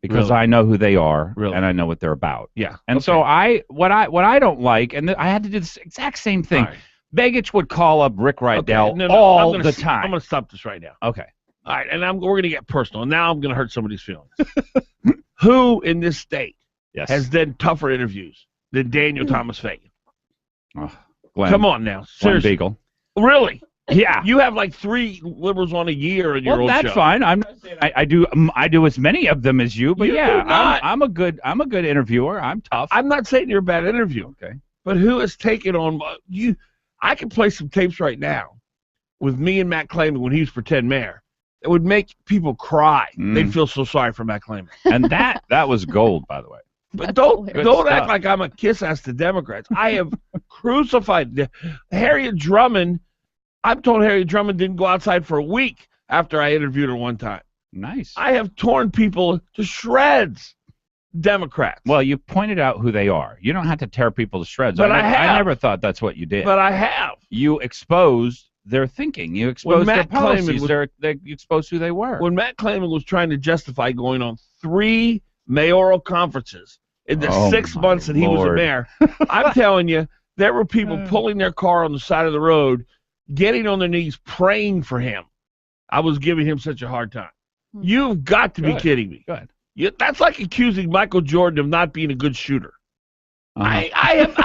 because Really? I know who they are Really? and I know what they're about. Yeah. And Okay. so what I don't like, and I had to do this exact same thing. All right. Begich would call up Rick Rydell No, all the time. I'm going to stop this right now. Okay. All right, and we're going to get personal. Now I'm going to hurt somebody's feelings. Who in this state has done tougher interviews than Daniel Thomas Fagan? Oh, Glenn, Come on now. Glenn Seriously. Biegel. Really? Yeah. You have like 3 liberals on a year in your old show. That's fine. I'm not saying I do as many of them as you, but You yeah, do not. I'm a good interviewer. I'm tough. I'm not saying you're a bad interviewer. Okay. But who has taken on you? I can play some tapes right now with me and Matt Clayman when he was pretend mayor. It would make people cry. They'd feel so sorry for Matt Clayman. And that was gold, by the way. But don't stuff. act like I'm a kiss ass to Democrats. I have crucified Harriet Drummond. I'm told Harriet Drummond didn't go outside for a week after I interviewed her one time. Nice. I have torn people to shreds. Democrats. Well, you pointed out who they are. You don't have to tear people to shreds. But I never thought that's what you did. But I have. You exposed their thinking. You exposed their policies. You exposed who they were. When Matt Clayman was trying to justify going on 3 mayoral conferences in the 6 months that he was a mayor, I'm telling you, there were people pulling their car on the side of the road, getting on their knees, praying for him. I was giving him such a hard time. You've got to be kidding me. Good. That's like accusing Michael Jordan of not being a good shooter. I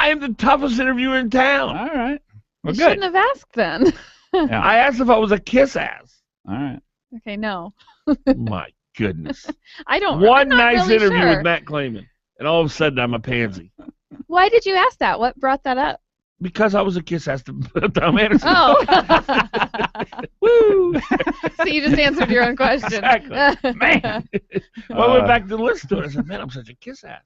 am the toughest interviewer in town. All right. Well, You good. shouldn't have asked then. Yeah. I asked if I was a kiss ass. All right. Okay, no. My goodness. I'm One not nice really interview sure. with Matt Clayman, and all of a sudden I'm a pansy. Why did you ask that? What brought that up? Because I was a kiss ass to Tom Anderson. Oh. Woo! So you just answered your own question. Exactly. Man. Well, I went back to listen to it. I said, man, I'm such a kiss ass.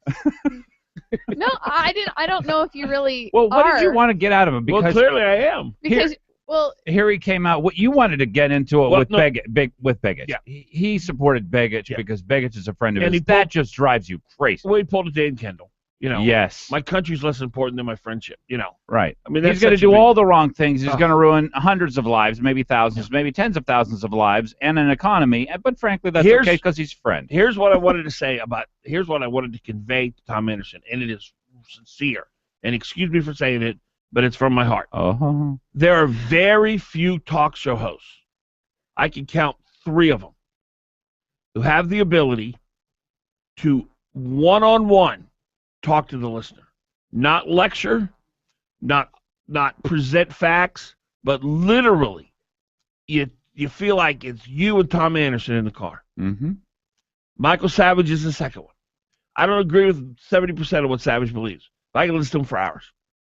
No, I didn't. I don't know if you really Well, what are. did you want to get out of him? Well, Because clearly I am. Because, well, here he came out. What you wanted to get into it with no. Begich. Yeah. He supported Begich because Begich is a friend of And his. That just drives you crazy. Well, he pulled a Dane Kendall. You know, Yes. my country's less important than my friendship. You know, Right. I mean, he's going to do all the wrong things. He's going to ruin hundreds of lives, maybe thousands, maybe tens of thousands of lives, and an economy. But frankly, that's okay because he's a friend. Here's what I wanted to say here's what I wanted to convey to Tom Anderson, and it is sincere. And excuse me for saying it, but it's from my heart. Oh. There are very few talk show hosts. I can count 3 of them who have the ability to one-on-one talk to the listener, not lecture, not present facts, but literally, you feel like it's you and Tom Anderson in the car. Mm-hmm. Michael Savage is the second one. I don't agree with 70% of what Savage believes, but I can listen to him for hours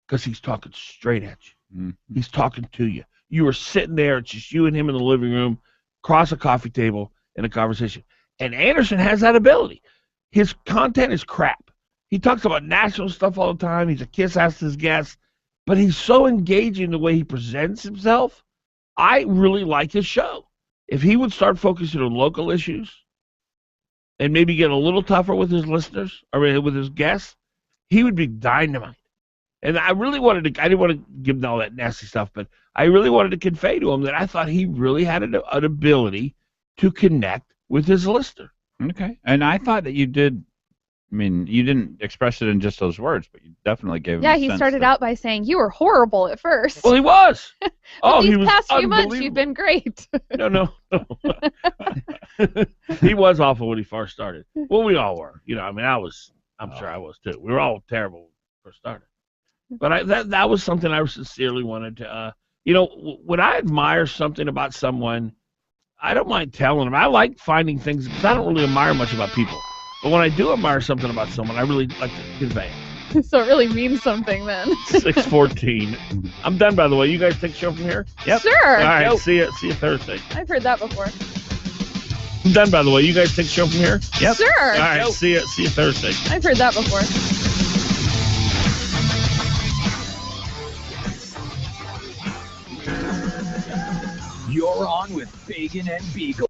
because he's talking straight at you. Mm-hmm. He's talking to you. You are sitting there, it's just you and him in the living room, across a coffee table in a conversation. And Anderson has that ability. His content is crap. He talks about national stuff all the time. He's a kiss ass to his guests, but he's so engaging the way he presents himself. I really like his show. If he would start focusing on local issues and maybe get a little tougher with his listeners or with his guests, he would be dynamite. And I really wanted to, I didn't want to give him all that nasty stuff, but I really wanted to convey to him that I thought he really had an ability to connect with his listener. Okay. And I thought that you did. I mean, you didn't express it in just those words, but you definitely gave him yeah, a he sense started that- out by saying you were horrible at first. Well, he was. But he these was past few months, unbelievable. you've been great. No. He was awful when he first started. Well, we all were. You know, I mean, I'm sure I was too. We were all terrible when we first started. But that was something I sincerely wanted to, when I admire something about someone, I don't mind telling them. I like finding things, because I don't really admire much about people. But when I do admire something about someone, I really like to convey it. So it really means something then. 6:14. I'm done, by the way. You guys take the show from here? Yep. Sure. All right, see you Thursday. I've heard that before. I'm done, by the way. You guys take the show from here? Yep. Sure. All right, see you Thursday. I've heard that before. You're on with Fagan and Biegel.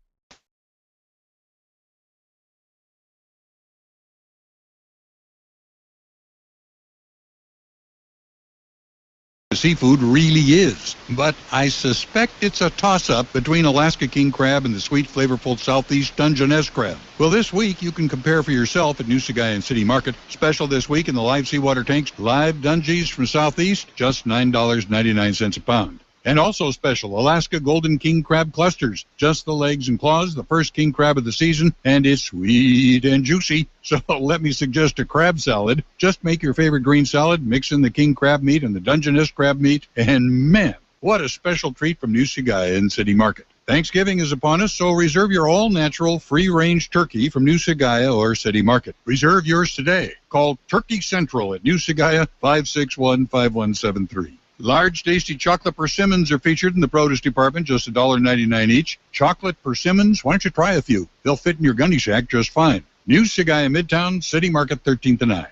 seafood really is. But I suspect it's a toss-up between Alaska king crab and the sweet, flavorful Southeast Dungeness crab. Well, this week you can compare for yourself at New Sagayan City Market. Special this week in the live seawater tanks, live Dungies from Southeast, just $9.99 a pound. And also special, Alaska Golden King Crab Clusters. Just the legs and claws, the first king crab of the season, and it's sweet and juicy. So let me suggest a crab salad. Just make your favorite green salad, mix in the king crab meat and the Dungeness crab meat, and man, what a special treat from New Sagayan City Market. Thanksgiving is upon us, so reserve your all-natural, free-range turkey from New Sagaya or City Market. Reserve yours today. Call Turkey Central at New Sagaya, 561-5173. Large, tasty chocolate persimmons are featured in the produce department, just $1.99 each. Chocolate persimmons, why don't you try a few? They'll fit in your gunny sack just fine. New Sagaya Midtown, City Market, 13th and I.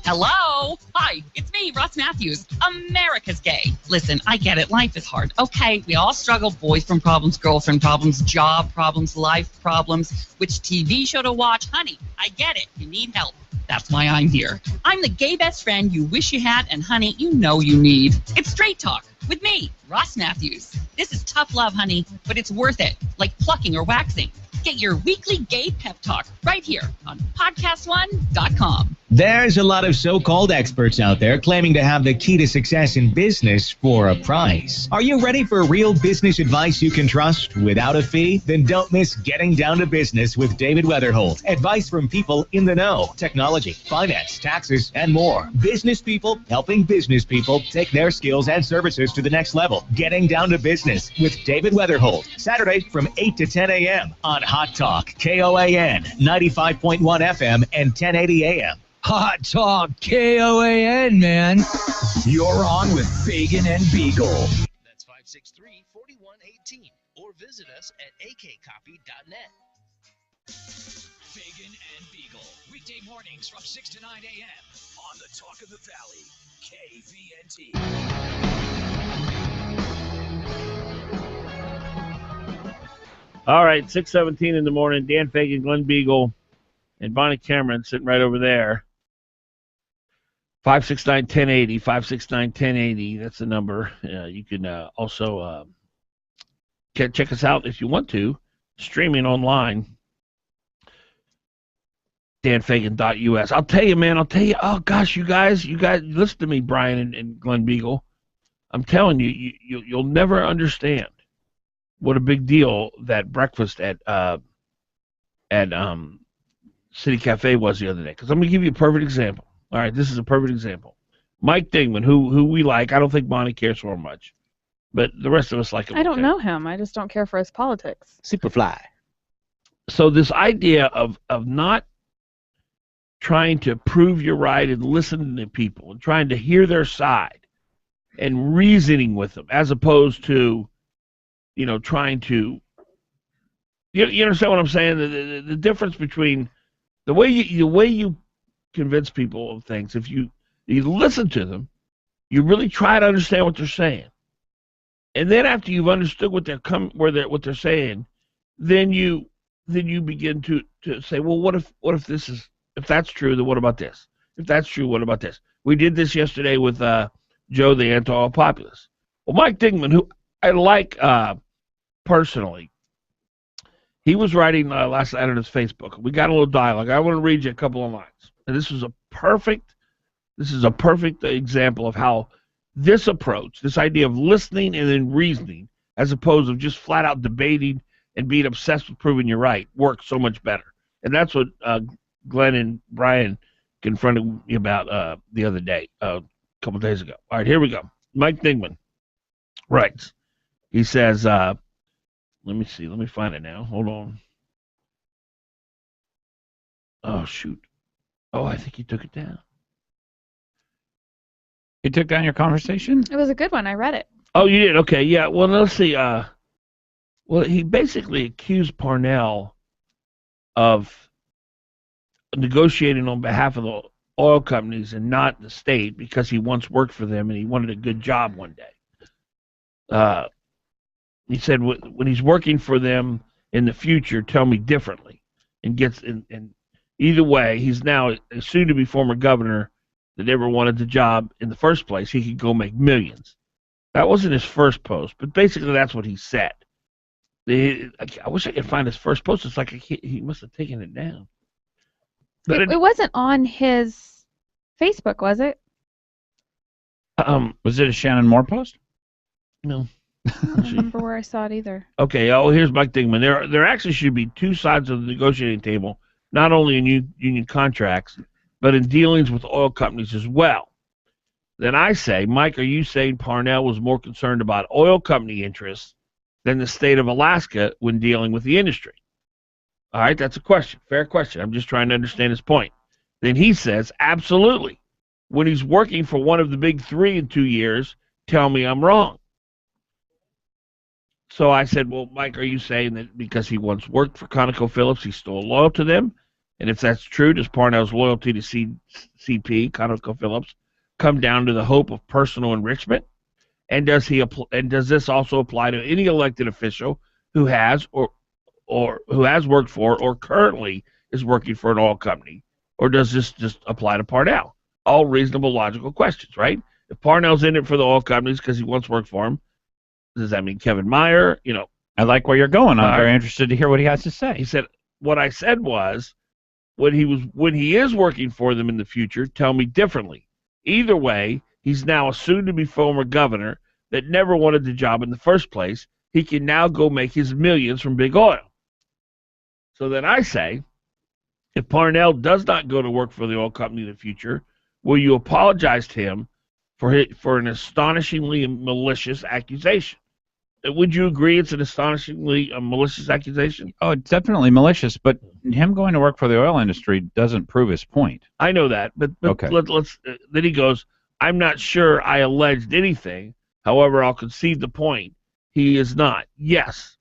Hello? Hi, it's me, Ross Matthews, America's Gay. Listen, I get it. Life is hard. Okay, we all struggle. Boyfriend problems, girlfriend problems, job problems, life problems. Which TV show to watch? Honey, I get it. You need help. That's why I'm here. I'm the gay best friend you wish you had, and honey, you know you need. It's Straight Talk with me, Ross Matthews. This is tough love, honey, but it's worth it, like plucking or waxing. Get your weekly gay pep talk right here on podcastone.com. There's a lot of so-called experts out there claiming to have the key to success in business for a price. Are you ready for real business advice you can trust without a fee? Then don't miss Getting Down to Business with David Weatherholt. Advice from people in the know. Technology, finance, taxes, and more. Business people helping business people take their skills and services to the next level. Getting Down to Business with David Weatherholt. Saturday from 8 to 10 a.m. on Hot Talk, KOAN, 95.1 FM and 1080 AM. Hot Talk, KOAN, man. You're on with Fagan and Biegel. That's 563-4118. Or visit us at akcopy.net. Fagan and Biegel. Weekday mornings from 6 to 9 a.m. on the Talk of the Valley, KVNT. All right, 6:17 in the morning. Dan Fagan, Glen Biegel, and Bonnie Cameron sitting right over there. 569-1080, 569-1080. That's the number. You can also check us out if you want to, streaming online. danfagan.us. I'll tell you, man. Oh gosh, you guys, listen to me, Brian and Glen Biegel. I'm telling you, you'll never understand what a big deal that breakfast at City Cafe was the other day. Because I'm going to give you a perfect example. All right, this is a perfect example. Mike Dingman, who we like. I don't think Bonnie cares for him much, but the rest of us like him. I don't know him. I just don't care for his politics. Superfly. So this idea of not trying to prove you're right and listening to people and trying to hear their side and reasoning with them, as opposed to, trying to, you understand what I'm saying? The difference between the way you convince people of things, if you listen to them, you really try to understand what they're saying, and then after you've understood what they're saying, then you begin to say, well, what if that's true, then what about this? If that's true, what about this? We did this yesterday with Joe, the anti-populist. Well, Mike Dingman, who I like personally, he was writing last night on his Facebook. We got a little dialogue. I want to read you a couple of lines. And this is a perfect example of how this approach, this idea of listening and then reasoning, as opposed to just flat out debating and being obsessed with proving you're right, works so much better. And that's what Glenn and Brian confronted me about the other day, a couple days ago. All right, here we go. Mike Dingman writes. He says, let me see. Let me find it now. Hold on. Oh, shoot. Oh, I think he took it down. You took down your conversation? It was a good one. I read it. Oh, you did? Okay, yeah. Well, let's see. Well, he basically accused Parnell of negotiating on behalf of the oil companies and not the state because he once worked for them and he wanted a good job one day. He said when he's working for them in the future, tell me differently. And either way, he's now a soon-to-be former governor that never wanted the job in the first place, he could go make millions. That wasn't his first post, but basically that's what he said. I wish I could find his first post. It's like he must have taken it down. But it wasn't on his Facebook, was it? Was it a Shannon Moore post? No. I don't remember where I saw it either. Okay, here's Mike Dingman. There actually should be two sides of the negotiating table, not only in union contracts, but in dealings with oil companies as well. Then I say, Mike, are you saying Parnell was more concerned about oil company interests than the state of Alaska when dealing with the industry? All right, that's a question. Fair question. I'm just trying to understand his point. Then he says, absolutely. When he's working for one of the big three in 2 years, tell me I'm wrong. So I said, well, Mike, are you saying that because he once worked for ConocoPhillips, he's still loyal to them? And if that's true, does Parnell's loyalty to CP, ConocoPhillips, come down to the hope of personal enrichment? And does this also apply to any elected official who has or who has worked for or currently is working for an oil company? Or does this just apply to Parnell? All reasonable, logical questions, right? If Parnell's in it for the oil companies because he once worked for them, does that mean Kevin Meyer? I like where you're going. I'm very interested to hear what he has to say. He said, what I said was, when he is working for them in the future, tell me differently. Either way, he's now a soon-to-be former governor that never wanted the job in the first place. He can now go make his millions from big oil. So then I say, if Parnell does not go to work for the oil company in the future, will you apologize to him for an astonishingly malicious accusation? Would you agree it's an astonishingly malicious accusation? Oh, it's definitely malicious, but him going to work for the oil industry doesn't prove his point. I know that, but okay. Let's. Then he goes, I'm not sure I alleged anything. However, I'll concede the point. He is not. Yes.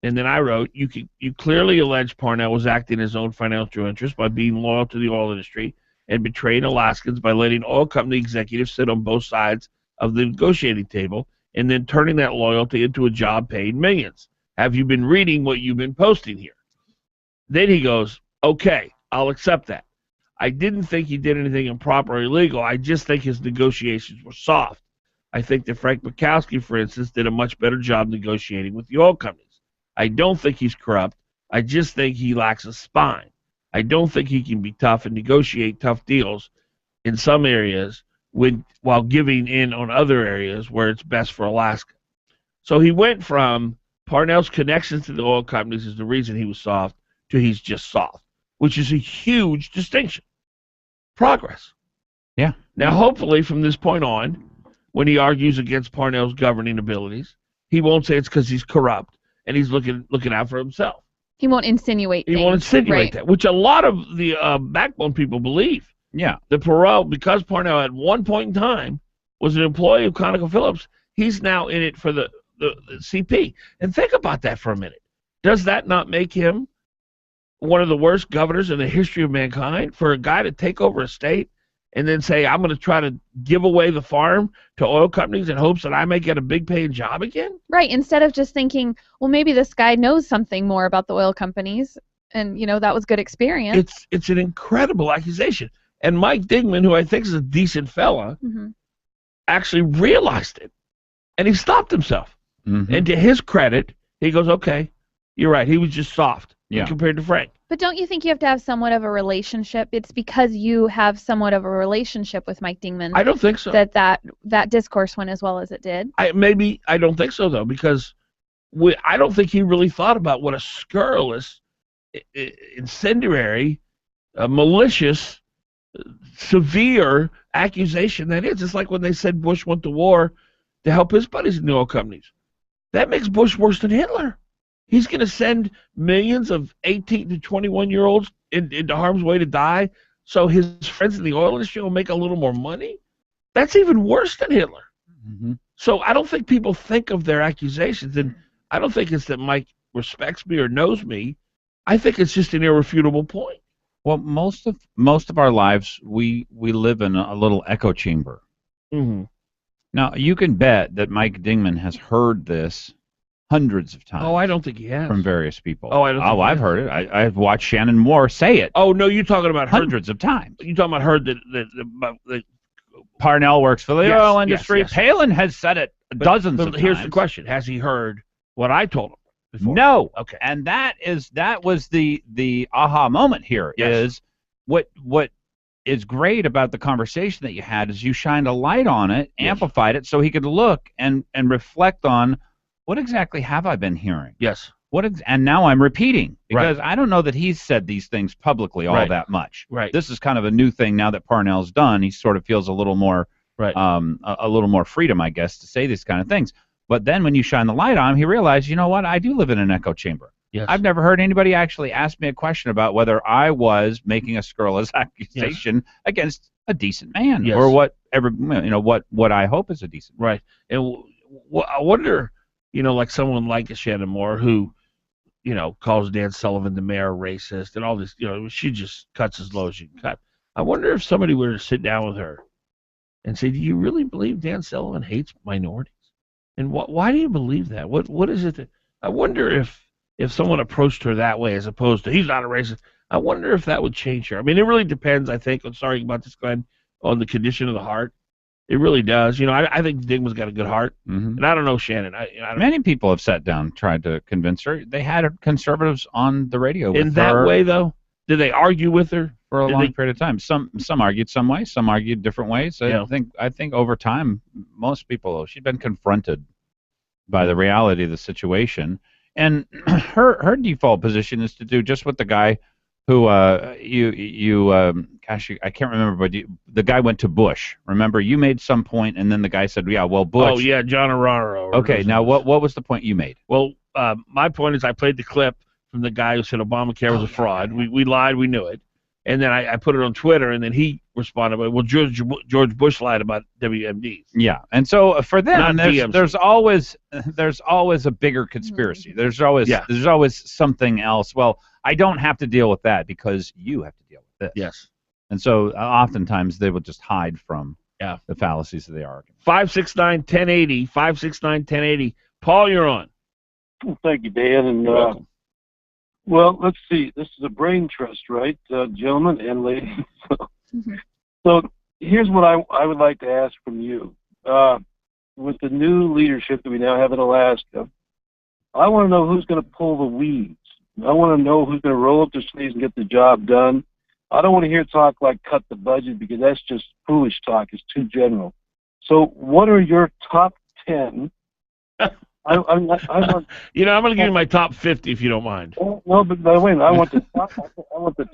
And then I wrote, you clearly allege Parnell was acting in his own financial interest by being loyal to the oil industry and betraying Alaskans by letting oil company executives sit on both sides of the negotiating table and then turning that loyalty into a job paying millions. Have you been reading what you've been posting here? Then he goes, okay, I'll accept that. I didn't think he did anything improper or illegal. I just think his negotiations were soft. I think that Frank Mikowski, for instance, did a much better job negotiating with the oil companies. I don't think he's corrupt. I just think he lacks a spine. I don't think he can be tough and negotiate tough deals in some areas while giving in on other areas where it's best for Alaska. So he went from Parnell's connections to the oil companies is the reason he was soft to he's just soft, which is a huge distinction. Progress. Yeah. Now, hopefully, from this point on, when he argues against Parnell's governing abilities, he won't say it's because he's corrupt and he's looking out for himself. He won't insinuate things. He won't insinuate right. that, which a lot of the backbone people believe. Yeah. Because Parnell at one point in time was an employee of ConocoPhillips, he's now in it for the CP. And think about that for a minute. Does that not make him one of the worst governors in the history of mankind for a guy to take over a state and then say, I'm going to try to give away the farm to oil companies in hopes that I may get a big paying job again? Right. Instead of just thinking, well, maybe this guy knows something more about the oil companies and, that was good experience. It's an incredible accusation. And Mike Dingman, who I think is a decent fella, actually realized it. And he stopped himself. Mm-hmm. And to his credit, he goes, okay, you're right. He was just soft compared to Frank. But don't you think you have to have somewhat of a relationship? It's because you have somewhat of a relationship with Mike Dingman. I don't think so. That discourse went as well as it did. I don't think so, though, because I don't think he really thought about what a scurrilous, incendiary, malicious, severe accusation that is. It's like when they said Bush went to war to help his buddies in the oil companies. That makes Bush worse than Hitler. He's going to send millions of 18 to 21-year-olds into harm's way to die so his friends in the oil industry will make a little more money? That's even worse than Hitler. Mm-hmm. So I don't think people think of their accusations, and I don't think it's that Mike respects me or knows me. I think it's just an irrefutable point. Well, most of our lives, we live in a little echo chamber. Mm-hmm. Now, you can bet that Mike Dingman has heard this hundreds of times. Oh, I don't think he has. From various people. Oh, I don't. Think I've heard it. I've watched Shannon Moore say it. Oh no, you're talking about hundreds of times. You're talking about her that Parnell works for the oil industry. Yes. Palin has said it dozens of times. Here's the question: has he heard what I told him before? No. Okay. And that was the aha moment here. Is what is great about the conversation that you had is you shined a light on it, amplified it, so he could look and reflect on what exactly have I been hearing. Yes. And now I'm repeating because I don't know that he's said these things publicly all that much. Right. This is kind of a new thing now that Parnell's done. He sort of feels a little more a little more freedom, I guess, to say these kind of things. But then when you shine the light on him, he realized, you know what? I do live in an echo chamber. Yes. I've never heard anybody actually ask me a question about whether I was making a scurrilous accusation against a decent man or whatever, what I hope is a decent man. Right. And I wonder, like someone like Shannon Moore who, calls Dan Sullivan the mayor racist and all this, she just cuts as low as she can cut. I wonder if somebody were to sit down with her and say, do you really believe Dan Sullivan hates minorities? And why do you believe that? What is it that, I wonder if someone approached her that way as opposed to, he's not a racist, I wonder if that would change her. I mean, it really depends, I think, I'm sorry about this, Glenn, on the condition of the heart. It really does. I think Digma's got a good heart. Mm-hmm. And I don't know Shannon. Many people have sat down, tried to convince her. They had conservatives on the radio with her. In that way, though? Did they argue with her? For a long period of time. Some argued some way, some argued different ways. Yeah. I think over time, most people, she'd been confronted by the reality of the situation. And her default position is to do just what the guy who I can't remember, but the guy went to Bush. Remember, you made some point, and then the guy said, "Yeah, well, Bush." Oh yeah, John Araro. Okay, now what was the point you made? Well, my point is I played the clip from the guy who said Obamacare was a fraud. We lied, we knew it, and then I put it on Twitter, and then he responded, "Well, George Bush lied about WMDs." Yeah, and so for them, there's always a bigger conspiracy. There's always something else. Well, I don't have to deal with that because you have to deal with this. Yes. And so oftentimes they will just hide from the fallacies of the argument. 569-1080, 569-1080. Paul, you're on. Well, thank you, Dan. And you're welcome. Well, let's see. This is a brain trust, right, gentlemen and ladies? So here's what I would like to ask from you. With the new leadership that we now have in Alaska, I want to know who's going to pull the weeds. I want to know who's going to roll up their sleeves and get the job done. I don't want to hear talk like cut the budget because that's just foolish talk. It's too general. So what are your top 10? I'm going to give you my top 50 if you don't mind. No, but wait, I want the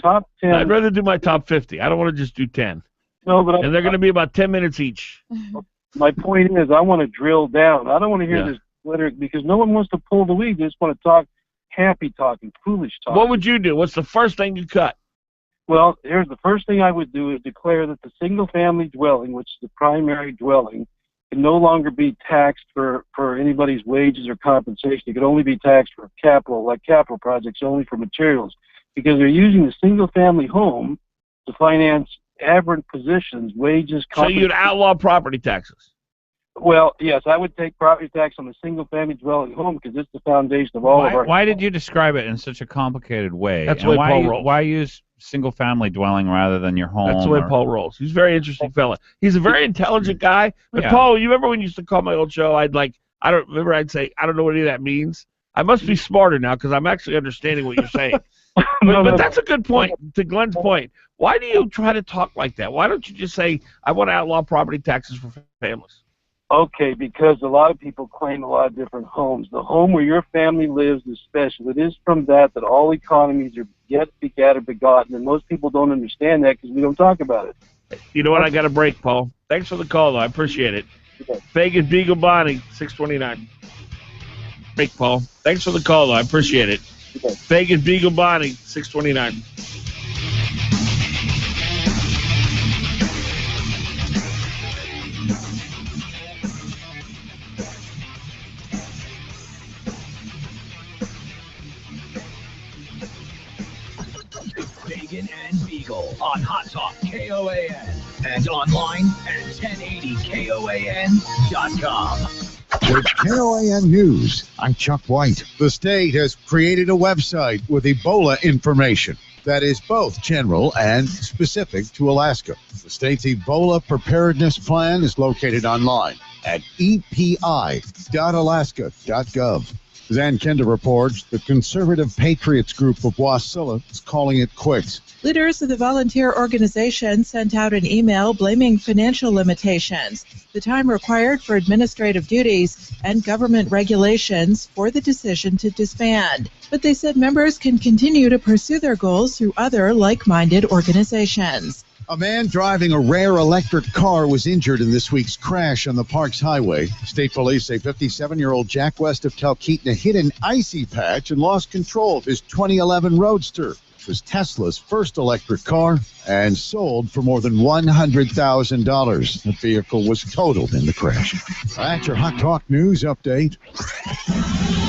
top 10. I'd rather do my top 50. I don't want to just do 10. No, but and they're going to be about 10 minutes each. My point is I want to drill down. I don't want to hear this rhetoric because no one wants to pull the weeds. They just want to talk happy talking, foolish talk. What would you do? What's the first thing you cut? Well, here's the first thing I would do is declare that the single-family dwelling, which is the primary dwelling, can no longer be taxed for anybody's wages or compensation. It could only be taxed for capital, like capital projects, only for materials, because they're using the single-family home to finance aberrant positions, wages, So you'd outlaw property taxes? Well, yes, I would take property tax on the single-family dwelling home because it's the foundation of all of our... Why did you describe it in such a complicated way? That's the way Paul rolls. Why use single-family dwelling rather than your home? That's the way Paul rolls. He's a very interesting fella. He's a very intelligent guy. But Paul, you remember when you used to call my old show, I'd say, I don't know what any of that means. I must be smarter now because I'm actually understanding what you're saying. But that's a good point, to Glenn's point. Why do you try to talk like that? Why don't you just say, I want to outlaw property taxes for families? Okay, because a lot of people claim a lot of different homes. The home where your family lives is special. It is from that all economies are begat or begotten, and most people don't understand that because we don't talk about it. You know what? I got a break, Paul. Thanks for the call, though. I appreciate it. Okay. Fagan Biegel Bonnie, 629. Break, Paul. Thanks for the call, though. I appreciate it. Okay. Fagan Biegel Bonnie, 629. Fagan and Biegel on Hot Talk KOAN and online at 1080KOAN.com. With KOAN News, I'm Chuck White. The state has created a website with Ebola information that is both general and specific to Alaska. The state's Ebola preparedness plan is located online at epi.alaska.gov. As Ann Kenda reports, the Conservative Patriots group of Wasilla is calling it quits. Leaders of the volunteer organization sent out an email blaming financial limitations, the time required for administrative duties, and government regulations for the decision to disband. But they said members can continue to pursue their goals through other like-minded organizations. A man driving a rare electric car was injured in this week's crash on the Parks Highway. State police say 57-year-old Jack west of Talkeetna hit an icy patch and lost control of his 2011 Roadster, which was Tesla's first electric car and sold for more than $100,000. The vehicle was totaled in the crash. That's your Hot Talk News update.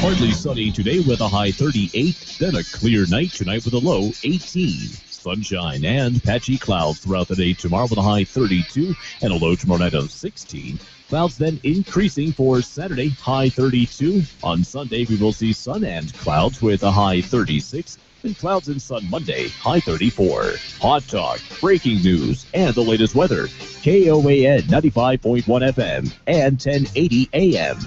Partly sunny today with a high 38, then a clear night tonight with a low 18. Sunshine and patchy clouds throughout the day tomorrow with a high 32 and a low tomorrow night of 16. Clouds then increasing for Saturday, high 32. On Sunday, we will see sun and clouds with a high 36. And clouds and sun Monday, high 34. Hot Talk, breaking news, and the latest weather. KOAN 95.1 FM and 1080 AM.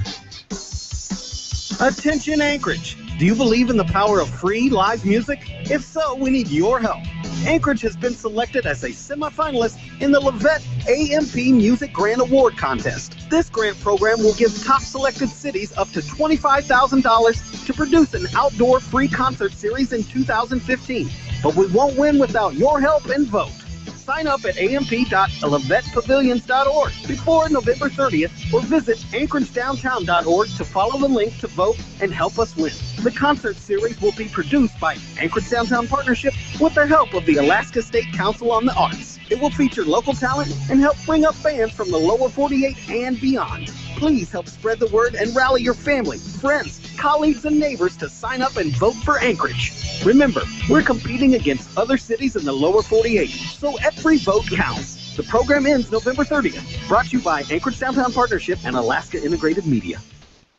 Attention Anchorage! Do you believe in the power of free live music? If so, we need your help. Anchorage has been selected as a semifinalist in the Levette AMP Music Grant Award Contest. This grant program will give top selected cities up to $25,000 to produce an outdoor free concert series in 2015. But we won't win without your help and vote. Sign up at amp.levettepavilions.org before November 30th or visit anchoragedowntown.org to follow the link to vote and help us win. The concert series will be produced by Anchorage Downtown Partnership with the help of the Alaska State Council on the Arts. It will feature local talent and help bring up bands from the lower 48 and beyond. Please help spread the word and rally your family, friends, colleagues, and neighbors to sign up and vote for Anchorage. Remember, we're competing against other cities in the lower 48, so every vote counts. The program ends November 30th. Brought to you by Anchorage Downtown Partnership and Alaska Integrated Media.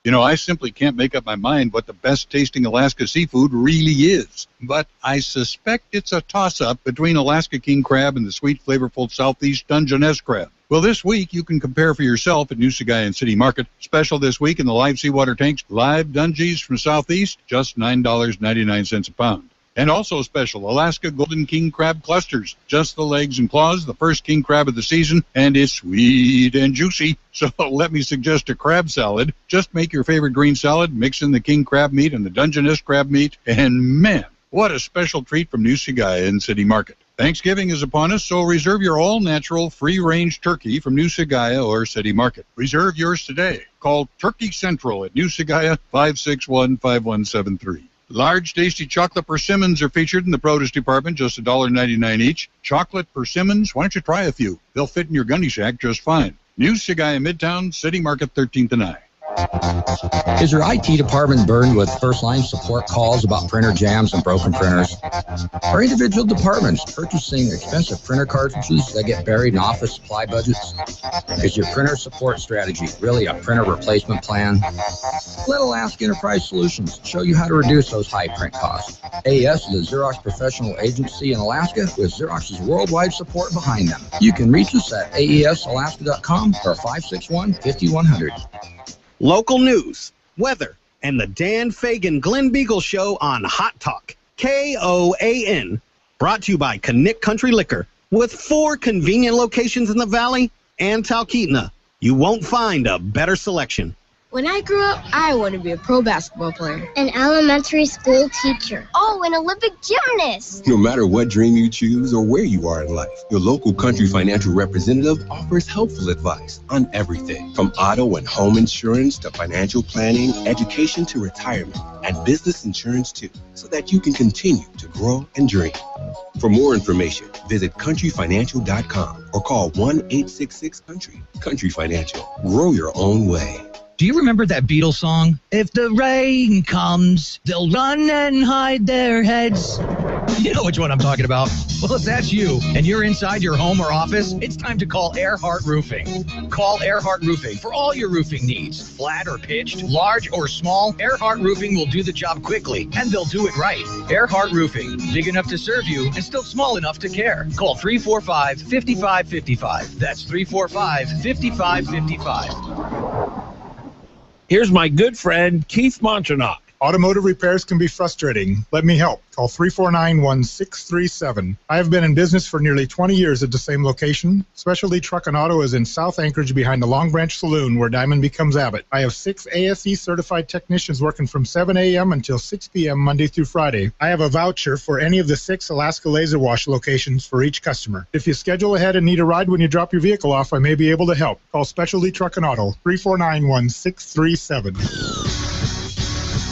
You know, I simply can't make up my mind what the best tasting Alaska seafood really is. But I suspect it's a toss-up between Alaska king crab and the sweet, flavorful Southeast Dungeness crab. Well, this week you can compare for yourself at New Sagayan City Market. Special this week in the live seawater tanks, live Dungies from Southeast, just $9.99 a pound. And also special, Alaska Golden King Crab Clusters. Just the legs and claws, the first king crab of the season, and it's sweet and juicy. So let me suggest a crab salad. Just make your favorite green salad, mix in the king crab meat and the Dungeness crab meat, and man, what a special treat from New Sagayan City Market. Thanksgiving is upon us, so reserve your all-natural, free-range turkey from New Sagaya or City Market. Reserve yours today. Call Turkey Central at New Sagaya, 561-5173. Large, tasty chocolate persimmons are featured in the produce department, just $1.99 each. Chocolate persimmons, why don't you try a few? They'll fit in your gunny sack just fine. New Sagaya Midtown, City Market, 13th and I. Is your IT department burdened with first-line support calls about printer jams and broken printers? Are individual departments purchasing expensive printer cartridges that get buried in office supply budgets? Is your printer support strategy really a printer replacement plan? Let Alaska Enterprise Solutions show you how to reduce those high print costs. AES is a Xerox professional agency in Alaska with Xerox's worldwide support behind them. You can reach us at aesalaska.com or 561-5100. Local news, weather, and the Dan Fagan Glen Biegel Show on Hot Talk, KOAN. Brought to you by Connect Country Liquor, with 4 convenient locations in the Valley and Talkeetna. You won't find a better selection. When I grew up, I wanted to be a pro basketball player. An elementary school teacher. Oh, an Olympic gymnast. No matter what dream you choose or where you are in life, your local Country Financial representative offers helpful advice on everything from auto and home insurance to financial planning, education to retirement, and business insurance too, so that you can continue to grow and dream. For more information, visit countryfinancial.com or call 1-866-COUNTRY. Country Financial. Grow your own way. Do you remember that Beatles song? If the rain comes, they'll run and hide their heads. You know which one I'm talking about. Well, if that's you and you're inside your home or office, it's time to call Earhart Roofing. Call Earhart Roofing for all your roofing needs. Flat or pitched, large or small, Earhart Roofing will do the job quickly, and they'll do it right. Earhart Roofing, big enough to serve you and still small enough to care. Call 345-5555. That's 345-5555. Here's my good friend, Keith Monchenock. Automotive repairs can be frustrating. Let me help. Call 349-1637. I have been in business for nearly 20 years at the same location. Specialty Truck and Auto is in South Anchorage behind the Long Branch Saloon where Diamond becomes Abbott. I have 6 ASE certified technicians working from 7 a.m. until 6 p.m. Monday through Friday. I have a voucher for any of the 6 Alaska Laser Wash locations for each customer. If you schedule ahead and need a ride when you drop your vehicle off, I may be able to help. Call Specialty Truck and Auto, 349-1637.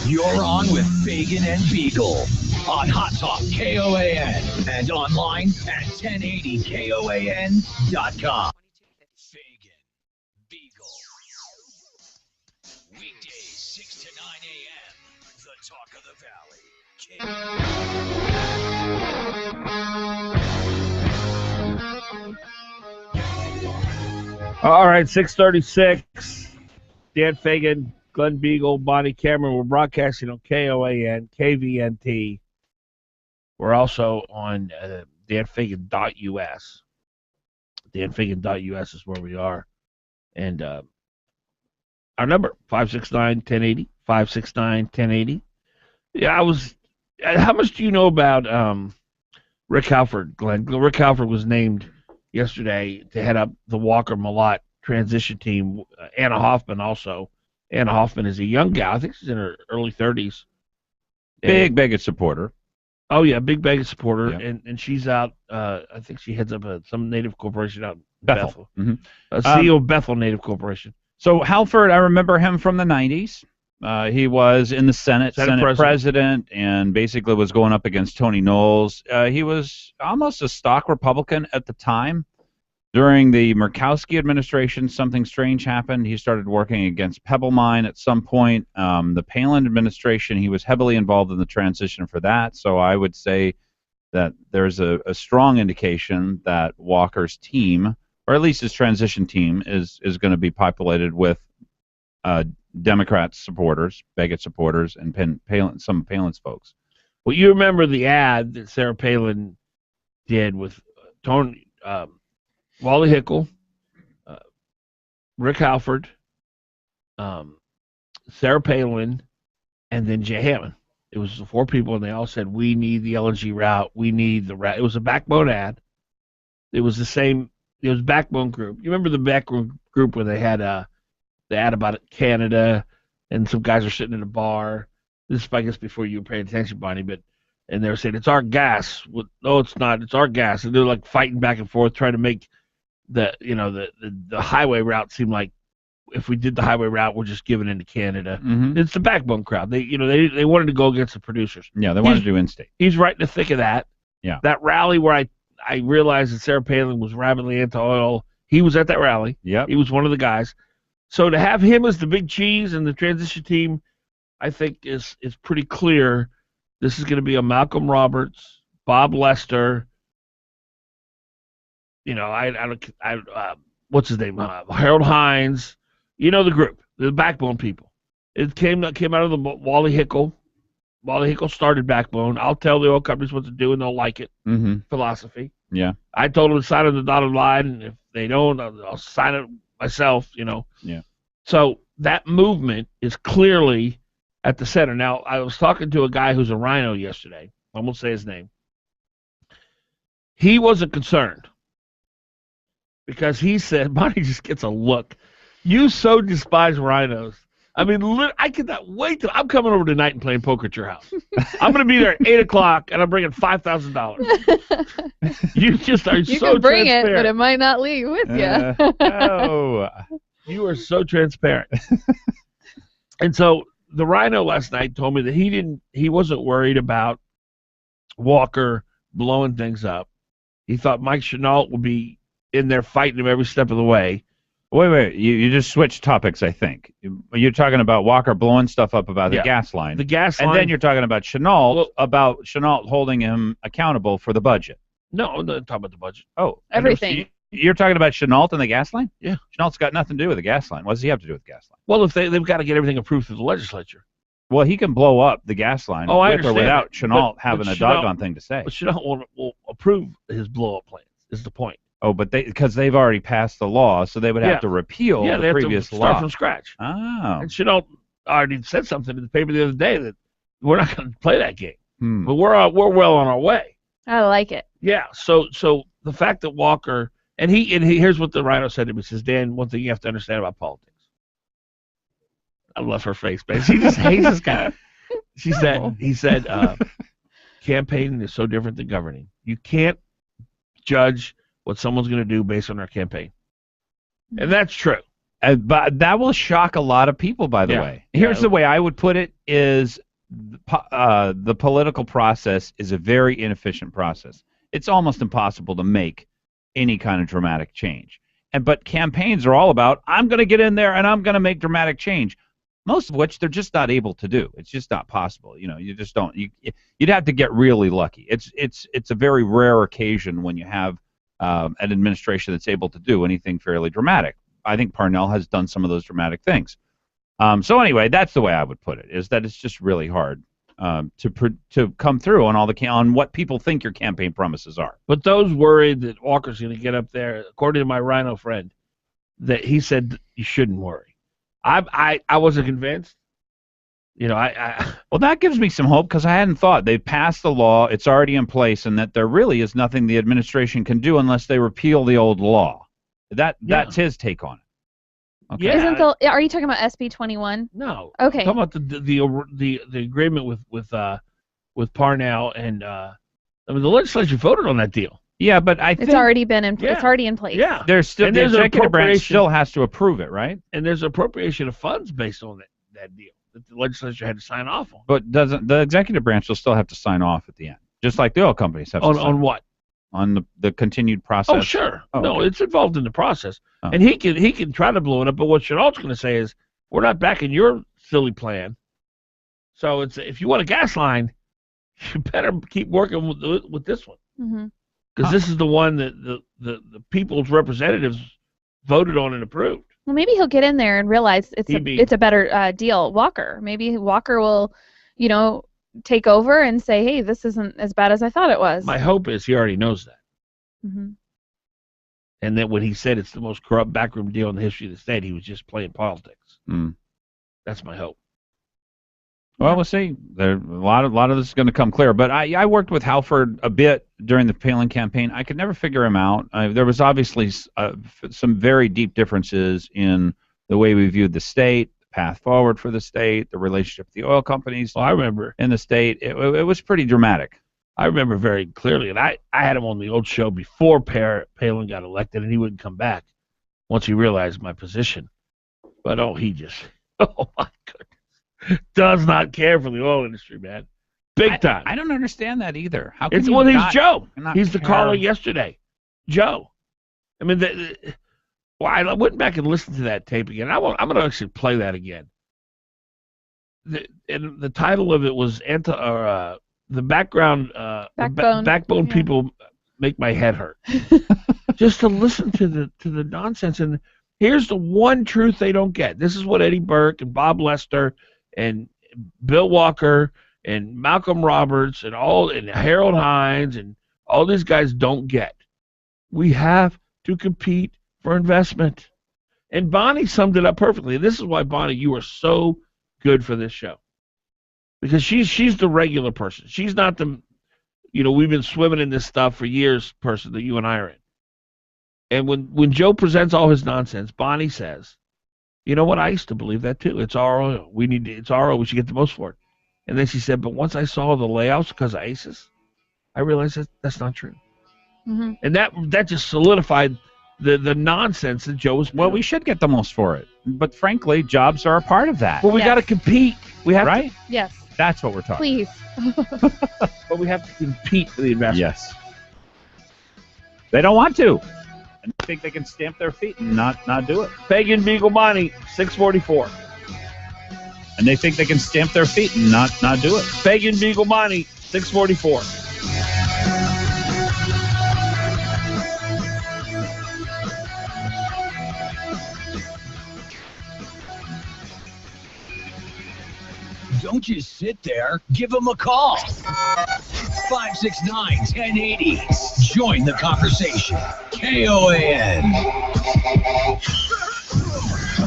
You're on with Fagan and Biegel on Hot Talk KOAN and online at 1080KOAN.com. Fagan, Biegel. Weekdays 6 to 9 a.m. The Talk of the Valley. All right, 6:36. Dan Fagan, Glen Biegel, Bonnie Cameron. We're broadcasting on KOAN, KVNT. We're also on danfagan.us. Danfagan.us is where we are. And our number, 569-1080, 569-1080. Yeah, how much do you know about Rick Halford, Glenn? Rick Halford was named yesterday to head up the Walker Malott transition team. Anna Hoffman also. Anna Hoffman is a young gal. I think she's in her early 30s. Big Baggett supporter. Oh, yeah, big Baggett supporter. Yeah. And she's out, I think she heads up some Native corporation out in Bethel. Bethel. CEO of Bethel Native Corporation. So Halford, I remember him from the 90s. He was in the Senate president, and basically was going up against Tony Knowles. He was almost a stock Republican at the time. During the Murkowski administration, something strange happened. He started working against Pebble Mine at some point. The Palin administration, he was heavily involved in the transition for that. So I would say that there's a strong indication that Walker's team, or at least his transition team, is going to be populated with Democrat supporters, Baggett supporters, and some of Palin's folks. Well, you remember the ad that Sarah Palin did with Tony... Wally Hickel, Rick Halford, Sarah Palin, and then Jay Hammond. It was the 4 people, and they all said, we need the LNG route. We need the route. It was a backbone ad. It was the same. It was backbone group. You remember the backbone group where they had the ad about Canada, and some guys are sitting in a bar. This is, I guess, before you were paying attention, Bonnie, and they were saying, it's our gas. Well, no, it's not. It's our gas. And they're like fighting back and forth, trying to make the highway route seem like if we did the highway route, we're just giving in to Canada. Mm-hmm. It's the backbone crowd. They wanted to go against the producers. Yeah, they wanted to do in-state. He's right in the thick of that. Yeah. That rally where I realized that Sarah Palin was rabidly anti-oil. He was at that rally. Yep. He was one of the guys. So to have him as the big cheese and the transition team, I think is pretty clear. This is going to be a Malcolm Roberts, Bob Lester. What's his name? Harold Hines. You know the group, the backbone people. It came out of the Wally Hickel. Wally Hickel started Backbone. I'll tell the oil companies what to do, and they'll like it. Mm-hmm. Philosophy. Yeah. I told them to sign on the dotted line, and if they don't, I'll sign it myself. Yeah. So that movement is clearly at the center. Now, I was talking to a guy who's a rhino yesterday. I won't say his name. He wasn't concerned. Because he said, Bonnie just gets a look. You so despise rhinos. I mean, I cannot wait till I'm coming over tonight and playing poker at your house. I'm going to be there at 8 o'clock, and I'm bringing $5,000. You just are you so can bring transparent. it, but it might not leave with you. Oh, you are so transparent. And so the rhino last night told me that he wasn't worried about Walker blowing things up. He thought Mike Chenault would be in there fighting him every step of the way. Wait. You just switched topics, I think. You're talking about Walker blowing stuff up about the gas line. The gas line. And then you're talking about Chenault, holding him accountable for the budget. No, I'm not talking about the budget. Oh. Everything. You're talking about Chenault and the gas line? Yeah. Chenault's got nothing to do with the gas line. What does he have to do with the gas line? Well, if they've got to get everything approved through the legislature. Well, he can blow up the gas line I with or understand without that. Chenault But having a Chenault- doggone thing to say. But Chenault will approve his blow-up plans, is the point. Oh, but because they've already passed the law, so they would have to repeal they the have previous to start law. from scratch. Oh. And Chenault already said something in the paper the other day that we're not going to play that game. But we're well on our way. I like it. Yeah. So the fact that Walker and he here's what the Rhino said to me. He says, Dan, one thing you have to understand about politics. I love her face, man. She just hates this guy. He said, campaigning is so different than governing. You can't judge what someone's going to do based on their campaign. And that's true. But that will shock a lot of people, by the way. Here's the way I would put it is the political process is a very inefficient process. It's almost impossible to make any kind of dramatic change. But campaigns are all about, I'm going to get in there and I'm going to make dramatic change, most of which they're just not able to do. It's just not possible. You just don't. You'd have to get really lucky. It's a very rare occasion when you have an administration that's able to do anything fairly dramatic. I think Parnell has done some of those dramatic things. So anyway, that's the way I would put it, is that it's just really hard to come through on on what people think your campaign promises are. But those worried that Walker's going to get up there, according to my Rhino friend, that he said you shouldn't worry. I wasn't convinced. Well, that gives me some hope because I hadn't thought. They've passed the law, it's already in place, and that there really is nothing the administration can do unless they repeal the old law. That's his take on it. Okay. Yeah. Are you talking about SB 21? No. Okay. I'm talking about the agreement with Parnell and the legislature voted on that deal. Yeah, but I think it's already been in. It's already in place. Yeah. There's the executive branch still has to approve it, right? And there's appropriation of funds based on that deal that the legislature had to sign off on. But doesn't the executive branch will still have to sign off at the end, just like the oil companies have to sign on what? On the continued process. Oh, sure. Oh, okay. It's involved in the process, and he can try to blow it up. But what Chenault's going to say is, we're not backing your silly plan. So if you want a gas line, you better keep working with this one. Mm-hmm. Because this is the one that the people's representatives voted on and approved. Well, maybe he'll get in there and realize it's a better deal. Walker. Maybe Walker will, take over and say, hey, this isn't as bad as I thought it was. My hope is he already knows that. Mm-hmm. And that when he said it's the most corrupt backroom deal in the history of the state, he was just playing politics. That's my hope. Well, we'll see. A lot of this is going to come clear. But I worked with Halford a bit during the Palin campaign. I could never figure him out. There was obviously some very deep differences in the way we viewed the state, the path forward for the state, the relationship with the oil companies. Well, I remember in the state. It was pretty dramatic. I remember very clearly, and I had him on the old show before Palin got elected, and he wouldn't come back once he realized my position. But oh my goodness, does not care for the oil industry, man, big time. I don't understand that either. How can he's Joe. He's the caller yesterday, Joe. I mean, I went back and listened to that tape again. I'm going to actually play that again. And the title of it was the background backbone people make my head hurt. Just to listen to the nonsense. And here's the one truth they don't get. This is what Eddie Burke and Bob Lester and Bill Walker and Malcolm Roberts and Harold Hines and all these guys don't get. We have to compete for investment. And Bonnie summed it up perfectly. This is why, Bonnie, you are so good for this show. Because she's the regular person. She's not the, we've been swimming in this stuff for years person that you and I are in. And when Joe presents all his nonsense, Bonnie says, you know what, I used to believe that too. It's our oil. It's our oil. We should get the most for it. And then she said, but once I saw the layouts because of ACES, I realized that's not true. Mm-hmm. And that just solidified the nonsense that Joe was. Well, we should get the most for it. But frankly, jobs are a part of that. Well, we got to compete. We have right? to. Yes. That's what we're talking. Please. But we have to compete for the investment. Yes. They don't want to. And they think they can stamp their feet and not do it. Fagan Biegel Bonnie, 644. And they think they can stamp their feet and not do it. Fagan Biegel Bonnie, 644. Don't just sit there. Give them a call. 569-1080. Join the conversation. KOAN.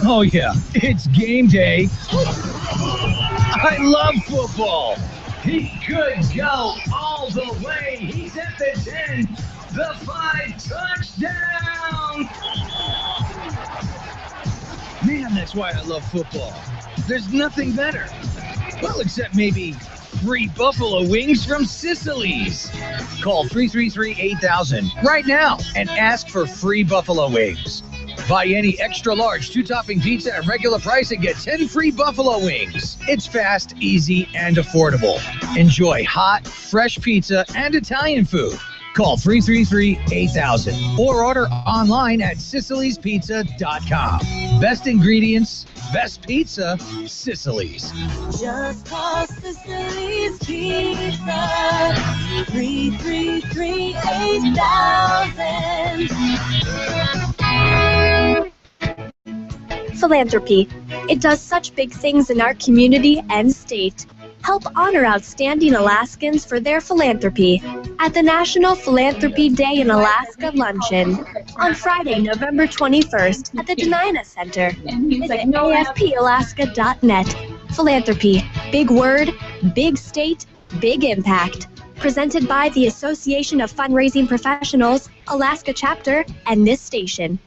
Oh, yeah. It's game day. I love football. He could go all the way. He's at the 10. The 5 touchdown. Man, that's why I love football. There's nothing better. Well, except maybe free buffalo wings from Sicily's. Call 333-8000 right now and ask for free buffalo wings. Buy any extra large 2-topping pizza at regular price and get 10 free buffalo wings. It's fast, easy, and affordable. Enjoy hot, fresh pizza and Italian food. Call 333-8000 or order online at SicilysPizza.com. Best ingredients, best pizza, Sicily's. Just call Sicily's Pizza. 333-8000. Philanthropy. It does such big things in our community and state. Help honor outstanding Alaskans for their philanthropy at the National Philanthropy Day in Alaska Luncheon on Friday, November 21st at the Denina Center. Visit afpalaska.net. Philanthropy. Big word, big state, big impact. Presented by the Association of Fundraising Professionals, Alaska Chapter, and this station.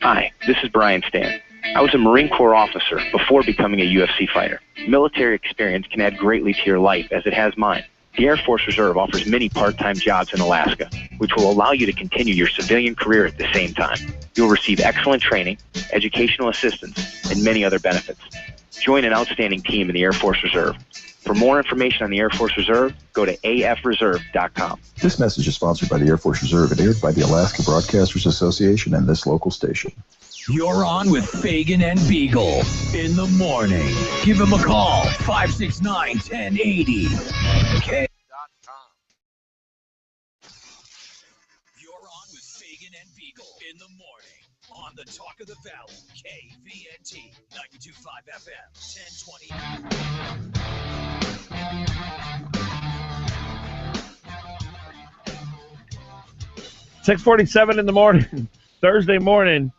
Hi, this is Brian Stan. I was a Marine Corps officer before becoming a UFC fighter. Military experience can add greatly to your life, as it has mine. The Air Force Reserve offers many part-time jobs in Alaska, which will allow you to continue your civilian career at the same time. You'll receive excellent training, educational assistance, and many other benefits. Join an outstanding team in the Air Force Reserve. For more information on the Air Force Reserve, go to afreserve.com. This message is sponsored by the Air Force Reserve and aired by the Alaska Broadcasters Association and this local station. You're on with Fagan and Biegel in the morning. Give him a call, 569-1080. You're on with Fagan and Biegel in the morning on the Talk of the Valley, KVNT, 92.5 FM, 1020. 6:47 in the morning, Thursday morning.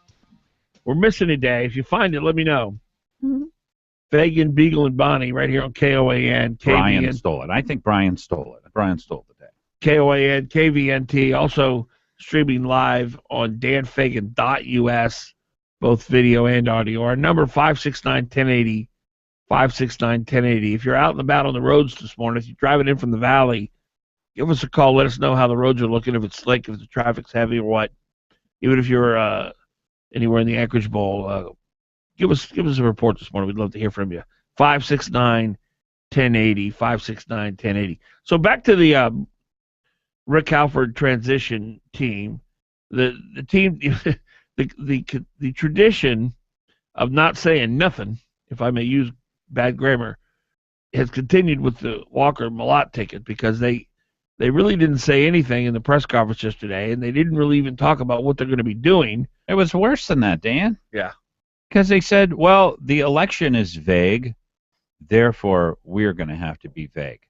We're missing a day. If you find it, let me know. Mm-hmm. Fagan, Biegel, and Bonnie right here on KOAN. Brian stole it. I think Brian stole it. Brian stole the day. KOAN, KVNT, also streaming live on danfagan.us, both video and audio. Our number, 569-1080, 569-1080. If you're out and about on the roads this morning, if you're driving in from the valley, give us a call. Let us know how the roads are looking, if it's slick, if the traffic's heavy or what. Even if you're anywhere in the Anchorage Bowl, give us a report this morning. We'd love to hear from you. 569-1080, 569-1080. So back to the Rick Halford transition team. The team, the tradition of not saying nothing, if I may use bad grammar, has continued with the Walker Malott ticket, because they really didn't say anything in the press conference yesterday, and they didn't really even talk about what they're going to be doing. It was worse than that, Dan. Yeah. Because they said, well, the election is vague, therefore we're going to have to be vague.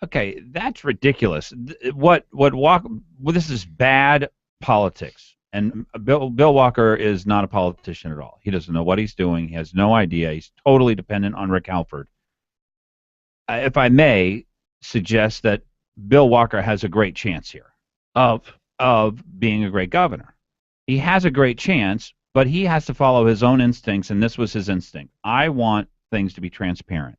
Okay, that's ridiculous. This is bad politics. And Bill Walker is not a politician at all. He doesn't know what he's doing. He has no idea. He's totally dependent on Rick Halford. If I may suggest that Bill Walker has a great chance here of being a great governor. He has a great chance, but he has to follow his own instincts, and this was his instinct. I want things to be transparent.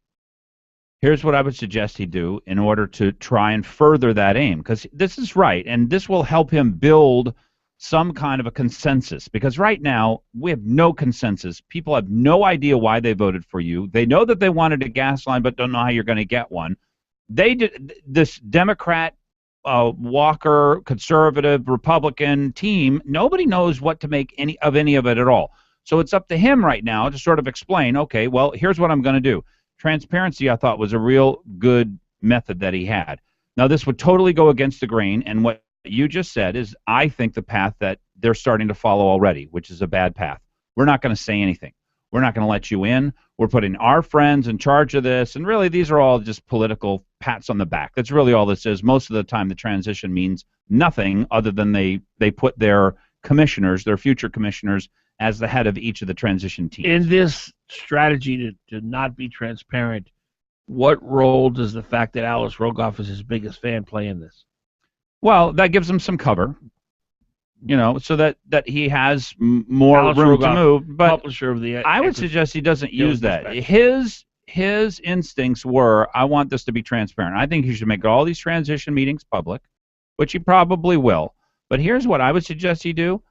Here's what I would suggest he do in order to try and further that aim, because this is right, and this will help him build some kind of a consensus, because right now we have no consensus. People have no idea why they voted for you. They know that they wanted a gas line, but don't know how you're going to get one. They did this Democrat Walker, conservative, Republican team, nobody knows what to make any of it at all. So it's up to him right now to sort of explain, okay, well, here's what I'm going to do. Transparency, I thought, was a real good method that he had. Now, this would totally go against the grain, and what you just said is, I think, the path that they're starting to follow already, which is a bad path. We're not going to say anything. We're not going to let you in. We're putting our friends in charge of this, and really these are all just political pats on the back. That's really all this is. Most of the time the transition means nothing other than they put their commissioners, their future commissioners, as the head of each of the transition teams. In this strategy to not be transparent, what role does the fact that Alice Rogoff is his biggest fan play in this? Well, that gives him some cover, so that he has more Alice room Rogoff, to move. But publisher of the I would suggest he doesn't use that. His instincts were, I want this to be transparent. I think he should make all these transition meetings public, which he probably will. But here's what I would suggest he do.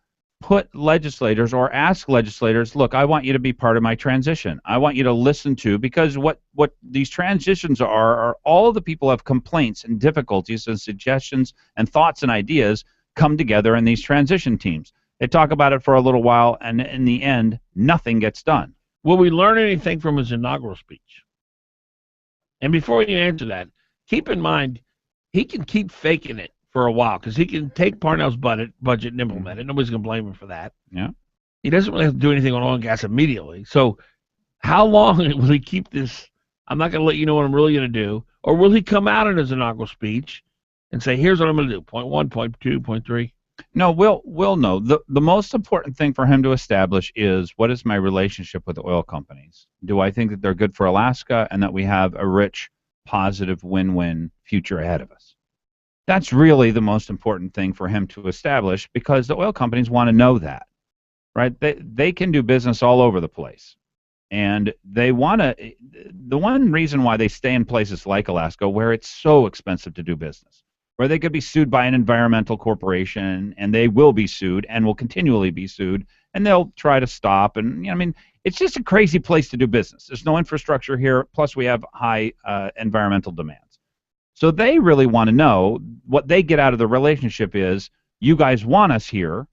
Put legislators or ask legislators, look, I want you to be part of my transition. I want you to listen to, because what these transitions are all of the people have complaints and difficulties and suggestions and thoughts and ideas come together in these transition teams. They talk about it for a little while, and in the end, nothing gets done. Will we learn anything from his inaugural speech? And before you answer that, keep in mind, he can keep faking it for a while, because he can take Parnell's budget and implement it. Nobody's going to blame him for that. Yeah. He doesn't really have to do anything on oil and gas immediately. So how long will he keep this, I'm not going to let you know what I'm really going to do, or will he come out in his inaugural speech and say, here's what I'm going to do, point 1, point 2, point 3? No, we'll know. The most important thing for him to establish is, what is my relationship with the oil companies? Do I think that they're good for Alaska and that we have a rich, positive, win-win future ahead of us? That's really the most important thing for him to establish, because the oil companies want to know that, right? They can do business all over the place, and they want to. The one reason why they stay in places like Alaska, where it's so expensive to do business, where they could be sued by an environmental corporation, and they will be sued and will continually be sued, and they'll try to stop. And it's just a crazy place to do business. There's no infrastructure here. Plus, we have high environmental demands. So they really want to know what they get out of the relationship is, you guys want us here.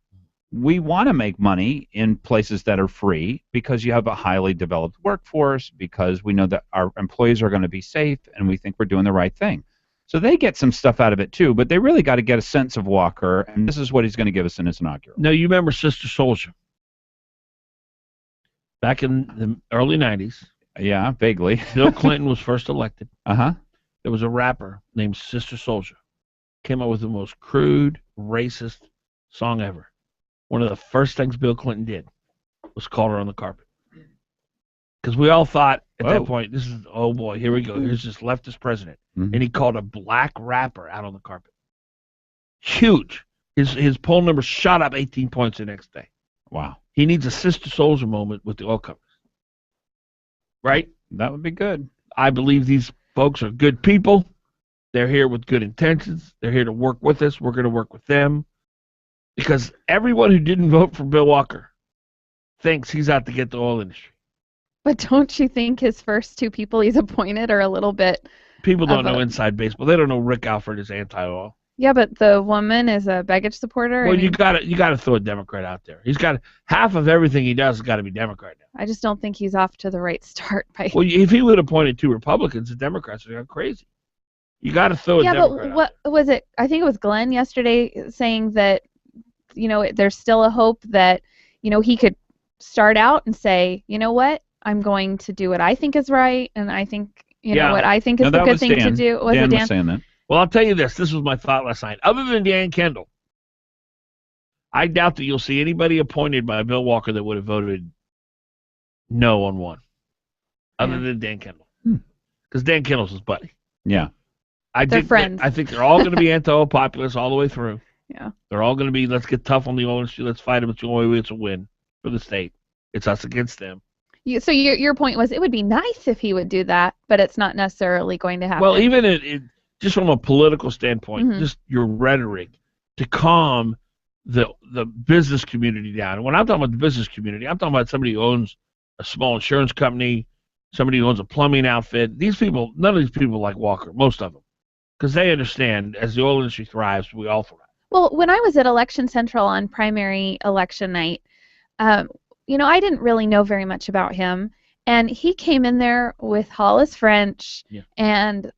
We want to make money in places that are free, because you have a highly developed workforce, because we know that our employees are going to be safe, and we think we're doing the right thing. So they get some stuff out of it too, but they really got to get a sense of Walker, and this is what he's going to give us in his inaugural. Now, you remember Sister Souljah? Back in the early 90s. Yeah, vaguely. Bill Clinton was first elected. Uh-huh. There was a rapper named Sister Souljah. Came up with the most crude, racist song ever. One of the first things Bill Clinton did was call her on the carpet. Because we all thought at that point, this is, oh boy, here we go. Here's this leftist president. Mm-hmm. And he called a black rapper out on the carpet. Huge. His poll number shot up 18 points the next day. Wow. He needs a Sister Souljah moment with the oil companies. Right? That would be good. I believe these folks are good people. They're here with good intentions. They're here to work with us. We're going to work with them. Because everyone who didn't vote for Bill Walker thinks he's out to get the oil industry. But don't you think his first two people he's appointed are a little bit... People don't know inside baseball. They don't know Rick Alford is anti-oil. Yeah, but the woman is a Begich supporter. Well, you gotta throw a Democrat out there. He's got half of everything he does has got to be Democrat now. I just don't think he's off to the right start. Well, if he would have appointed 2 Republicans, the Democrats would have gone crazy. You got to throw a Democrat. Yeah, but what was it? I think it was Glenn yesterday saying that, there's still a hope that, he could start out and say, you know what, I'm going to do what I think is right, and I think, what I think is the good thing to do. Was it Dan? Was saying that. Well, I'll tell you this. This was my thought last night. Other than Dan Kendall, I doubt that you'll see anybody appointed by Bill Walker that would have voted no on one, other than Dan Kendall. Because Dan Kendall's his buddy. Yeah. They're friends. I think they're all going to be anti-oil populists all the way through. Yeah. They're all going to be, let's get tough on the oil industry. Let's fight them. It's the only way to win for the state. It's us against them. So your point was it would be nice if he would do that, but it's not necessarily going to happen. Well, even just from a political standpoint, just your rhetoric to calm the business community down. And when I'm talking about the business community, I'm talking about somebody who owns a small insurance company, somebody who owns a plumbing outfit. These people, none of these people like Walker, most of them, Because they understand, as the oil industry thrives, we all thrive. Well, when I was at Election Central on primary election night, I didn't really know very much about him. And he came in there with Hollis French and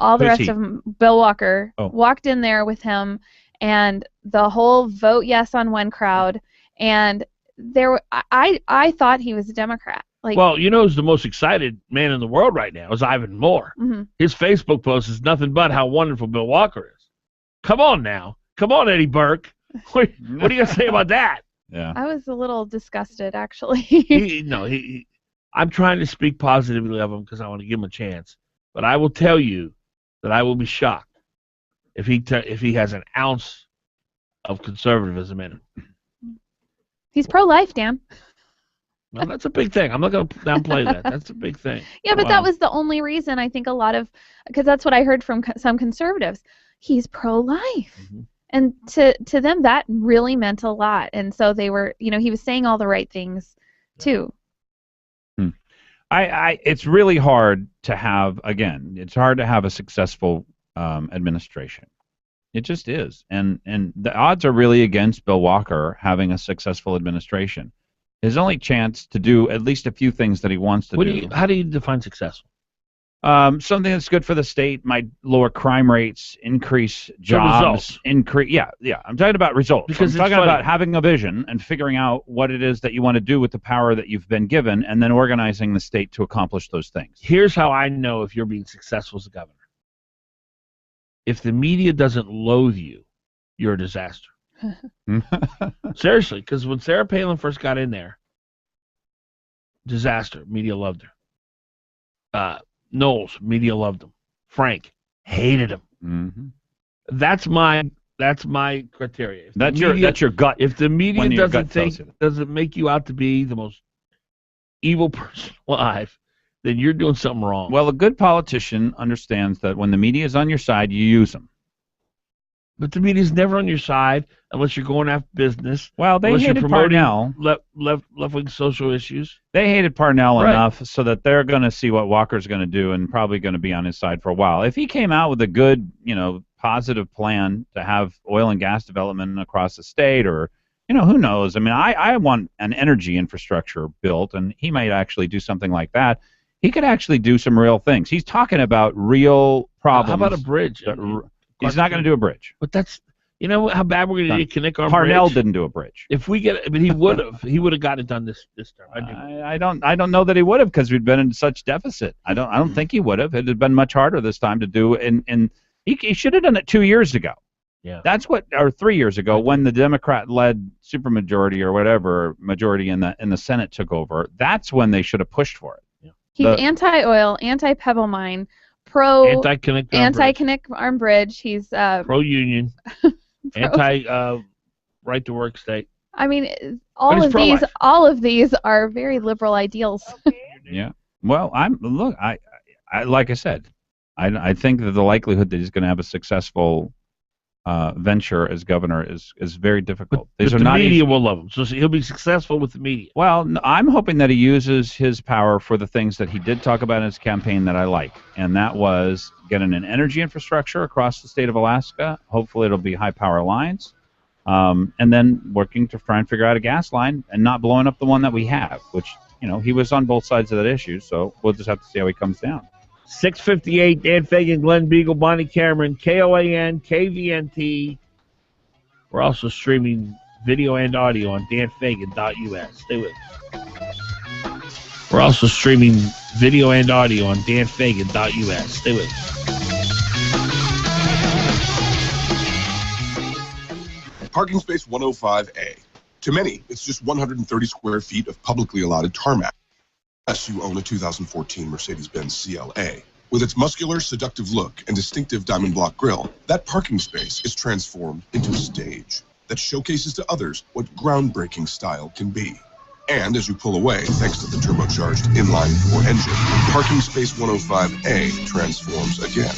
all the rest of them. Bill Walker walked in there with him, and the whole vote yes on one crowd. And I thought he was a Democrat. Well, who's the most excited man in the world right now is Ivan Moore. Mm-hmm. His Facebook post is nothing but how wonderful Bill Walker is. Come on now. Come on, Eddie Burke. What are you going to say about that? Yeah. I was a little disgusted, actually. I'm trying to speak positively of him because I want to give him a chance. But I will tell you that I will be shocked if he has an ounce of conservatism in him. He's pro-life, Dan. Well, that's a big thing. I'm not going to downplay that. That's a big thing. Yeah, but that was the only reason I think because that's what I heard from some conservatives. He's pro-life. Mm-hmm. And to them, that really meant a lot. And so they were, he was saying all the right things, too. It's really hard to have, it's hard to have a successful administration. It just is. And the odds are really against Bill Walker having a successful administration. His only chance to do at least a few things that he wants to do. How do you define successful? Something that's good for the state, might lower crime rates, increase jobs, increase. Yeah. I'm talking about results. Because I'm talking about having a vision and figuring out what it is that you want to do with the power that you've been given, and then organizing the state to accomplish those things. Here's how I know if you're being successful as a governor. If the media doesn't loathe you, you're a disaster. Seriously, because when Sarah Palin first got in there, disaster. Media loved her. Knowles, media loved him. Frank hated him. Mm-hmm. That's my criteria. That's your gut. If the media doesn't make you out to be the most evil person alive, then you're doing something wrong. Well, a good politician understands that when the media is on your side, you use them. But the media's never on your side unless you're going after business. Well, they hated Parnell. Left-wing social issues. They hated Parnell enough so that they're going to see what Walker's going to do and probably going to be on his side for a while. If he came out with a good, positive plan to have oil and gas development across the state, or, who knows? I mean, I want an energy infrastructure built, and he might actually do something like that. He could actually do some real things. He's talking about real problems. How about a bridge? He's not going to do a bridge. But that's, how bad we're going to connect our Parnell bridge? didn't do a bridge. If we get, he would have. He would have got it done this term. I don't know that he would have, because we'd been in such deficit. I don't think he would have. It had been much harder this time to do, and he should have done it 2 years ago. Yeah. Or 3 years ago, when the Democrat-led supermajority or whatever majority in the Senate took over. That's when they should have pushed for it. Yeah. He's anti-oil, anti-Pebble Mine, pro anti-Connect Arm Bridge. He's pro-union, anti-right-to-work state. I mean, all of these are very liberal ideals. Yeah. Well, like I said, I think that the likelihood that he's going to have a successful venture as governor is very difficult. But the media will love him, so he'll be successful with the media. Well, I'm hoping that he uses his power for the things that he did talk about in his campaign that I like, and that was getting an energy infrastructure across the state of Alaska. Hopefully it'll be high power lines, and then working to try and figure out a gas line and not blowing up the one that we have, which, he was on both sides of that issue, so we'll just have to see how he comes down. 6:58, Dan Fagan, Glen Biegel, Bonnie Cameron, KOAN, KVNT. We're also streaming video and audio on danfagan.us. Stay with us. We're also streaming video and audio on danfagan.us. Stay with us. Parking space 105A. To many, it's just 130 square feet of publicly allotted tarmac. Unless you own a 2014 Mercedes-Benz CLA. With its muscular, seductive look and distinctive diamond block grille, that parking space is transformed into a stage that showcases to others what groundbreaking style can be. And as you pull away, thanks to the turbocharged inline-4 engine, parking space 105A transforms again,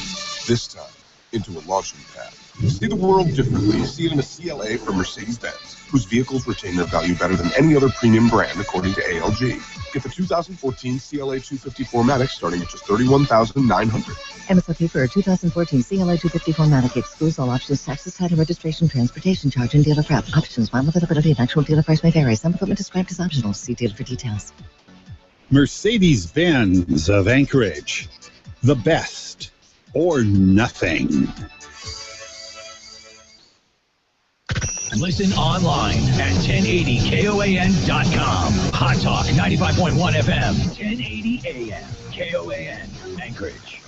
this time into a launching pad. See the world differently. See it in a CLA from Mercedes-Benz, whose vehicles retain their value better than any other premium brand, according to ALG. Get the 2014 CLA 250 4MATIC starting at just $31,900. MSRP for 2014 CLA 254 Maverick excludes all options, taxes, title, registration, transportation charge, and dealer prep. Options, final availability, and actual dealer price may vary. Some equipment described as optional. See dealer for details. Mercedes-Benz of Anchorage. The best or nothing. Listen online at 1080KOAN.com. Hot Talk 95.1 FM. 1080 AM. KOAN. Anchorage.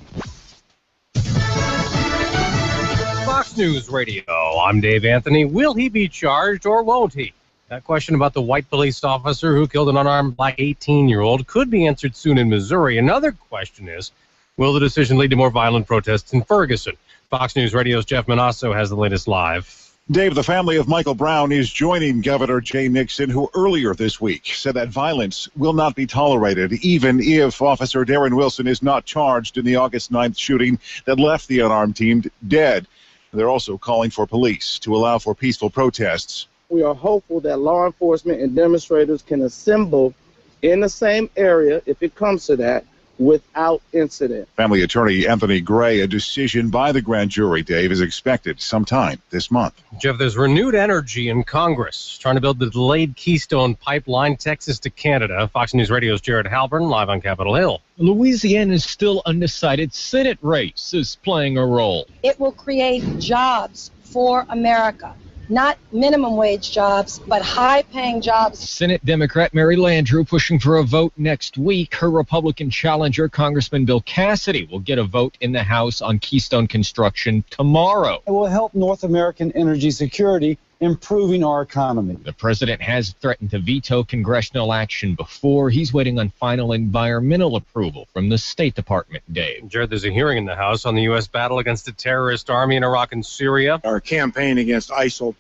Fox News Radio. I'm Dave Anthony. Will he be charged or won't he? That question about the white police officer who killed an unarmed black 18-year-old could be answered soon in Missouri. Another question is, will the decision lead to more violent protests in Ferguson? Fox News Radio's Jeff Manasso has the latest live. Dave, the family of Michael Brown is joining Governor Jay Nixon, who earlier this week said that violence will not be tolerated, even if Officer Darren Wilson is not charged in the August 9th shooting that left the unarmed teen dead. They're also calling for police to allow for peaceful protests. We are hopeful that law enforcement and demonstrators can assemble in the same area, if it comes to that, without incident. Family attorney Anthony Gray, a decision by the grand jury, Dave, is expected sometime this month. Jeff, there's renewed energy in Congress trying to build the delayed Keystone Pipeline, Texas to Canada. Fox News Radio's Jared Halpern, live on Capitol Hill. Louisiana's still undecided Senate race is playing a role. It will create jobs for America. Not minimum wage jobs, but high-paying jobs. Senate Democrat Mary Landrieu pushing for a vote next week. Her Republican challenger, Congressman Bill Cassidy, will get a vote in the House on Keystone construction tomorrow. It will help North American energy security, improving our economy. The president has threatened to veto congressional action before. He's waiting on final environmental approval from the State Department, Dave. Jared, there's a hearing in the House on the U.S. battle against the terrorist army in Iraq and Syria. Our campaign against ISIL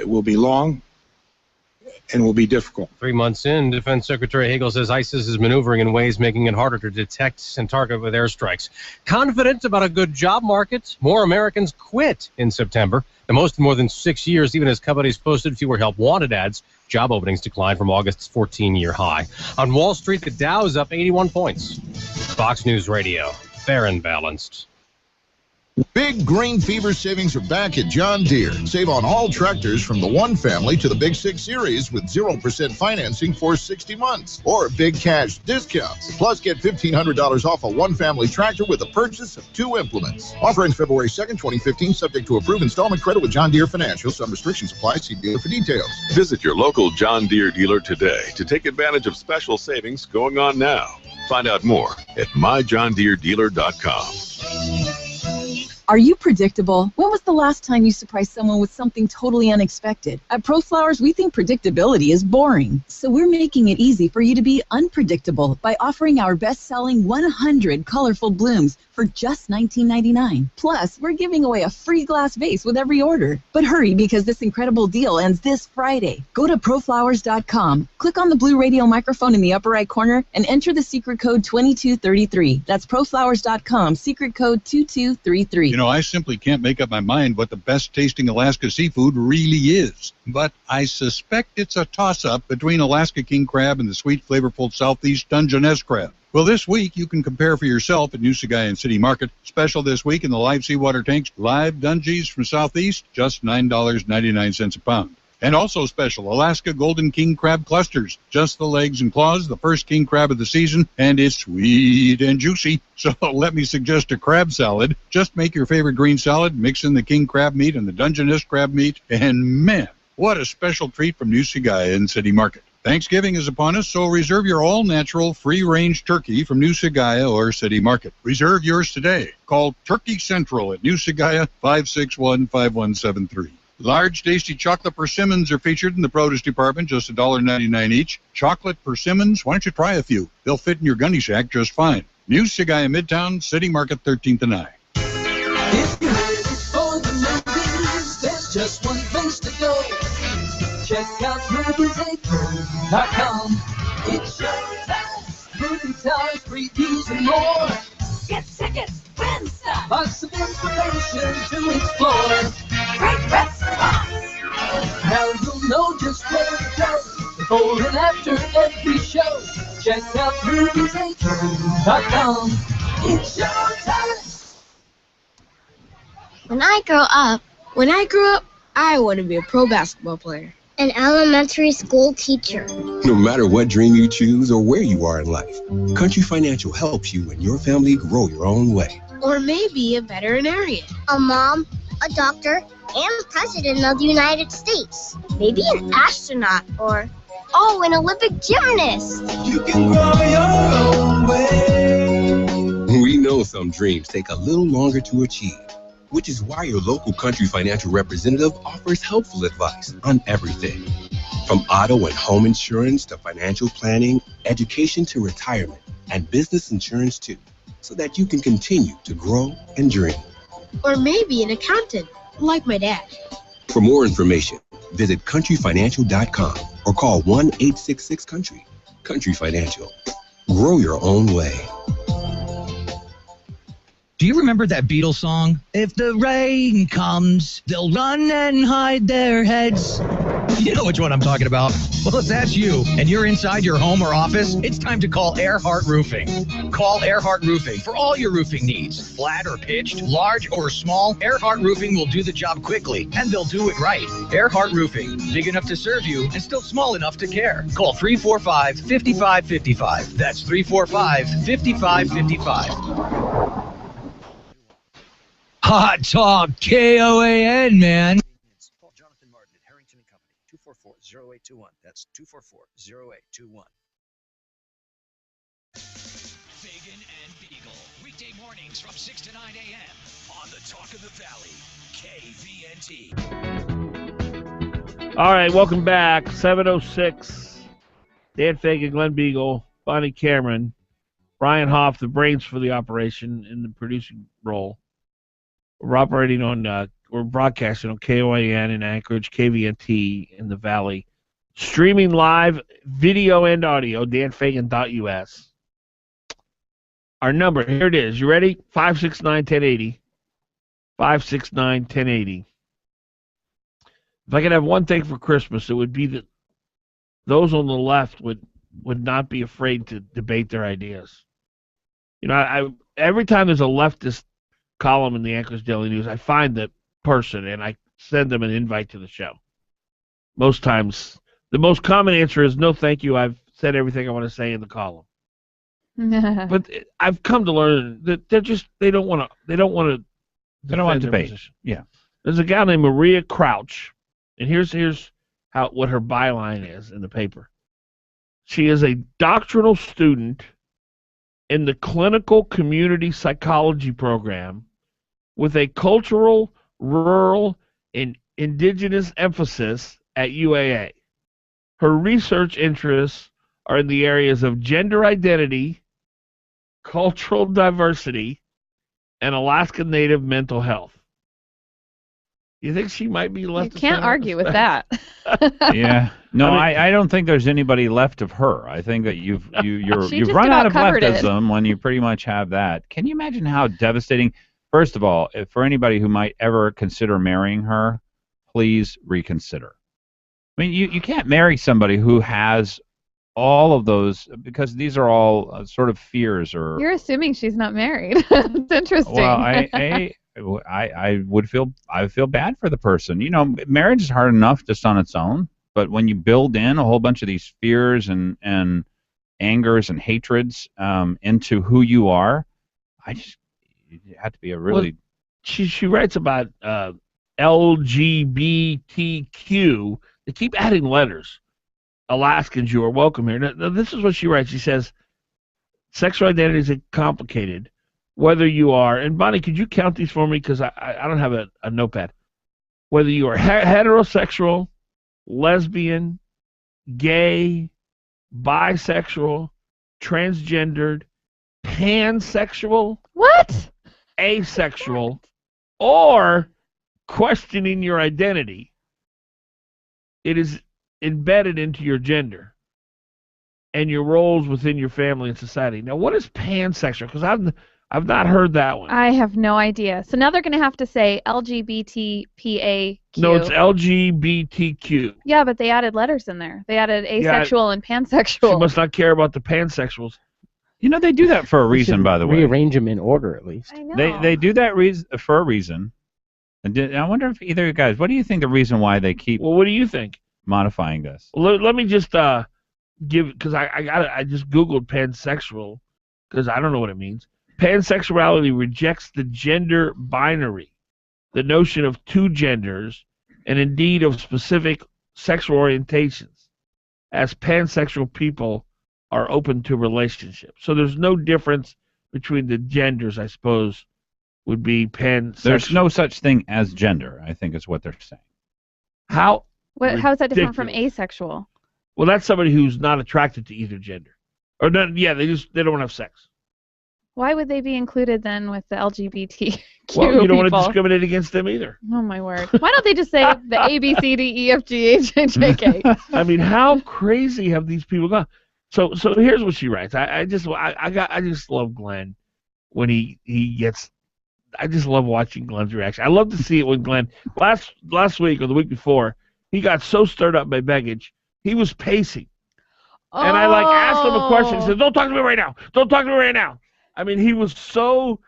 will be long and will be difficult. 3 months in, Defense Secretary Hagel says ISIS is maneuvering in ways making it harder to detect and target with airstrikes. Confident about a good job market, more Americans quit in September, the most in more than 6 years, even as companies posted fewer help wanted ads. Job openings declined from August's 14-year high. On Wall Street, the Dow is up 81 points. Fox News Radio, fair and balanced. Big grain fever savings are back at John Deere. Save on all tractors from the 1 family to the Big 6 Series with 0% financing for 60 months. Or big cash discounts. Plus, get $1,500 off a 1 family tractor with the purchase of 2 implements. Offer ends February 2nd, 2015, subject to approved installment credit with John Deere Financial. Some restrictions apply. See dealer for details. Visit your local John Deere dealer today to take advantage of special savings going on now. Find out more at myjohndeeredealer.com. Are you predictable? When was the last time you surprised someone with something totally unexpected? At ProFlowers, we think predictability is boring. So we're making it easy for you to be unpredictable by offering our best-selling 100 colorful blooms for just $19.99. Plus, we're giving away a free glass vase with every order. But hurry, because this incredible deal ends this Friday. Go to proflowers.com, click on the blue radio microphone in the upper right corner, and enter the secret code 2233. That's proflowers.com, secret code 2233. You know, I simply can't make up my mind what the best tasting Alaska seafood really is. But I suspect it's a toss-up between Alaska king crab and the sweet, flavorful Southeast Dungeness crab. Well, this week you can compare for yourself at New Sagayan City Market. Special this week in the live seawater tanks, live dungies from Southeast, just $9.99 a pound. And also special, Alaska Golden King Crab Clusters. Just the legs and claws, the first king crab of the season, and it's sweet and juicy. So let me suggest a crab salad. Just make your favorite green salad, mix in the king crab meat and the Dungeness crab meat, and man, what a special treat from New Sagayan City Market. Thanksgiving is upon us, so reserve your all-natural, free-range turkey from New Sagaya or City Market. Reserve yours today. Call Turkey Central at New Sagaya, 561-5173. Large, tasty chocolate persimmons are featured in the produce department, just $1.99 each. Chocolate persimmons, why don't you try a few? They'll fit in your gunny sack just fine. New Sagaya Midtown, City Market, 13th and I. If you're ready for the movies, there's just one place to go. Check out moviesacre.com. It's showtime. Movie stars, previews, and more. Get tickets, win stuff. Lots of information to explore. Great restaurants. Now you'll know just where to go. Before and after every show. Check out moviesacre.com. It's showtime. When I grow up, I want to be a pro basketball player. An elementary school teacher. No matter what dream you choose or where you are in life, Country Financial helps you and your family grow your own way. Or maybe a veterinarian. A mom, a doctor, and president of the United States. Maybe an astronaut or, an Olympic gymnast. You can grow your own way. We know some dreams take a little longer to achieve, which is why your local Country Financial representative offers helpful advice on everything. From auto and home insurance to financial planning, education to retirement, and business insurance too, so that you can continue to grow and dream. Or maybe an accountant, like my dad. For more information, visit countryfinancial.com or call 1-866-COUNTRY. Country Financial. Grow your own way. Do you remember that Beatles song? If the rain comes, they'll run and hide their heads. You know which one I'm talking about. Well, if that's you and you're inside your home or office, it's time to call Earhart Roofing. Call Earhart Roofing for all your roofing needs. Flat or pitched, large or small, Earhart Roofing will do the job quickly, and they'll do it right. Earhart Roofing, big enough to serve you and still small enough to care. Call 345-5555. That's 345-5555. Hot Talk KOAN, man. Call Jonathan Martin at Harrington & Company, 244-0821. That's 244-0821. Fagan and Biegel, weekday mornings from 6 to 9 a.m. on the Talk of the Valley, KVNT. All right, welcome back. 7:06. Dan Fagan, Glen Biegel, Bonnie Cameron, Brian Hoff, the brains for the operation in the producing role. We're operating on, we're broadcasting on KOAN in Anchorage, KVNT in the Valley. Streaming live, video and audio, danfagan.us. Our number, here it is. You ready? 569-1080. 569-1080. If I could have one thing for Christmas, it would be that those on the left would not be afraid to debate their ideas. You know, I every time there's a leftist column in the Anchorage Daily News, I find that person and I send them an invite to the show. Most times, the most common answer is no, thank you. I've said everything I want to say in the column. But I've come to learn that they don't want to debate. Yeah. There's a gal named Maria Crouch, and here's what her byline is in the paper. She is a doctoral student in the clinical community psychology program with a cultural, rural, and indigenous emphasis at UAA. Her research interests are in the areas of gender identity, cultural diversity, and Alaska Native mental health. You think she might be left? You can't argue with that. Yeah. No, I don't think there's anybody left of her. I think that you've run out of leftism when you pretty much have that. Can you imagine how devastating? First of all, if for anybody who might ever consider marrying her, please reconsider. I mean, you can't marry somebody who has all of those, because these are all sort of fears. Or you're assuming she's not married. It's interesting. Well, I would feel bad for the person. You know, marriage is hard enough just on its own, but when you build in a whole bunch of these fears and angers and hatreds into who you are, you have to be a really. Well, she writes about LGBTQ. They keep adding letters. Alaskans, you are welcome here. Now, this is what she writes. She says, sexual identity is complicated. Whether you are, and Bonnie, could you count these for me? Because I don't have a notepad. Whether you are heterosexual, lesbian, gay, bisexual, transgendered, pansexual, what? Asexual, or questioning your identity, it is embedded into your gender and your roles within your family and society. Now, what is pansexual? Because I've not heard that one. I have no idea. So now they're going to have to say LGBTPAQ. No, it's LGBTQ. Yeah, but they added letters in there. They added asexual and pansexual. She must not care about the pansexuals. You know, they do that for a reason, by the way. Rearrange them in order, at least. I know. They do that for a reason. And I wonder if either of you guys, what do you think the reason why they keep Well, what do you think? modifying this? Let me just because I just Googled pansexual because I don't know what it means. Pansexuality rejects the gender binary, the notion of two genders, and indeed of specific sexual orientations, as pansexual people are open to relationships. So there's no difference between the genders, I suppose, would be pansexual. There's no such thing as gender, I think is what they're saying. How? How is that different from Ridiculous. asexual? Well, that's somebody who's not attracted to either gender. Or not, yeah, they don't have sex. Why would they be included then with the LGBTQ Well, you don't want to people? discriminate against them either. Oh my word! Why don't they just say the A B C D E F G H I J K? I mean, how crazy have these people gone? So here's what she writes. I just love Glenn when he gets. I just love watching Glenn's reaction. I love to see it when Glenn last week or the week before he got so stirred up by baggage he was pacing, and I asked him a question. He said, "Don't talk to me right now. Don't talk to me right now." I mean, he was so.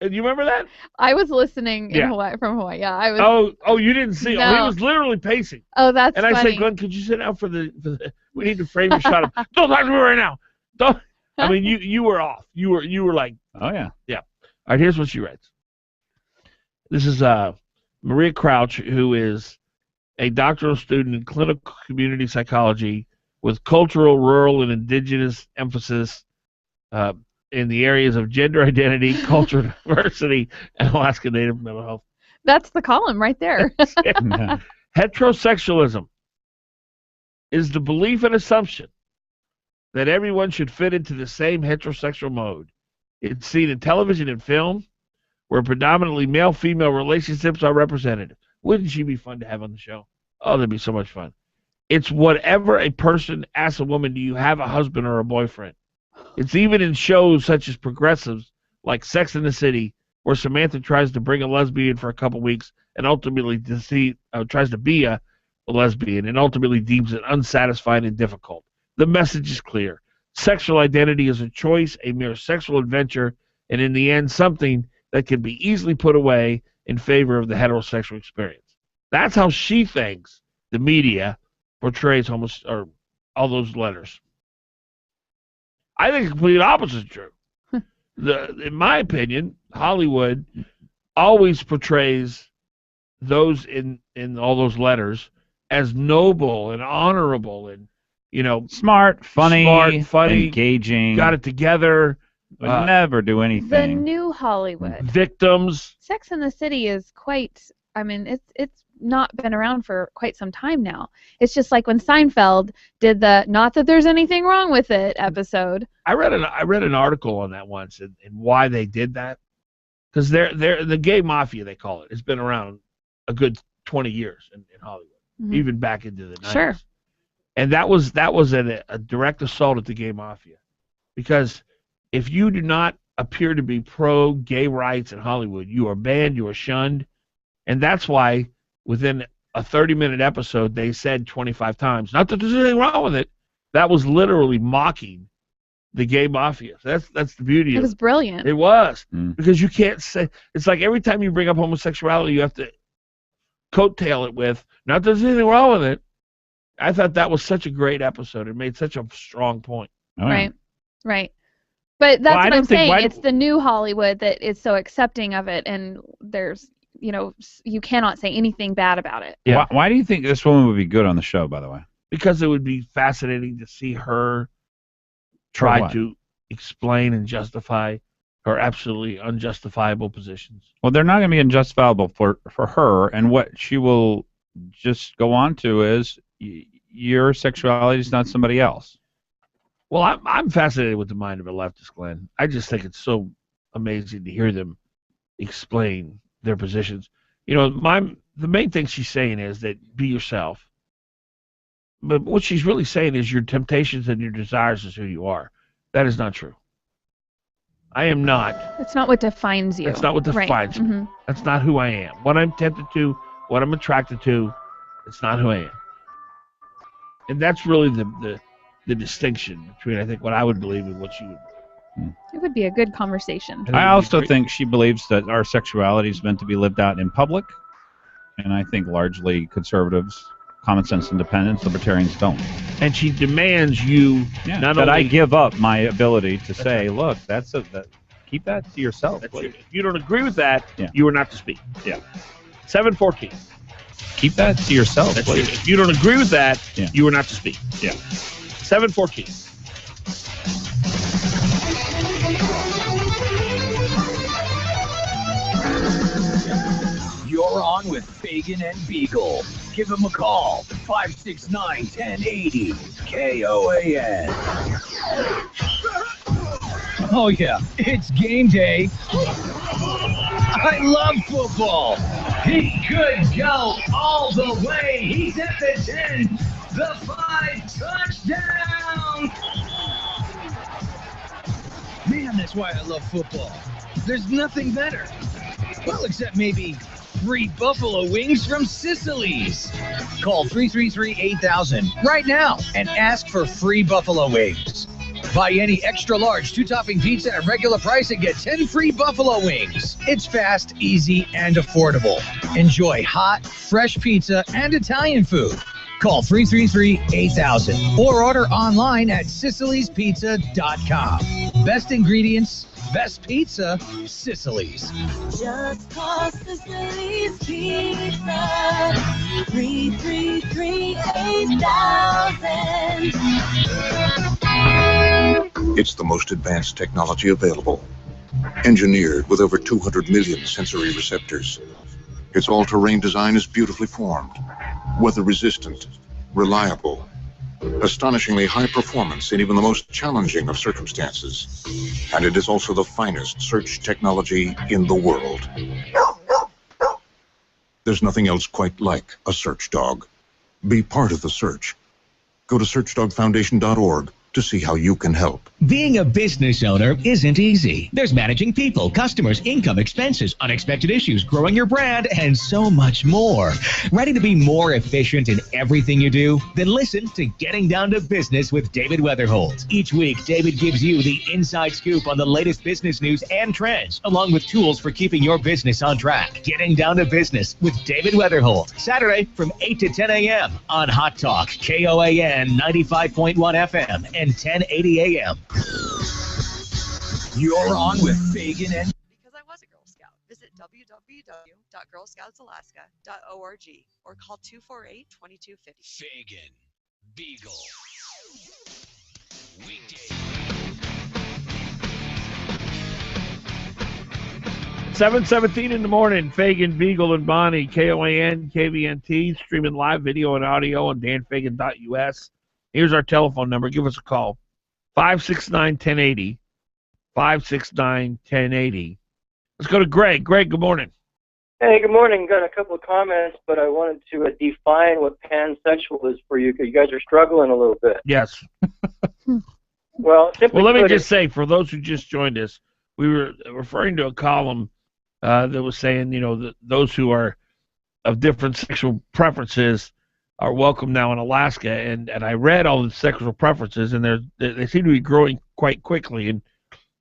Do you remember that? I was listening in Hawaii from Hawaii. Yeah, I was. Oh, you didn't see. No. Oh, he was literally pacing. Oh, that's And I funny. said, Glenn, could you sit down for the we need to frame your shot. Don't talk to me right now. Don't. I mean, you were off. You were like. Oh yeah. Yeah. All right. Here's what she writes. This is Maria Crouch, who is a doctoral student in clinical community psychology with cultural, rural, and indigenous emphasis in the areas of gender identity, cultural diversity, and Alaska Native mental health. That's the column right there. Heterosexualism is the belief and assumption that everyone should fit into the same heterosexual mode. It's seen in television and film, where predominantly male-female relationships are represented. Wouldn't she be fun to have on the show? Oh, that'd be so much fun. It's whatever a person asks a woman, do you have a husband or a boyfriend? It's even in shows such as progressives like Sex and the City, where Samantha tries to bring a lesbian for a couple weeks and ultimately tries to be a lesbian and ultimately deems it unsatisfying and difficult. The message is clear. Sexual identity is a choice, a mere sexual adventure, and in the end, something that can be easily put away in favor of the heterosexual experience. That's how she thinks the media portrays all those letters. I think the complete opposite is true. In my opinion, Hollywood always portrays those in all those letters as noble and honorable and smart, funny, engaging, got it together. Would never do The anything. new Hollywood. Victims. Sex and the City is quite. I mean, it's not been around for quite some time now. It's just like when Seinfeld did the "not that there's anything wrong with it" episode. I read an article on that once and why they did that, because they're the gay mafia, they call it. It's been around a good 20 years in Hollywood, even back into the 90s. Sure. And that was a direct assault at the gay mafia, because if you do not appear to be pro-gay rights in Hollywood, you are banned, you are shunned, and that's why within a 30-minute episode they said 25 times, not that there's anything wrong with it. That was literally mocking the gay mafia. That's the beauty of it. It was brilliant. It was, because you can't say, it's like every time you bring up homosexuality, you have to coattail it with, not that there's anything wrong with it. I thought that was such a great episode. It made such a strong point. Right. But that's Well, I what don't I'm think- saying. why- It's the new Hollywood that is so accepting of it, and there's, you cannot say anything bad about it. Yeah. Why do you think this woman would be good on the show, by the way? Because it would be fascinating to see her For try what? to explain and justify her absolutely unjustifiable positions. Well, they're not going to be unjustifiable for her, and what she will just go on to is your sexuality is not somebody else. Well, I'm fascinated with the mind of a leftist, Glenn. I just think it's so amazing to hear them explain their positions. The main thing she's saying is that be yourself. But what she's really saying is your temptations and your desires is who you are. That is not true. I am not. It's not what defines you. That's not what defines me. Mhm. That's not who I am. What I'm tempted to, what I'm attracted to, it's not who I am. And that's really the distinction between, I think, what I would believe and what she would believe. It would be a good conversation. I also think she believes that our sexuality is meant to be lived out in public And I think largely conservatives, common sense independents, libertarians don't. And she demands you not that only I give up my ability to say, look, keep that to yourself. If you don't agree with that, you are not to speak. Yeah. 714. Keep that to yourself, please. If you don't agree with that, you are not to speak. Yeah. 714. You're on with Fagan and Biegel. Give them a call. 569-1080. KOAN. Oh, yeah, it's game day. I love football. He could go all the way. He's at the 10, the 5, touchdown. Man, that's why I love football. There's nothing better. Well, except maybe free buffalo wings from Sicily's. Call 333-8000 right now and ask for free buffalo wings. Buy any extra large 2-topping pizza at regular price and get 10 free buffalo wings. It's fast, easy, and affordable. Enjoy hot, fresh pizza and Italian food. Call 333-8000 or order online at SicilysPizza.com. Best ingredients, best pizza, Sicily's. Just call Sicily's Pizza. 333-8000. It's the most advanced technology available, engineered with over 200 million sensory receptors. Its all-terrain design is beautifully formed, weather-resistant, reliable, astonishingly high performance in even the most challenging of circumstances. And it is also the finest search technology in the world. There's nothing else quite like a search dog. Be part of the search. Go to searchdogfoundation.org to see how you can help. Being a business owner isn't easy. There's managing people, customers, income, expenses, unexpected issues, growing your brand, and so much more. Ready to be more efficient in everything you do? Then listen to Getting Down to Business with David Weatherholt. Each week, David gives you the inside scoop on the latest business news and trends, along with tools for keeping your business on track. Getting Down to Business with David Weatherholt. Saturday from 8 to 10 a.m. on Hot Talk, KOAN 95.1 FM and 1080 a.m. You're on with Fagan and Because I was a Girl Scout. Visit www.girlscoutsalaska.org or call 248-2250. Fagan Biegel. Weekdays. 7:17 in the morning. Fagan, Biegel, and Bonnie. KOAN, KVNT, streaming live video and audio on danfagan.us. Here's our telephone number. Give us a call. 569-1080. 569-1080. Let's go to Greg. Greg, good morning. Hey, good morning. Got a couple of comments, but I wanted to define what pansexual is for you because you guys are struggling a little bit. Yes. Well, let me just say, for those who just joined us, we were referring to a column that was saying, that those who are of different sexual preferences are welcome now in Alaska, and I read all the sexual preferences, and they seem to be growing quite quickly, and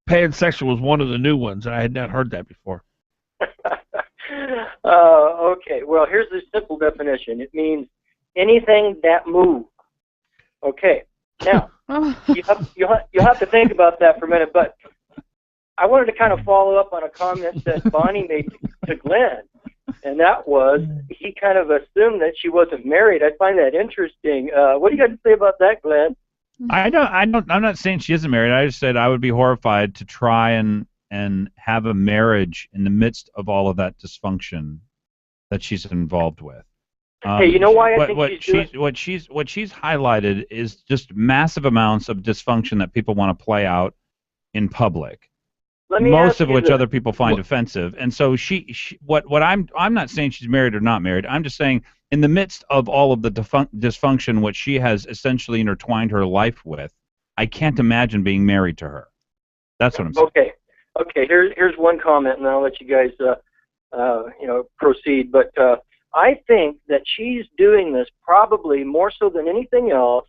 pansexual was one of the new ones, and I had not heard that before. Okay, well, here's the simple definition. It means anything that moves. Okay, now, you have to think about that for a minute, but I wanted to kind of follow up on a comment that Bonnie made to Glenn. And that was, he kind of assumed that she wasn't married. I find that interesting. What do you got to say about that, Glenn? I'm not saying she isn't married. I just said I would be horrified to try and have a marriage in the midst of all of that dysfunction that she's involved with. Hey, you know why I think what she's highlighted is just massive amounts of dysfunction that people want to play out in public. Most of which other people find offensive, and so what I'm not saying she's married or not married. I'm just saying in the midst of all of the dysfunction which she has essentially intertwined her life with, I can't imagine being married to her. That's what I'm saying. Okay. Here's one comment, and I'll let you guys proceed. But I think that she's doing this probably more so than anything else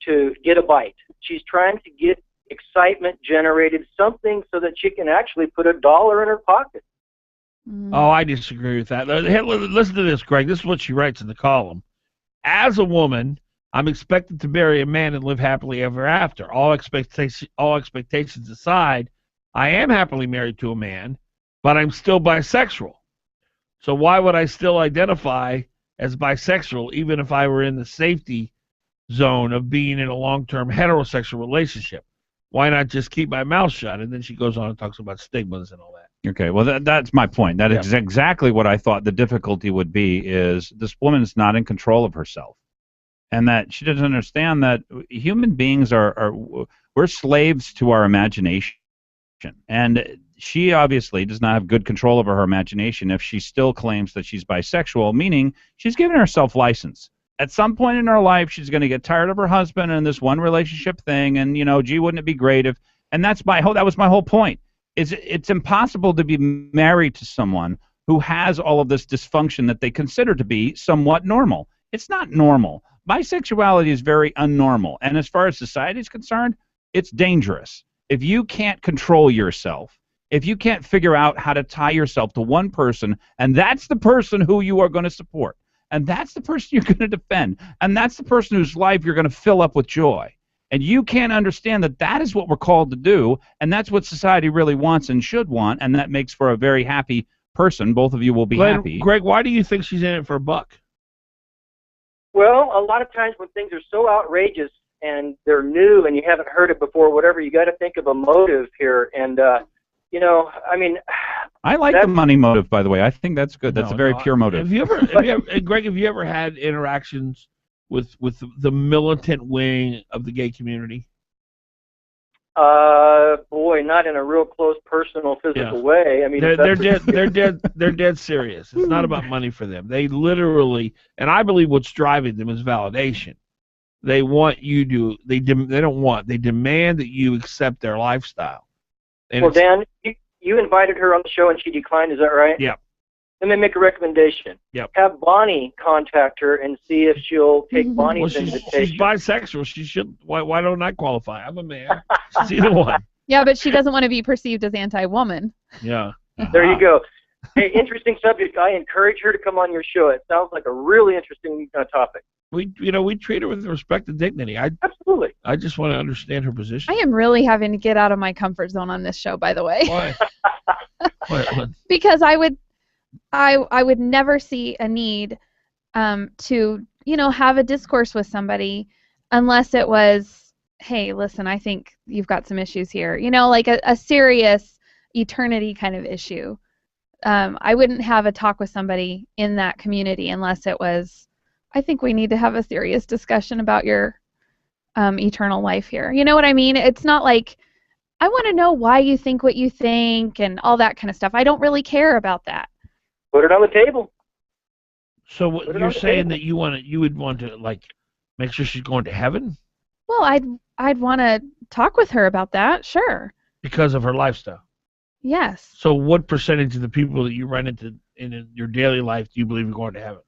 to get a bite. She's trying to get excitement generated, something so that she can actually put $1 in her pocket. Oh, I disagree with that. Listen to this, Greg. This is what she writes in the column. As a woman, I'm expected to marry a man and live happily ever after. All expectations aside, I am happily married to a man, but I'm still bisexual. So why would I still identify as bisexual even if I were in the safety zone of being in a long-term heterosexual relationship? Why not just keep my mouth shut? And then she goes on and talks about stigmas and all that. Okay, well, that's my point. That is exactly what I thought the difficulty would be, is this woman is not in control of herself. And that she doesn't understand that human beings we're slaves to our imagination. And she obviously does not have good control over her imagination if she still claims that she's bisexual, meaning she's giving herself license. At some point in her life, she's going to get tired of her husband and this one relationship thing, and, gee, wouldn't it be great if... And that was my whole point. It's impossible to be married to someone who has all of this dysfunction that they consider to be somewhat normal. It's not normal. Bisexuality is very unnormal, and as far as society is concerned, it's dangerous. If you can't control yourself, if you can't figure out how to tie yourself to one person, and that's the person who you are going to support, and that's the person you're going to defend, and that's the person whose life you're going to fill up with joy, and you can't understand that that is what we're called to do, and that's what society really wants and should want, and that makes for a very happy person. Both of you will be happy. Greg, why do you think she's in it for a buck? Well, a lot of times when things are so outrageous and they're new and you haven't heard it before, whatever, you got to think of a motive here. And, I like the money motive, by the way. I think that's good. That's a very pure motive. Greg, have you ever had interactions with the militant wing of the gay community? Boy, not in a real close, personal, physical way. I mean, they're dead serious. It's not about money for them. They literally, and I believe what's driving them is validation. They want you to. They demand that you accept their lifestyle. And well, Dan, you invited her on the show and she declined. Is that right? Yeah. Let me make a recommendation. Yep. Have Bonnie contact her and see if she'll take Bonnie's invitation. She's bisexual. She should. Why don't I qualify? I'm a man. She's either one. Yeah, but she doesn't want to be perceived as anti-woman. Yeah. There you go. Hey, interesting subject. I encourage her to come on your show. It sounds like a really interesting topic. We treat her with respect and dignity. Absolutely. I just want to understand her position. I am really having to get out of my comfort zone on this show, by the way. Why? Because I would never see a need to have a discourse with somebody unless it was, hey, listen, I think you've got some issues here. Like a serious eternity kind of issue. I wouldn't have a talk with somebody in that community unless it was, I think we need to have a serious discussion about your eternal life here. You know what I mean? It's not like, I want to know why you think what you think and all that kind of stuff. I don't really care about that. Put it on the table. So you're saying that you would want to like make sure she's going to heaven? Well, I'd want to talk with her about that, sure. Because of her lifestyle. Yes. So what percentage of the people that you run into in your daily life do you believe are going to heaven?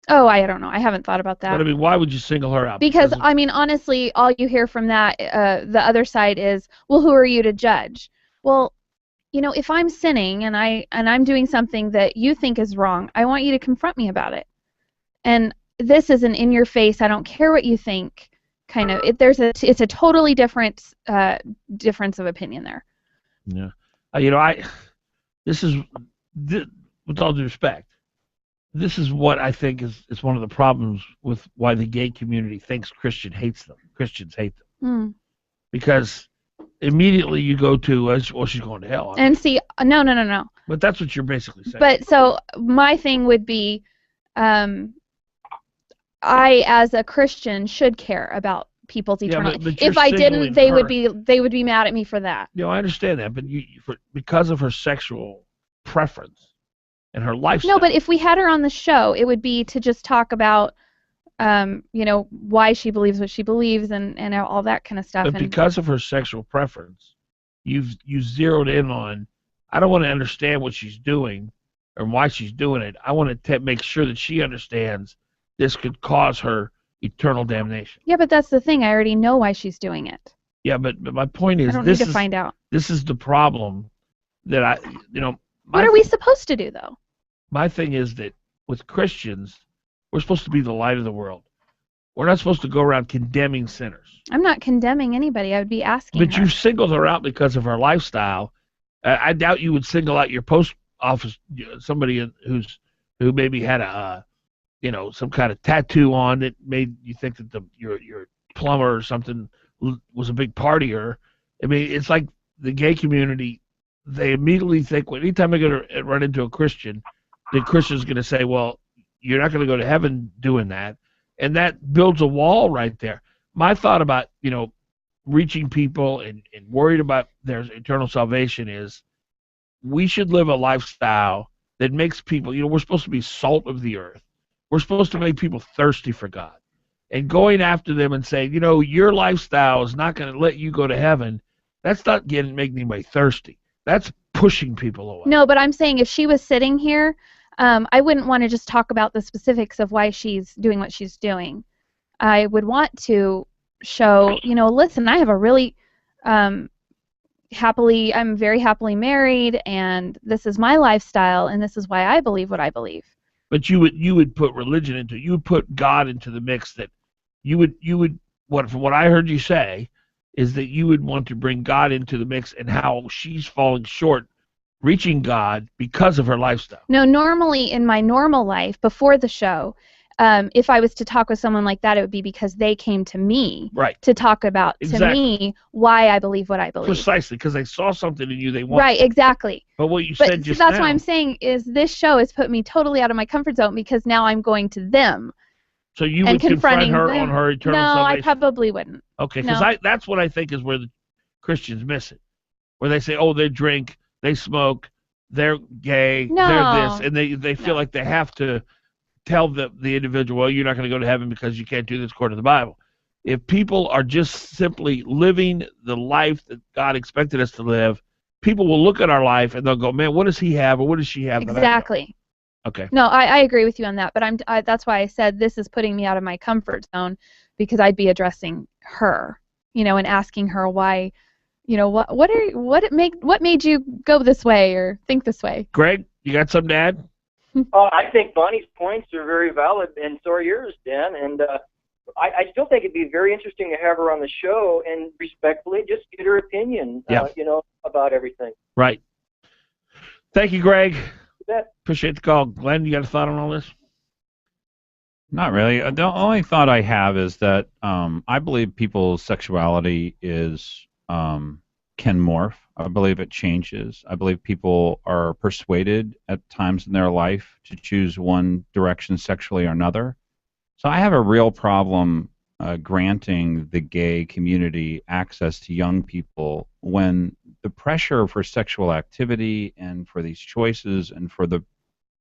Oh, I don't know. I haven't thought about that. But I mean, why would you single her out? Because I mean, honestly, all you hear from that, the other side is, well, who are you to judge? Well, if I'm sinning and I'm doing something that you think is wrong, I want you to confront me about it. And this is an in-your-face, I don't care what you think kind of. It's a totally different difference of opinion there. Yeah. With all due respect, this is what I think is one of the problems with why the gay community thinks Christians hate them. Because immediately you go to, well, she's going to hell. And see, no. But that's what you're basically saying. But so my thing would be, I as a Christian should care about people's eternity. But if I didn't, they would be mad at me for that. I understand that, but because of her sexual preference and her lifestyle. No, but if we had her on the show, it would be to just talk about, why she believes what she believes and all that kind of stuff. But because of her sexual preference, you zeroed in on, I don't want to understand what she's doing or why she's doing it. I want to make sure that she understands this could cause her eternal damnation. Yeah, but that's the thing. I already know why she's doing it. Yeah, but my point is, I don't need to find out. This is the problem that What are we supposed to do, though? My thing is that with Christians, we're supposed to be the light of the world. We're not supposed to go around condemning sinners. I'm not condemning anybody. I would be asking But her. you singled her out because of her lifestyle. I doubt you would single out your post office, somebody who maybe had some kind of tattoo on that made you think that your plumber or something was a big partier. I mean, it's like the gay community. They immediately think, anytime they're going to run into a Christian, the Christian's going to say, well, you're not going to go to heaven doing that. And that builds a wall right there. My thought about, reaching people and worried about their eternal salvation is we should live a lifestyle that makes people, we're supposed to be salt of the earth. We're supposed to make people thirsty for God. And going after them and saying, your lifestyle is not going to let you go to heaven, that's not making anybody thirsty. That's pushing people away. No, but I'm saying if she was sitting here, I wouldn't want to just talk about the specifics of why she's doing what she's doing. I would want to show, listen, I have a really I'm very happily married, and this is my lifestyle, and this is why I believe what I believe. But you would put religion into it. You would put God into the mix. That you would from what I heard you say is that you would want to bring God into the mix and how she's falling short reaching God because of her lifestyle. No, normally in my normal life before the show, if I was to talk with someone like that, it would be because they came to me to talk about to me why I believe what I believe. Precisely, because they saw something in you they wanted. Right, exactly. But what you said just that's now, why I'm saying is this show has put me totally out of my comfort zone because now I'm going to them. So you would confront her on her eternal salvation? No, I probably wouldn't. Okay, because that's what I think is where the Christians miss it. Where they say, oh, they drink, they smoke, they're gay, they're this, and they feel like they have to tell the individual, well, you're not going to go to heaven because you can't do this according to the Bible. If people are just simply living the life that God expected us to live, people will look at our life and they'll go, man, what does he have or what does she have? Exactly. Okay. No, I agree with you on that, but that's why I said this is putting me out of my comfort zone because I'd be addressing her, and asking her why, what made you go this way or think this way? Greg, you got something to add? I think Bonnie's points are very valid, and so are yours, Dan. And I still think it'd be very interesting to have her on the show and respectfully just get her opinion, about everything. Right. Thank you, Greg. You bet. Appreciate the call. Glenn, you got a thought on all this? Not really. The only thought I have is that I believe people's sexuality can morph. I believe it changes. I believe people are persuaded at times in their life to choose one direction sexually or another. So I have a real problem granting the gay community access to young people when the pressure for sexual activity and for these choices and for the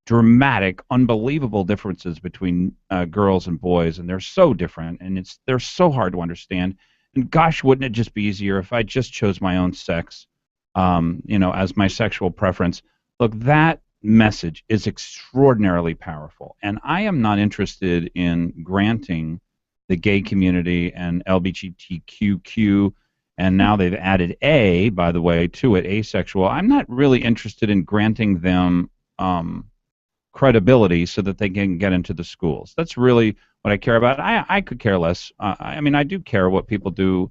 dramatic, unbelievable differences between girls and boys, and they're so different, and they're so hard to understand. And gosh, wouldn't it just be easier if I just chose my own sex, as my sexual preference? Look, that message is extraordinarily powerful, and I am not interested in granting the gay community and LGBTQ, and now they've added A, by the way, to it, asexual. I'm not really interested in granting them credibility so that they can get into the schools. That's really what I care about. I could care less. I do care what people do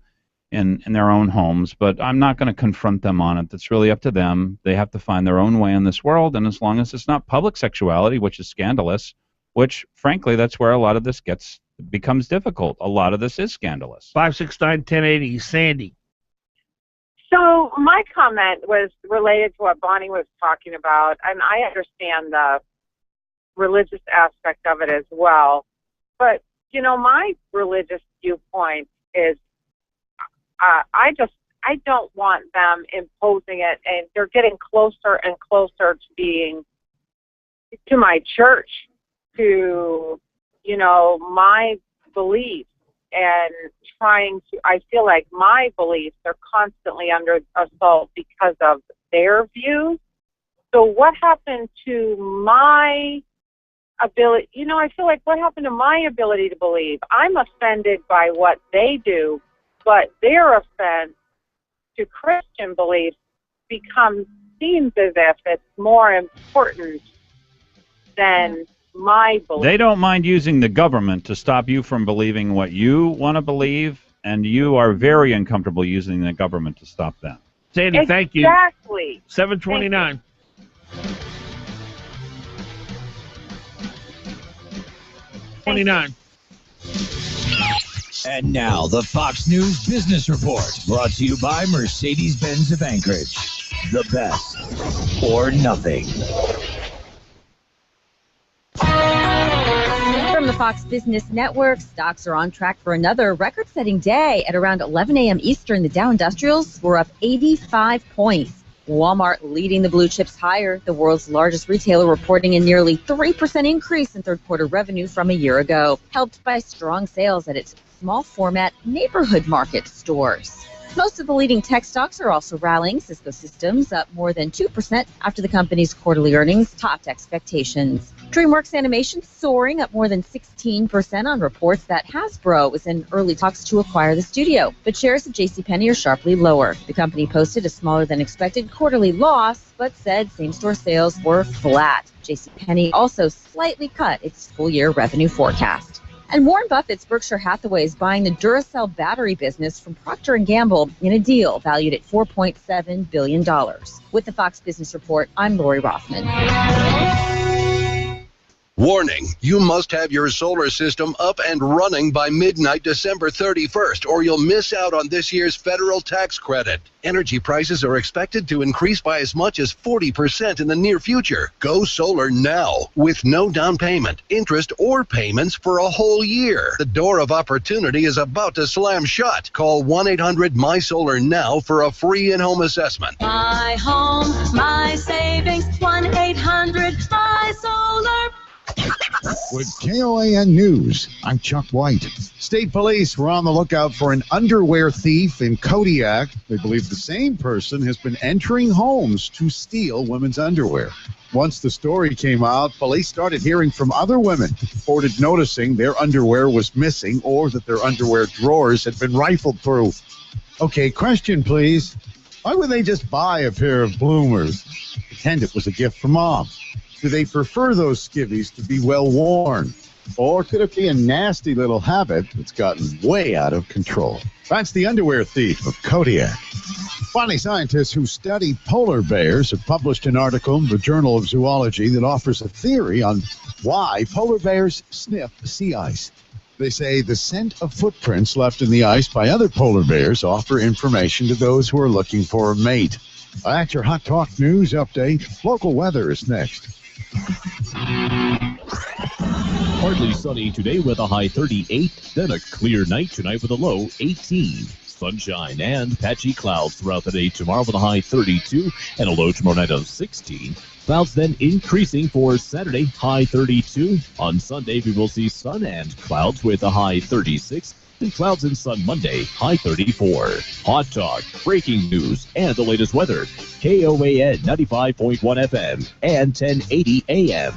in their own homes, but I'm not going to confront them on it. That's really up to them. They have to find their own way in this world, and as long as it's not public sexuality, which is scandalous, which, frankly, that's where a lot of this becomes difficult. A lot of this is scandalous. 569-1080, Sandy. So my comment was related to what Bonnie was talking about, and I understand the religious aspect of it as well. But, my religious viewpoint is I don't want them imposing it, and they're getting closer and closer to being to my church, to, my beliefs, and I feel like my beliefs are constantly under assault because of their views. So what happened to my ability, I feel like what happened to my ability to believe? I'm offended by what they do, but their offense to Christian beliefs becomes seems as if it's more important than my belief. They don't mind using the government to stop you from believing what you want to believe, and you are very uncomfortable using the government to stop them. Sandy, thank you. Exactly. 729. And now, the Fox News Business Report, brought to you by Mercedes-Benz of Anchorage. The best or nothing. From the Fox Business Network, stocks are on track for another record-setting day. At around 11 a.m. Eastern, the Dow Industrials were up 85 points. Walmart leading the blue chips higher, the world's largest retailer reporting a nearly 3% increase in third-quarter revenue from a year ago, helped by strong sales at its small-format neighborhood market stores. Most of the leading tech stocks are also rallying. Cisco Systems up more than 2% after the company's quarterly earnings topped expectations. DreamWorks Animation soaring up more than 16% on reports that Hasbro was in early talks to acquire the studio. But shares of JCPenney are sharply lower. The company posted a smaller than expected quarterly loss, but said same-store sales were flat. JCPenney also slightly cut its full-year revenue forecast. And Warren Buffett's Berkshire Hathaway is buying the Duracell battery business from Procter & Gamble in a deal valued at $4.7 billion. With the Fox Business Report, I'm Lori Rothman. Warning, you must have your solar system up and running by midnight December 31st, or you'll miss out on this year's federal tax credit. Energy prices are expected to increase by as much as 40% in the near future. Go solar now with no down payment, interest, or payments for a whole year. The door of opportunity is about to slam shut. Call 1-800-MY-SOLAR now for a free in-home assessment. My home, my savings, 1-800-MY-SOLAR. With KOAN News, I'm Chuck White. State police were on the lookout for an underwear thief in Kodiak. They believe the same person has been entering homes to steal women's underwear. Once the story came out, police started hearing from other women who reported noticing their underwear was missing or that their underwear drawers had been rifled through. Okay, question please. Why would they just buy a pair of bloomers? Pretend it was a gift from mom. Do they prefer those skivvies to be well worn? Or could it be a nasty little habit that's gotten way out of control? That's the underwear thief of Kodiak. Finally, scientists who study polar bears have published an article in the Journal of Zoology that offers a theory on why polar bears sniff sea ice. They say the scent of footprints left in the ice by other polar bears offer information to those who are looking for a mate. That's your Hot Talk News update. Local weather is next. Partly sunny today with a high 38, then a clear night tonight with a low 18. Sunshine and patchy clouds throughout the day tomorrow with a high 32 and a low tomorrow night of 16. Clouds then increasing for Saturday, high 32. On Sunday, we will see sun and clouds with a high 36. And clouds and sun Monday, high 34. Hot Talk, breaking news, and the latest weather. KOAN 95.1 FM and 1080 AM.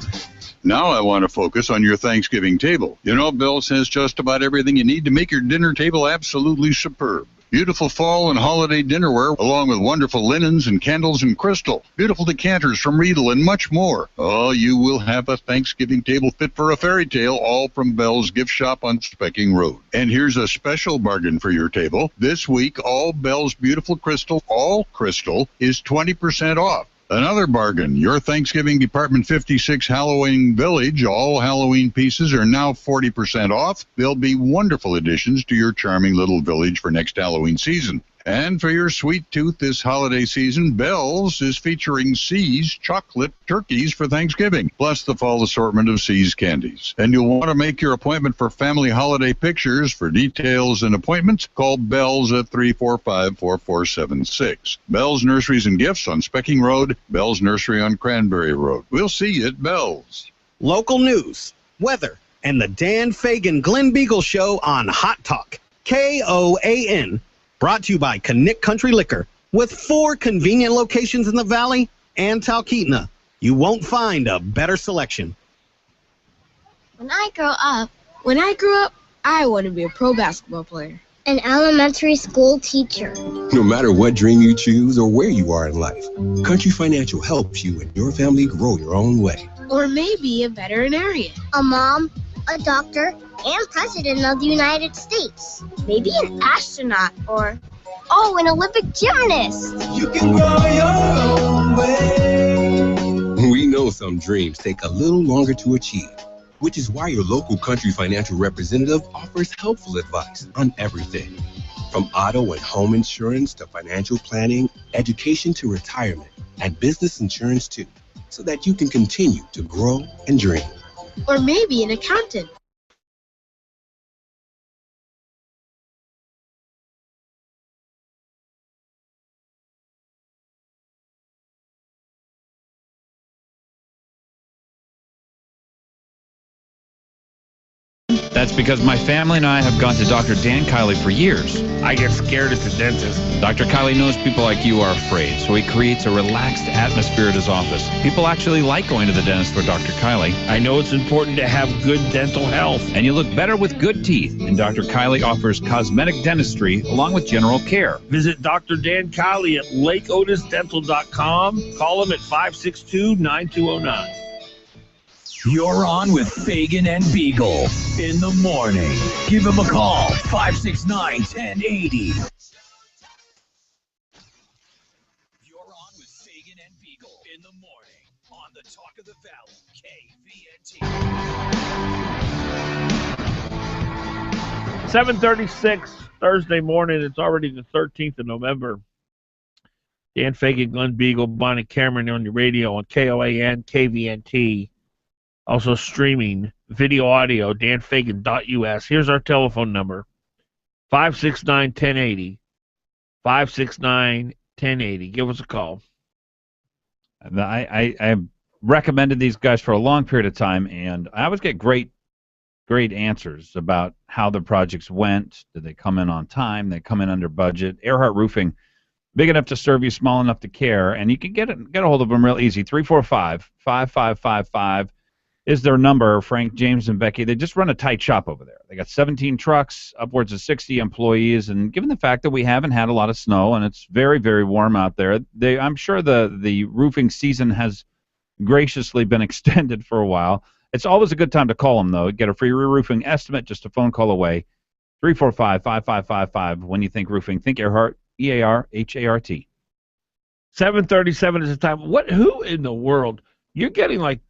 Now I want to focus on your Thanksgiving table. You know, Bell's has just about everything you need to make your dinner table absolutely superb. Beautiful fall and holiday dinnerware, along with wonderful linens and candles and crystal. Beautiful decanters from Riedel and much more. Oh, you will have a Thanksgiving table fit for a fairy tale, all from Bell's gift shop on Specking Road. And here's a special bargain for your table. This week, all Bell's beautiful crystal, all crystal, is 20% off. Another bargain, your Thanksgiving Department 56 Halloween Village, all Halloween pieces are now 40% off. They'll be wonderful additions to your charming little village for next Halloween season. And for your sweet tooth this holiday season, Bell's is featuring See's chocolate turkeys for Thanksgiving, plus the fall assortment of See's candies. And you'll want to make your appointment for family holiday pictures. For details and appointments, call Bell's at 345-4476. Bell's Nurseries and Gifts on Specking Road, Bell's Nursery on Cranberry Road. We'll see you at Bell's. Local news, weather, and the Dan Fagan Glen Biegel Show on Hot Talk. KOAN. Brought to you by Connect Country Liquor. With 4 convenient locations in the Valley and Talkeetna, you won't find a better selection. When I grew up, I want to be a pro basketball player. An elementary school teacher. No matter what dream you choose or where you are in life, Country Financial helps you and your family grow your own way. Or maybe a veterinarian. A mom, a doctor, and president of the United States. Maybe an astronaut or, an Olympic gymnast. You can grow your own way. We know some dreams take a little longer to achieve, which is why your local Country Financial representative offers helpful advice on everything. From auto and home insurance to financial planning, education to retirement, and business insurance too, so that you can continue to grow and dream. Or maybe an accountant. That's because my family and I have gone to Dr. Dan Kiley for years. I get scared at the dentist. Dr. Kiley knows people like you are afraid, so he creates a relaxed atmosphere at his office. People actually like going to the dentist for Dr. Kiley. I know it's important to have good dental health. And you look better with good teeth. And Dr. Kiley offers cosmetic dentistry along with general care. Visit Dr. Dan Kiley at lakeotisdental.com. Call him at 562-9209. You're on with Fagan and Biegel in the morning. Give him a call, 569-1080. You're on with Fagan and Biegel in the morning on the Talk of the Valley, KVNT. 7:36 Thursday morning. It's already the 13th of November. Dan Fagan, Glen Biegel, Bonnie Cameron on your radio on KOAN, KVNT. Also streaming video audio, danfagan.us. Here's our telephone number, 569-1080, 569-1080. Give us a call. I recommended these guys for a long period of time, and I always get great answers about how the projects went. Did they come in on time? They come in under budget. Earhart Roofing, big enough to serve you, small enough to care, and you can get a hold of them real easy. 345-5555 is their number. Frank, James, and Becky, they just run a tight shop over there. They got 17 trucks, upwards of 60 employees, and given the fact that we haven't had a lot of snow and it's very, very warm out there, I'm sure the roofing season has graciously been extended for a while. It's always a good time to call them, though. Get a free roofing estimate, just a phone call away. 345-5555. When you think roofing, think Earhart, E-A-R-H-A-R-T. 7:37 is the time. Who in the world? You get like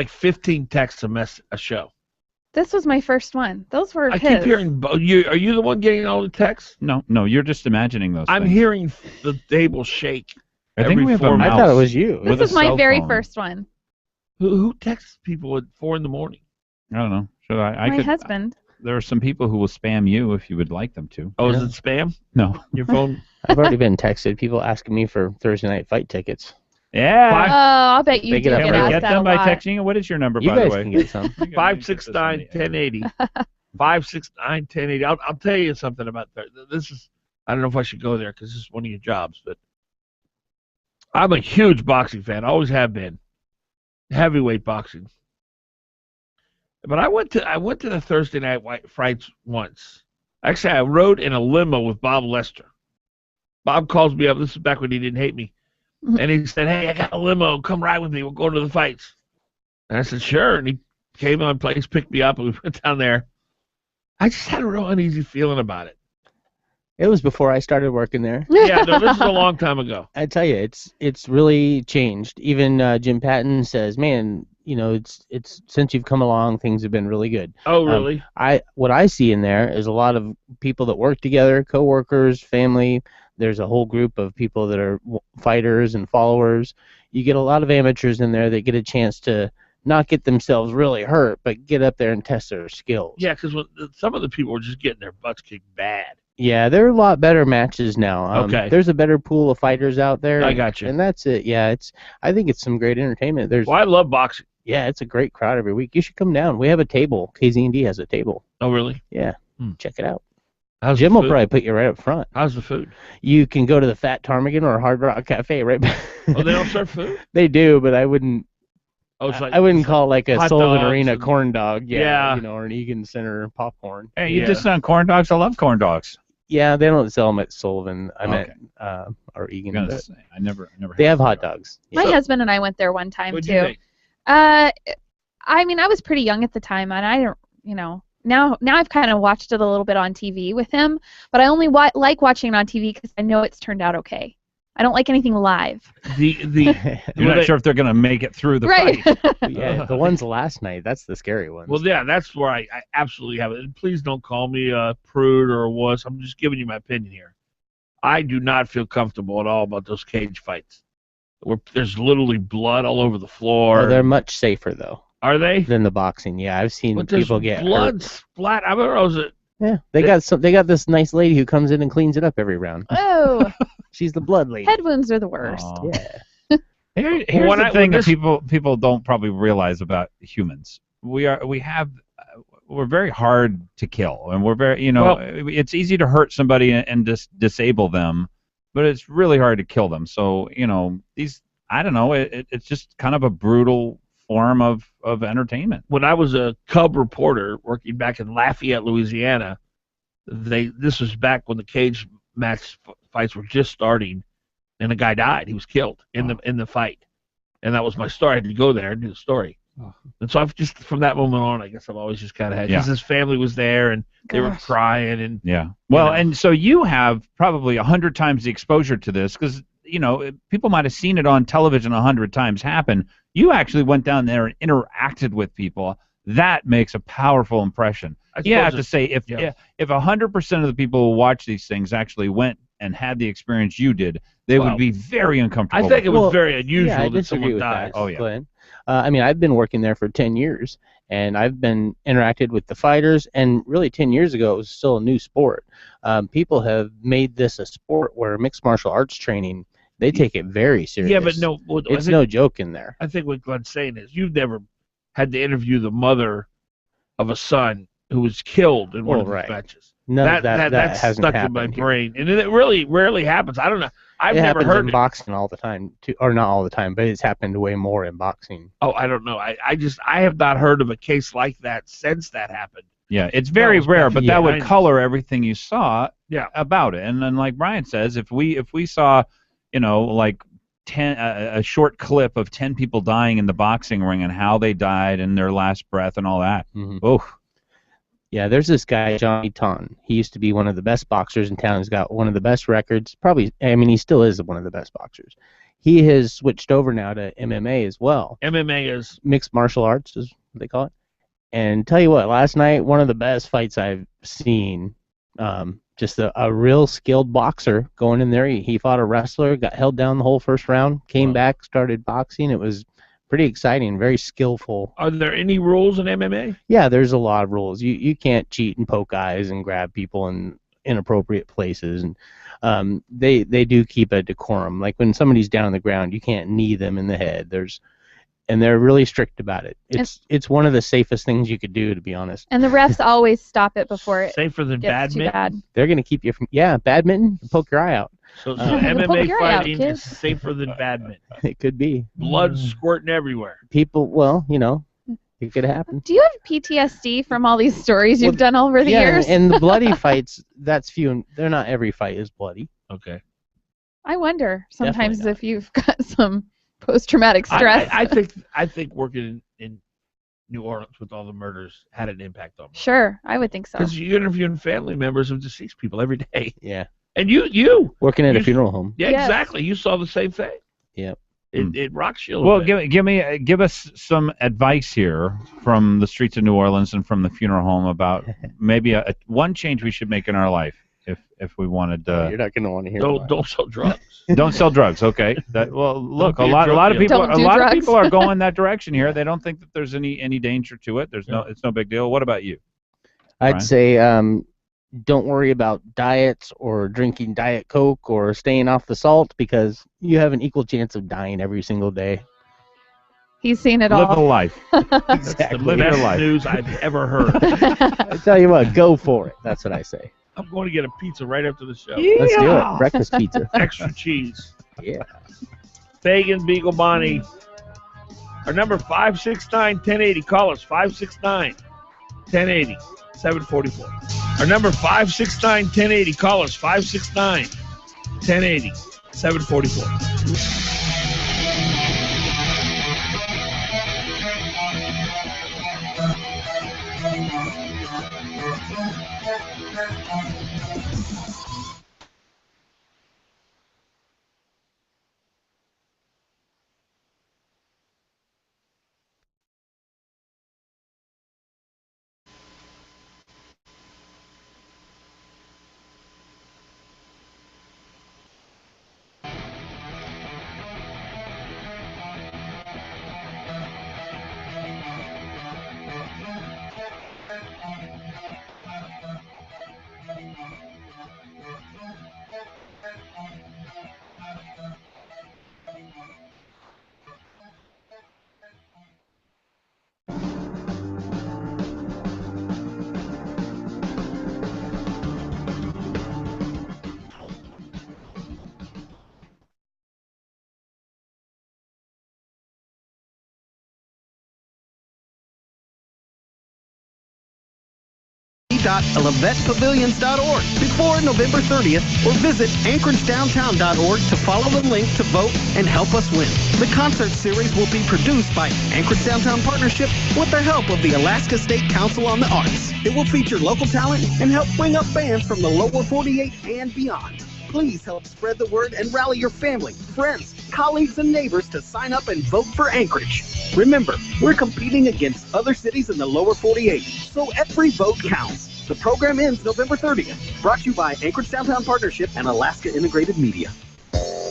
15 texts a show. This was my first one. Those were I his. keep hearing. Are you the one getting all the texts? No, you're just imagining those. I'm things. hearing the table shake. I think we have a mouse. I thought it was you. This was my very first one. Who texts people at 4 a.m? I don't know. Should I? My husband. There are some people who will spam you if you would like them to. Oh, is it spam? No. Your phone? I've already been texted. People asking me for Thursday night fight tickets. Yeah. I'll bet you They do get get up asked Get that them a by lot. texting. What is your number, You by guys the way? can get some. 569-1080. 569-1080. I'll tell you something about that. This is, I don't know if I should go there because this is one of your jobs, but I'm a huge boxing fan. Always have been. Heavyweight boxing. But I went to the Thursday night fights once. Actually, I rode in a limo with Bob Lester. Bob calls me up. This is back when he didn't hate me. And he said, "Hey, I got a limo. Come ride with me. We'll go to the fights." And I said, "Sure." And he came on place, picked me up, and we went down there. I just had a real uneasy feeling about it. It was before I started working there. Yeah, no, this is a long time ago. I tell you, it's really changed. Even Jim Patton says, "Man, it's since you've come along, things have been really good." Oh, really? What I see in there is a lot of people that work together, coworkers, family. There's a whole group of people that are fighters and followers. You get a lot of amateurs in there that get a chance to not get themselves really hurt, but get up there and test their skills. Yeah, because some of the people were just getting their butts kicked bad. Yeah, there are a lot better matches now. Okay. There's a better pool of fighters out there. I got you. And that's it. Yeah, I think it's some great entertainment. Well, I love boxing. Yeah, it's a great crowd every week. You should come down. We have a table. KZND has a table. Oh, really? Yeah. Check it out. How's Jim the will food? probably put you right up front. How's the food? You can go to the Fat Ptarmigan or Hard Rock Cafe right back. Oh, they don't serve food? They do, but I wouldn't. Oh, it's like, I wouldn't call like a hot Sullivan dogs Arena and- corn dog. Yeah. Or an Egan Center popcorn. Hey, you just on corn dogs? I love corn dogs. Yeah, they don't sell them at Sullivan. I Okay. meant or Egan. I'm gonna but say, I never. They have hot dogs. My husband and I went there one time What'd too. you think? I mean, I was pretty young at the time, and I don't, now I've kind of watched it a little bit on TV with him, but I only like watching it on TV because I know it's turned out okay. I don't like anything live. You're not sure if they're gonna make it through the Right. fight. Yeah, the ones last night. That's the scary ones. Well, yeah, that's where I absolutely have it. And please don't call me a prude or a wuss. I'm just giving you my opinion here. I do not feel comfortable at all about those cage fights. There's literally blood all over the floor. Oh, they're much safer though. Are they? Than the boxing. Yeah, I've seen But there's people get blood hurt. splat. I remember I was at. Yeah, they got this nice lady who comes in and cleans it up every round. Oh. She's the blood lady. Head wounds are the worst. Aw. Yeah. Here's When the I- thing when that people don't probably realize about humans. We're very hard to kill, and we're very it's easy to hurt somebody and disable them, but it's really hard to kill them. So these I don't know. It's just kind of a brutal form of entertainment. When I was a cub reporter working back in Lafayette, Louisiana, this was back when the cage match fights were just starting, and a guy died. He was killed in the fight, and that was my story. I had to go there and do the story. And so I've just from that moment on, I guess I've always just kind of had because his family was there and they were crying and Well, and so you have probably 100 times the exposure to this because people might have seen it on television 100 times happen. You actually went down there and interacted with people. That makes a powerful impression. You have to say if 100% of the people who watch these things actually went and had the experience you did, they would be very uncomfortable. I think it was very I unusual that disagree someone with died. that, Glenn. I mean, I've been working there for 10 years, and I've been interacted with the fighters, and really 10 years ago, it was still a new sport. People have made this a sport where mixed martial arts training, they take it very serious. Yeah, but no, it's no joke in there. I think what Glenn's saying is you've never had to interview the mother of a son who was killed in one of these matches. No, that's hasn't stuck in my happened here. brain, and it really rarely happens. I don't know. I've it never happens heard in it. boxing all the time, too, or not all the time, but it's happened way more in boxing. Oh, I don't know. I have not heard of a case like that since that happened. Yeah, it's very rare, but that would 90s. color everything you saw Yeah. about it. And then, like Brian says, if we saw, like 10 a short clip of 10 people dying in the boxing ring and how they died and their last breath and all that, Yeah, there's this guy, Johnny Ton. He used to be one of the best boxers in town. He's got one of the best records. He still is one of the best boxers. He has switched over now to MMA as well. MMA is mixed martial arts, is what they call it. And tell you what, last night, one of the best fights I've seen. Just a real skilled boxer going in there. He fought a wrestler, got held down the whole first round, came back, started boxing. It was pretty exciting, very skillful. Are there any rules in MMA? Yeah, there's a lot of rules. You can't cheat and poke eyes and grab people in inappropriate places, and they do keep a decorum. Like when somebody's down on the ground, you can't knee them in the head. And they're really strict about it. It's one of the safest things you could do, to be honest. And the refs always stop it before it Safer than gets too badminton? bad. They're going to keep you from badminton, poke your eye out. So Poke MMA your eye out, fighting kid. is safer than badminton. It could be. Blood squirting everywhere. People, it could happen. Do you have PTSD from all these stories you've done over the years? and the bloody fights, that's few. They're not every fight is bloody. Okay. I wonder sometimes if you've got some post-traumatic stress. I think working in New Orleans with all the murders had an impact on me. Sure, I would think so. Because you're interviewing family members of deceased people every day. Yeah. And you working at a funeral home. Yeah, Yes. exactly. You saw the same thing. Yep. It rocks you a little Well, bit. give us some advice here from the streets of New Orleans and from the funeral home about maybe one change we should make in our life if we wanted to. You're not going to want to hear. Don't sell drugs. Don't sell drugs. Okay. Look, be a a lot drug of people dealer. Don't do drugs. people are going that direction here. They don't think that there's any danger to it. It's no big deal. What about you? I'd Brian? say don't worry about diets or drinking Diet Coke or staying off the salt because you have an equal chance of dying every single day. He's seen it Live all. a life. Exactly. Live your Best life. news I've ever heard. I tell you what, go for it. That's what I say. I'm going to get a pizza right after the show. Let's do it. Breakfast pizza. Extra cheese. Yeah. Fagan Biegel Bonnie. Our number 569-1080. Call us 569-1080. 744. Our number 569-1080. Call us 569-1080. 744. .LevettePavilions.org before November 30th, or visit AnchorageDowntown.org to follow the link to vote and help us win. The concert series will be produced by Anchorage Downtown Partnership with the help of the Alaska State Council on the Arts. It will feature local talent and help bring up bands from the lower 48 and beyond. Please help spread the word and rally your family, friends, colleagues, and neighbors to sign up and vote for Anchorage. Remember, we're competing against other cities in the lower 48, so every vote counts. The program ends November 30th. Brought to you by Anchorage Downtown Partnership and Alaska Integrated Media.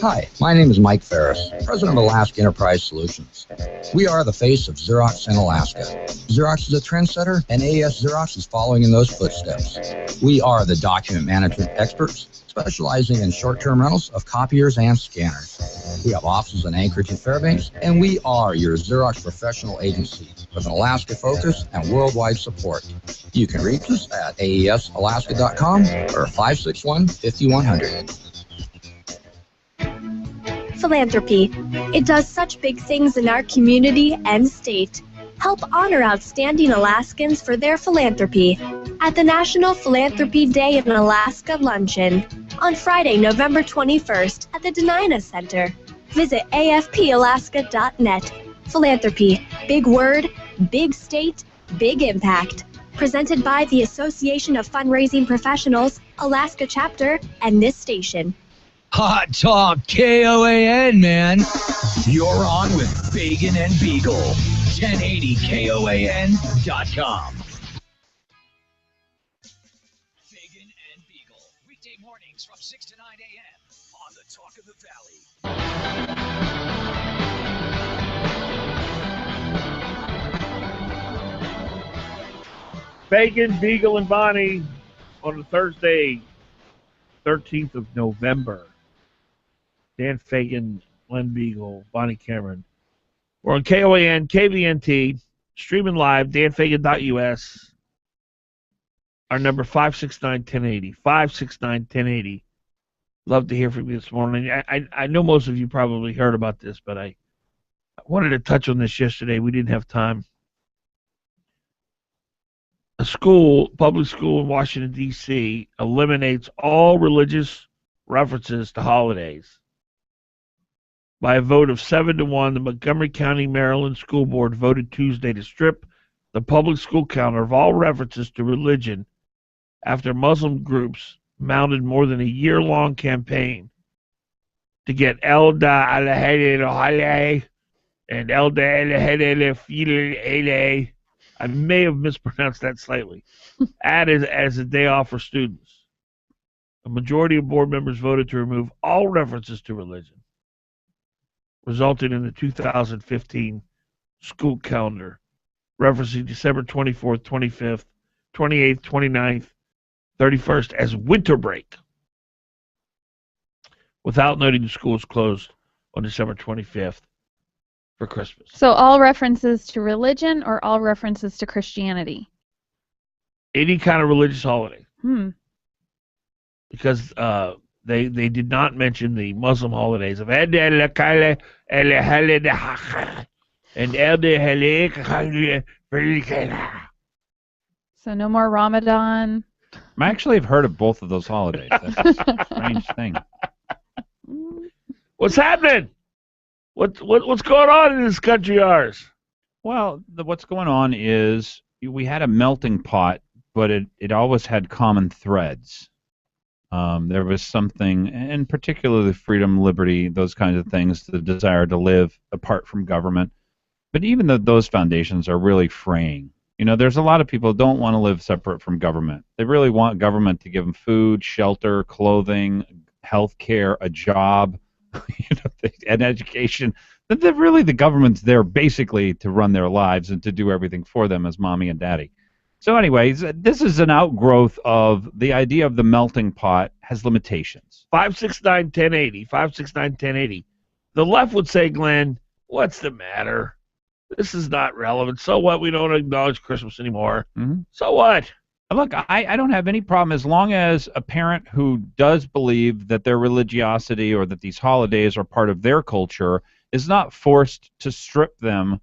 Hi, my name is Mike Ferris, president of Alaska Enterprise Solutions. We are the face of Xerox in Alaska. Xerox is a trendsetter, and AES Xerox is following in those footsteps. We are the document management experts, specializing in short-term rentals of copiers and scanners. We have offices in Anchorage and Fairbanks, and we are your Xerox professional agency with an Alaska focus and worldwide support. You can reach us at aesalaska.com or 561-5100. Philanthropy. It does such big things in our community and state. Help honor outstanding Alaskans for their philanthropy at the National Philanthropy Day in Alaska Luncheon on Friday, November 21st at the Denina Center. Visit afpalaska.net. Philanthropy. Big word, big state, big impact. Presented by the Association of Fundraising Professionals, Alaska Chapter, and this station. Hot Talk KOAN, man. You're on with Fagan and Biegel. 1080KOAN.com. Fagan and Biegel. Weekday mornings from 6 to 9 a.m. on the Talk of the Valley. Fagan, Biegel, and Bonnie on a Thursday, 13th of November. Dan Fagan, Glen Biegel, Bonnie Cameron. We're on KOAN, KVNT, streaming live, danfagan.us. Our number 569-1080. 569-1080. Love to hear from you this morning. I know most of you probably heard about this, but I wanted to touch on this yesterday. We didn't have time. A public school in Washington, D.C. eliminates all religious references to holidays. By a vote of 7-1, the Montgomery County, Maryland School Board voted Tuesday to strip the public school calendar of all references to religion after Muslim groups mounted more than a year-long campaign to get Elda al-Hadi and Elda al-Hadi. I may have mispronounced that slightly. Added as a day off for students. A majority of board members voted to remove all references to religion, resulting in the 2015 school calendar, referencing December 24th, 25th, 28th, 29th, 31st as winter break, without noting the school is closed on December 25th for Christmas. So all references to religion or all references to Christianity? Any kind of religious holiday. Because they did not mention the Muslim holidays of and So no more Ramadan. I actually have heard of both of those holidays. That's a strange thing. What's happening? What's going on in this country of ours? Well, what's going on is we had a melting pot, but it always had common threads. There was something, and particularly freedom, liberty, those kinds of things, the desire to live apart from government. But even those foundations are really fraying. You know, there's a lot of people who don't want to live separate from government. They really want government to give them food, shelter, clothing, health care, a job, and education. But really, the government's there basically to run their lives and to do everything for them as mommy and daddy. So anyways, this is an outgrowth of the idea of the melting pot has limitations. 569-1080, 569-1080. The left would say, Glenn, what's the matter? This is not relevant. So what? We don't acknowledge Christmas anymore. Mm-hmm. So what? Look, I don't have any problem as long as a parent who does believe that their religiosity or that these holidays are part of their culture is not forced to strip them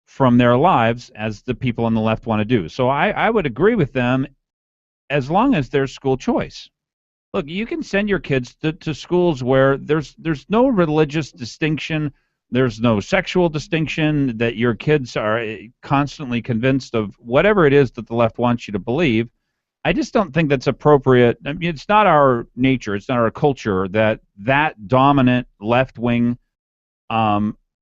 from their lives as the people on the left want to do. So I would agree with them as long as there's school choice. Look, you can send your kids to schools where there's no religious distinction, there's no sexual distinction, that your kids are constantly convinced of whatever it is that the left wants you to believe. I just don't think that's appropriate. I mean, it's not our nature, it's not our culture that dominant left-wing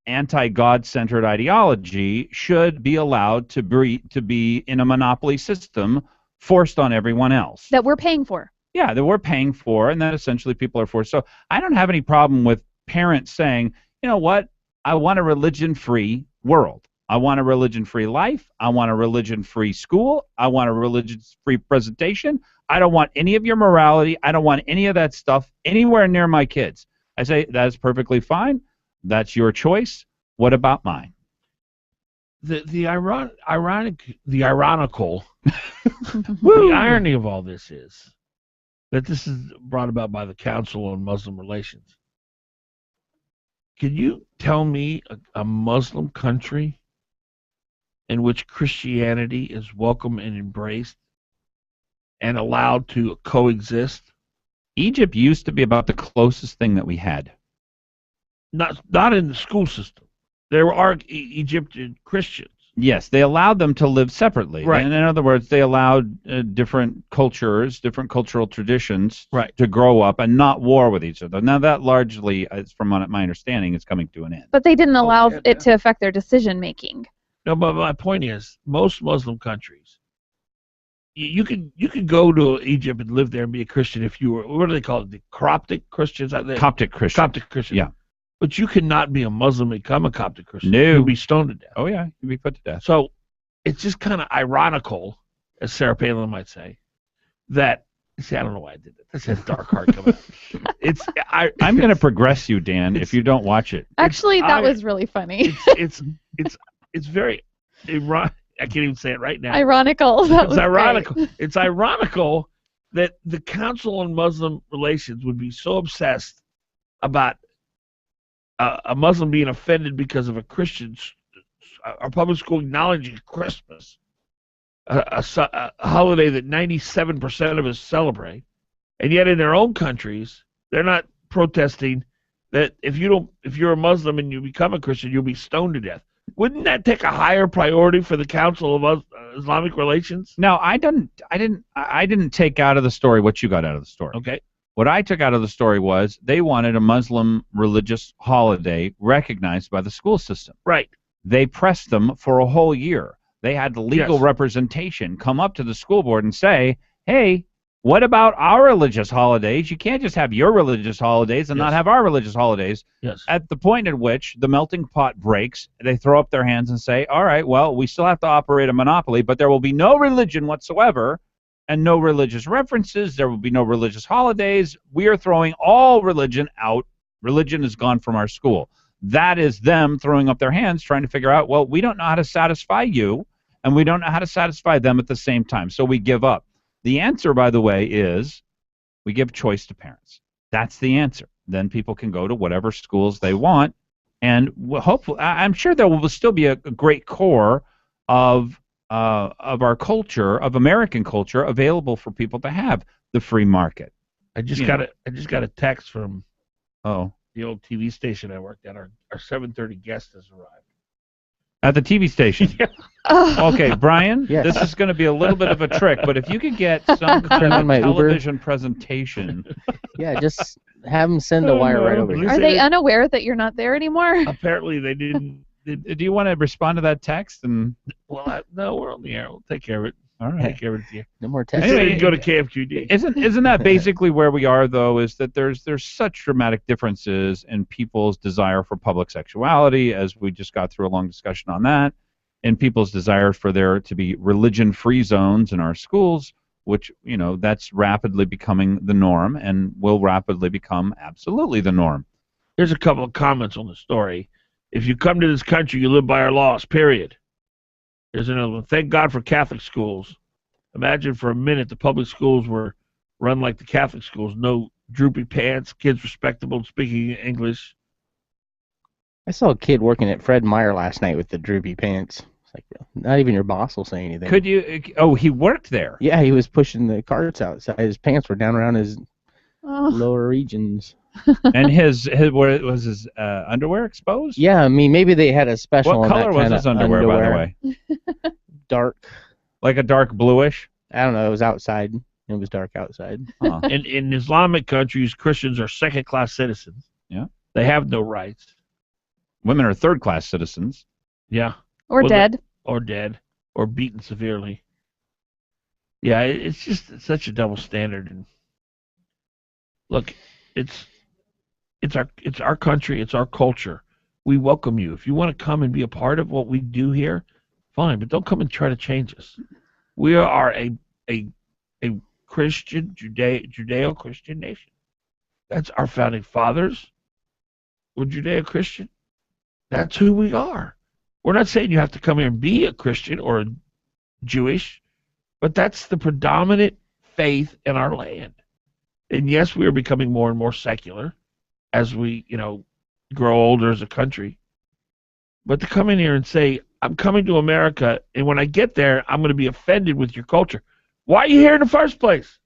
anti-God-centered ideology should be allowed to be in a monopoly system forced on everyone else. That we're paying for. Yeah, that we're paying for, and that essentially people are forced. So I don't have any problem with parents saying, you know what, I want a religion-free world. I want a religion-free life. I want a religion-free school. I want a religion-free presentation. I don't want any of your morality. I don't want any of that stuff anywhere near my kids. I say that's perfectly fine. That's your choice. What about mine? The ironical, the irony of all this is that this is brought about by the Council on Muslim Relations. Can you tell me a Muslim country in which Christianity is welcome and embraced and allowed to coexist? Egypt used to be about the closest thing that we had. Not in the school system. There are Egyptian Christians. Yes, they allowed them to live separately. Right. And in other words, they allowed different cultures, different cultural traditions right. to grow up and not war with each other. Now, that largely, from my understanding, is coming to an end. But they didn't allow it to affect their decision-making. No, but my point is, most Muslim countries, you could go to Egypt and live there and be a Christian if you were, what do they call it, the Coptic Christians? Coptic Christian. Coptic Christian. Yeah. But you cannot be a Muslim and become a Coptic Christian. No. You'll be stoned to death. Oh, yeah. You'll be put to death. So it's just kind of ironical, as Sarah Palin might say, that, see, I don't know why I did that. That's a dark heart coming out. I'm going to progress you, Dan, if you don't watch it. Actually, that was really funny. It's very ironic. I can't even say it right now. Ironical. It's ironical. Great. It's ironical that the Council on Muslim Relations would be so obsessed about a Muslim being offended because of a Christian, a public school acknowledging Christmas, a holiday that 97% of us celebrate, and yet in their own countries they're not protesting that if you're a Muslim and you become a Christian, you'll be stoned to death. Wouldn't that take a higher priority for the Council of Islamic Relations? No, I didn't take out of the story what you got out of the story. Okay. What I took out of the story was they wanted a Muslim religious holiday recognized by the school system. Right. They pressed them for a whole year. They had the legal representation come up to the school board and say, hey, what about our religious holidays? You can't just have your religious holidays and not have our religious holidays. Yes. At the point at which the melting pot breaks, they throw up their hands and say, all right, well, we still have to operate a monopoly, but there will be no religion whatsoever and no religious references. There will be no religious holidays. We are throwing all religion out. Religion is gone from our school. That is them throwing up their hands trying to figure out, well, we don't know how to satisfy you, and we don't know how to satisfy them at the same time, so we give up. The answer, by the way, is we give choice to parents. That's the answer. Then people can go to whatever schools they want, and hopefully, I'm sure there will still be a great core of our culture, of American culture, available for people to have the free market. I just got a text from the old TV station I worked at. Our 7:30 guest has arrived. At the TV station. Okay, Brian, Yes. this is going to be a little bit of a trick, but if you could get some kind Turn of on my television presentation. Yeah, just have them send a wire right over here. Are they unaware that you're not there anymore? Apparently they didn't. Do you want to respond to that text? And Well, no, we're on the air. We'll take care of it. All right. Take care of it to you. No more text. Anyway, go to KFQD. Isn't that basically where we are, though? Is that there's such dramatic differences in people's desire for public sexuality, as we just got through a long discussion on that, and people's desire for there to be religion-free zones in our schools, which, that's rapidly becoming the norm and will rapidly become absolutely the norm. Here's a couple of comments on the story. If you come to this country, you live by our laws, period. Here's another one. Thank God for Catholic schools. Imagine for a minute the public schools were run like the Catholic schools. No droopy pants, kids respectable, speaking English. I saw a kid working at Fred Meyer last night with the droopy pants. It's like, not even your boss will say anything. Could you? Oh, he worked there. Yeah, he was pushing the carts outside. His pants were down around his lower regions. And was his underwear exposed? Yeah, I mean, maybe they had a special. What on color that was kinda his underwear, by the way? Dark. Like a dark bluish? I don't know. It was outside. It was dark outside. Huh. In Islamic countries, Christians are second-class citizens. Yeah. They have no rights. Women are third-class citizens. Yeah. Or dead. Or dead. Or beaten severely. Yeah, it's just such a double standard. And look, it's our country, it's our culture. We welcome you. If you want to come and be a part of what we do here, fine, but don't come and try to change us. We are a Christian, Judeo-Christian nation. That's our founding fathers. We're Judeo-Christian. That's who we are. We're not saying you have to come here and be a Christian or a Jewish, but that's the predominant faith in our land. And yes, we are becoming more and more secular as we, grow older as a country. But to come in here and say, I'm coming to America, and when I get there, I'm going to be offended with your culture. Why are you here in the first place?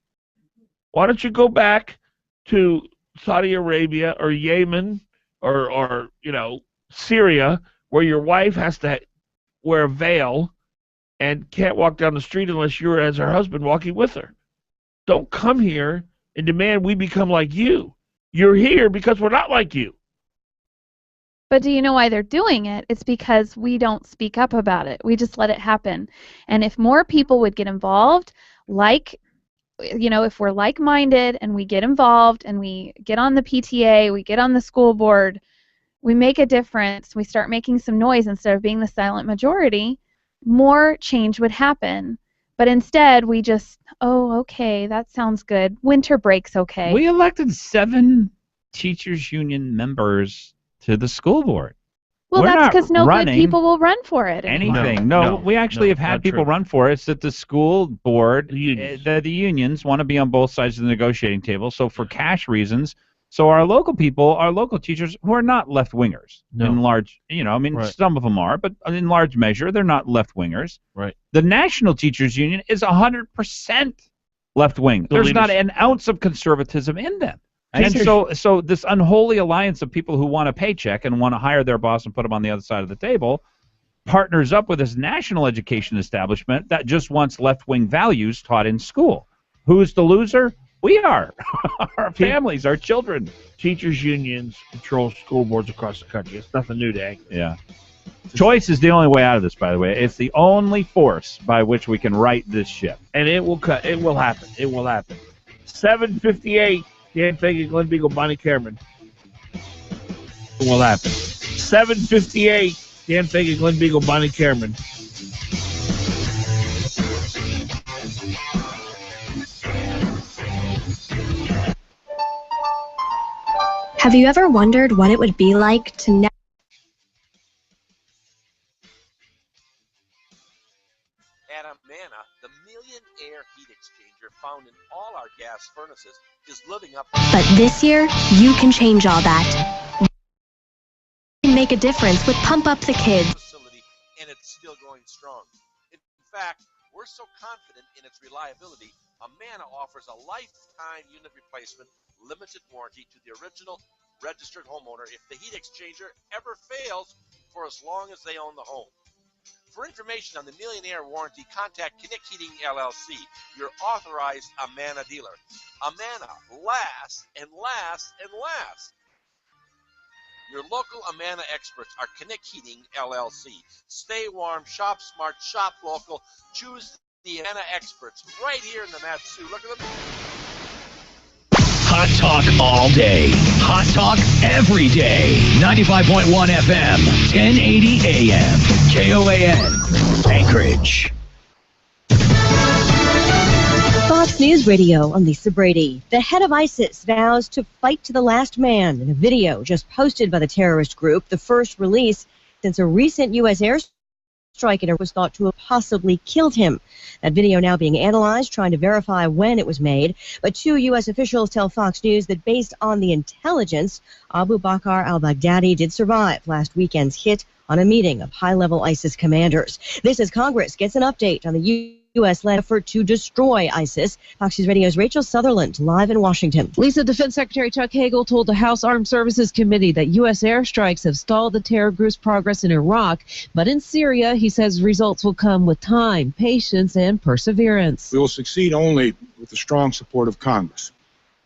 Why don't you go back to Saudi Arabia or Yemen or Syria, where your wife has to wear a veil and can't walk down the street unless you're as her husband walking with her. Don't come here and demand we become like you. You're here because we're not like you. But do you know why they're doing it? It's because we don't speak up about it. We just let it happen. And if more people would get involved, if we're like-minded and we get involved and we get on the PTA, we get on the school board, we make a difference, we start making some noise instead of being the silent majority, more change would happen. But instead, we just, okay, that sounds good. Winter break's okay. We elected 7 teachers union members to the school board. Well, We're that's because no good running people will run for it anymore. anything. No, we actually have had people run for it. It's that the school board, the unions want to be on both sides of the negotiating table. So for cash reasons, so our local people, our local teachers who are not left-wingers in large, some of them are, but in large measure, they're not left-wingers. Right. The National Teachers Union is 100% left-wing. There's not an ounce of conservatism in them. And so this unholy alliance of people who want a paycheck and want to hire their boss and put them on the other side of the table partners up with this national education establishment that just wants left-wing values taught in school. Who's the loser? We are. Our families, our children. Teachers unions control school boards across the country. It's nothing new to Anchorage. Yeah. Choice is the only way out of this, by the way. It's the only force by which we can right this ship. And it will happen. It will happen. 7:58. Dan Fagan, Glen Biegel, Bonnie Cameron. It will happen. 7:58. Dan Fagan, Glen Biegel, Bonnie Cameron. Have you ever wondered what it would be like to never... At Amana, the Million Air heat exchanger found in all our gas furnaces is living up. But this year, you can change all that. You can make a difference with Pump Up the Kids. And it's still going strong. In fact, we're so confident in its reliability, Amana offers a lifetime unit replacement limited warranty to the original registered homeowner if the heat exchanger ever fails for as long as they own the home. For information on the Millionaire Warranty, contact Kinnick Heating LLC, your authorized Amana dealer. Amana lasts and lasts and lasts. Your local Amana experts are Kinnick Heating LLC. Stay warm, shop smart, shop local. Choose the Amana experts right here in the Mat-Su. Look at them. Hot talk all day. Hot talk every day. 95.1 FM, 1080 AM. KOAN, Anchorage. Fox News Radio, I'm Lisa Brady. The head of ISIS vows to fight to the last man in a video just posted by the terrorist group, the first release since a recent U.S. airstrike in Iraq was thought to have possibly killed him. That video now being analyzed, trying to verify when it was made. But 2 U.S. officials tell Fox News that based on the intelligence, Abu Bakr al-Baghdadi did survive last weekend's hit on a meeting of high-level ISIS commanders. This as Congress gets an update on the U.S.-led effort to destroy ISIS. Fox News Radio's Rachel Sutherland, live in Washington. Lisa, Defense Secretary Chuck Hagel told the House Armed Services Committee that U.S. airstrikes have stalled the terror group's progress in Iraq. But in Syria, he says results will come with time, patience, and perseverance. We will succeed only with the strong support of Congress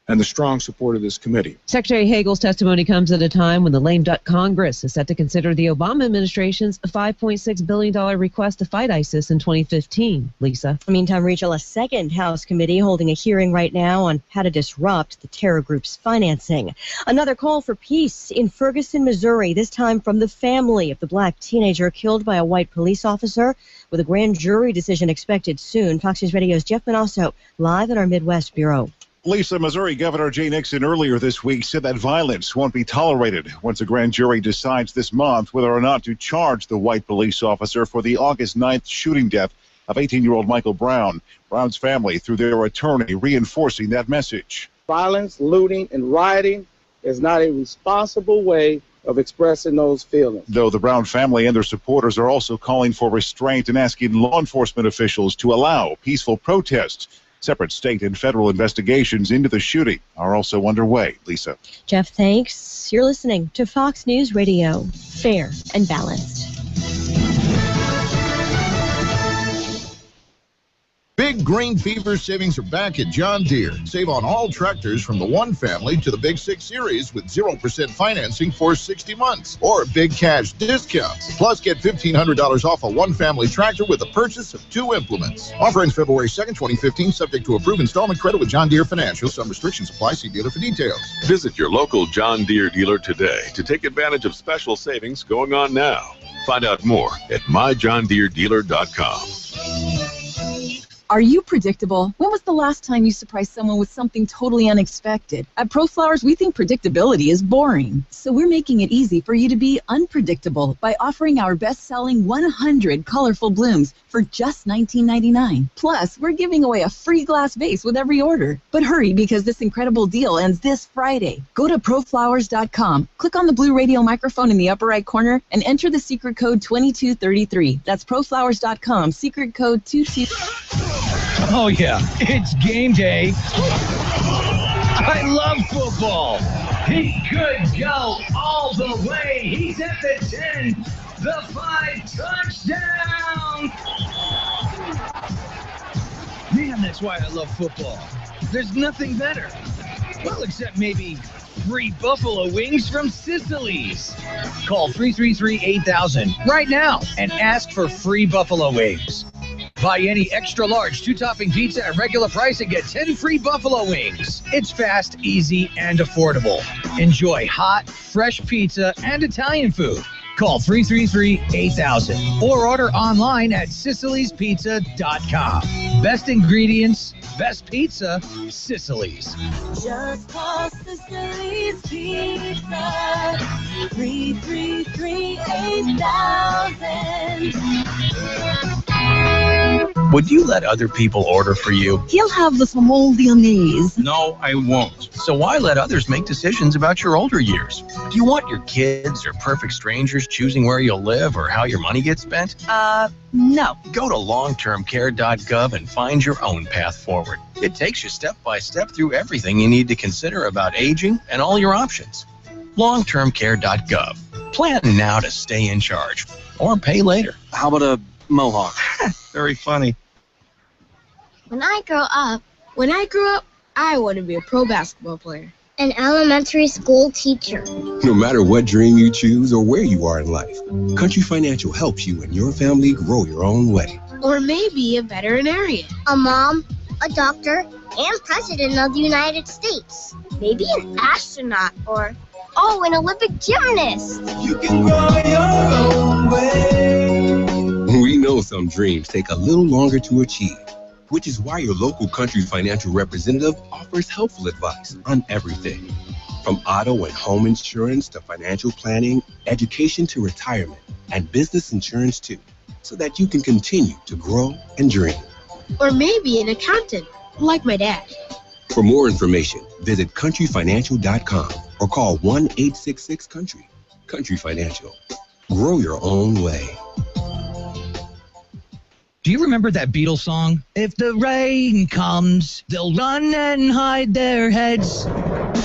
and the strong support of this committee. Secretary Hagel's testimony comes at a time when the lame duck Congress is set to consider the Obama administration's $5.6 billion request to fight ISIS in 2015. Lisa. In the meantime, Rachel, a second House committee holding a hearing right now on how to disrupt the terror group's financing. Another call for peace in Ferguson, Missouri, this time from the family of the black teenager killed by a white police officer, with a grand jury decision expected soon. Fox News Radio's Jeff Manasso, live in our Midwest Bureau. Lisa, Missouri Governor Jay Nixon earlier this week said that violence won't be tolerated once a grand jury decides this month whether or not to charge the white police officer for the August 9th shooting death of 18-year-old Michael Brown. Brown's family, through their attorney, reinforcing that message. Violence, looting, and rioting is not a responsible way of expressing those feelings. Though the Brown family and their supporters are also calling for restraint and asking law enforcement officials to allow peaceful protests. Separate state and federal investigations into the shooting are also underway. Lisa. Jeff, thanks. You're listening to Fox News Radio, fair and balanced. Big Green Fever savings are back at John Deere. Save on all tractors from the 1 family to the Big 6 series with 0% financing for 60 months or big cash discounts. Plus, get $1,500 off a 1 family tractor with the purchase of 2 implements. Offer ends February 2nd, 2015, subject to approved installment credit with John Deere Financial. Some restrictions apply. See dealer for details. Visit your local John Deere dealer today to take advantage of special savings going on now. Find out more at myjohndeeredealer.com. Are you predictable? When was the last time you surprised someone with something totally unexpected? At ProFlowers, we think predictability is boring. So we're making it easy for you to be unpredictable by offering our best-selling 100 colorful blooms for just $19.99. Plus, we're giving away a free glass vase with every order. But hurry, because this incredible deal ends this Friday. Go to proflowers.com, click on the blue radio microphone in the upper right corner, and enter the secret code 2233. That's proflowers.com, secret code 22. Oh, yeah, it's game day. I love football. He could go all the way. He's at the 10, the 5, touchdown. Man, that's why I love football. There's nothing better. Well, except maybe free buffalo wings from Sicily's. Call 333-8000 right now and ask for free buffalo wings. Buy any extra large 2-topping pizza at regular price and get 10 free buffalo wings. It's fast, easy, and affordable. Enjoy hot, fresh pizza and Italian food. Call 333-8000 or order online at SicilysPizza.com. Best ingredients, best pizza, Sicily's. Just call Sicily's Pizza. 333-8000. Would you let other people order for you? He'll have the Samoldianese. No, I won't. So why let others make decisions about your older years? Do you want your kids or perfect strangers choosing where you'll live or how your money gets spent? No. Go to longtermcare.gov and find your own path forward. It takes you step by step through everything you need to consider about aging and all your options. Longtermcare.gov. Plan now to stay in charge or pay later. How about a mohawk? Very funny. When I grew up, I want to be a pro basketball player. An elementary school teacher. No matter what dream you choose or where you are in life, Country Financial helps you and your family grow your own way. Or maybe a veterinarian. A mom, a doctor, and president of the United States. Maybe an astronaut or, an Olympic gymnast. You can grow your own way. We know some dreams take a little longer to achieve, which is why your local Country Financial representative offers helpful advice on everything, from auto and home insurance to financial planning, education to retirement, and business insurance too, so that you can continue to grow and dream. Or maybe an accountant, like my dad. For more information, visit countryfinancial.com or call 1-866-COUNTRY. Country Financial. Grow your own way. Do you remember that Beatles song? If the rain comes, they'll run and hide their heads.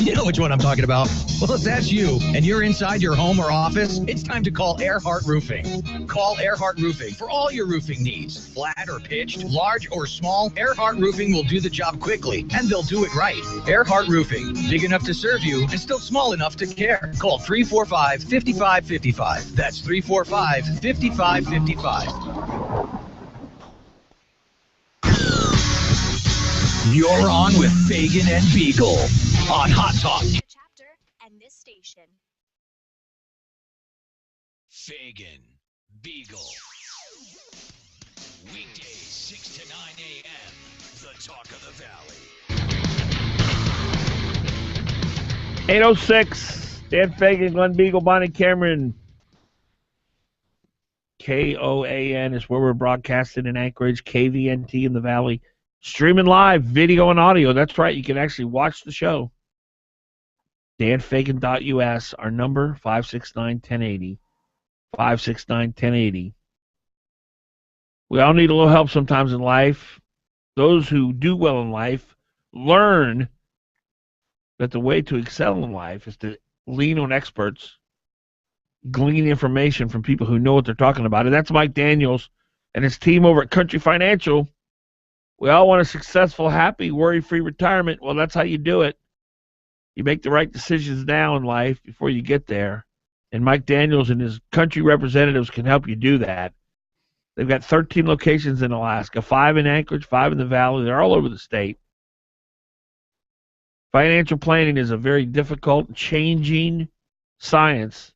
You know which one I'm talking about. Well, if that's you and you're inside your home or office, it's time to call Earhart Roofing. Call Earhart Roofing for all your roofing needs. Flat or pitched, large or small, Earhart Roofing will do the job quickly, and they'll do it right. Earhart Roofing, big enough to serve you and still small enough to care. Call 345-5555. That's 345-5555. You're on with Fagan and Biegel on Hot Talk. Chapter and this station. Fagan, Biegel. Weekdays 6 to 9 a.m. The Talk of the Valley. 806. Dan Fagan, Glen Biegel, Bonnie Cameron. KOAN is where we're broadcasting in Anchorage, KVNT in the Valley. Streaming live, video and audio. That's right. You can actually watch the show. danfagan.us. Our number, 569-1080. 569-1080. We all need a little help sometimes in life. Those who do well in life learn that the way to excel in life is to lean on experts, glean information from people who know what they're talking about. And that's Mike Daniels and his team over at Country Financial. We all want a successful, happy, worry-free retirement. Well, that's how you do it. You make the right decisions now in life before you get there. And Mike Daniels and his country representatives can help you do that. They've got 13 locations in Alaska, 5 in Anchorage, 5 in the Valley. They're all over the state. Financial planning is a very difficult, changing science.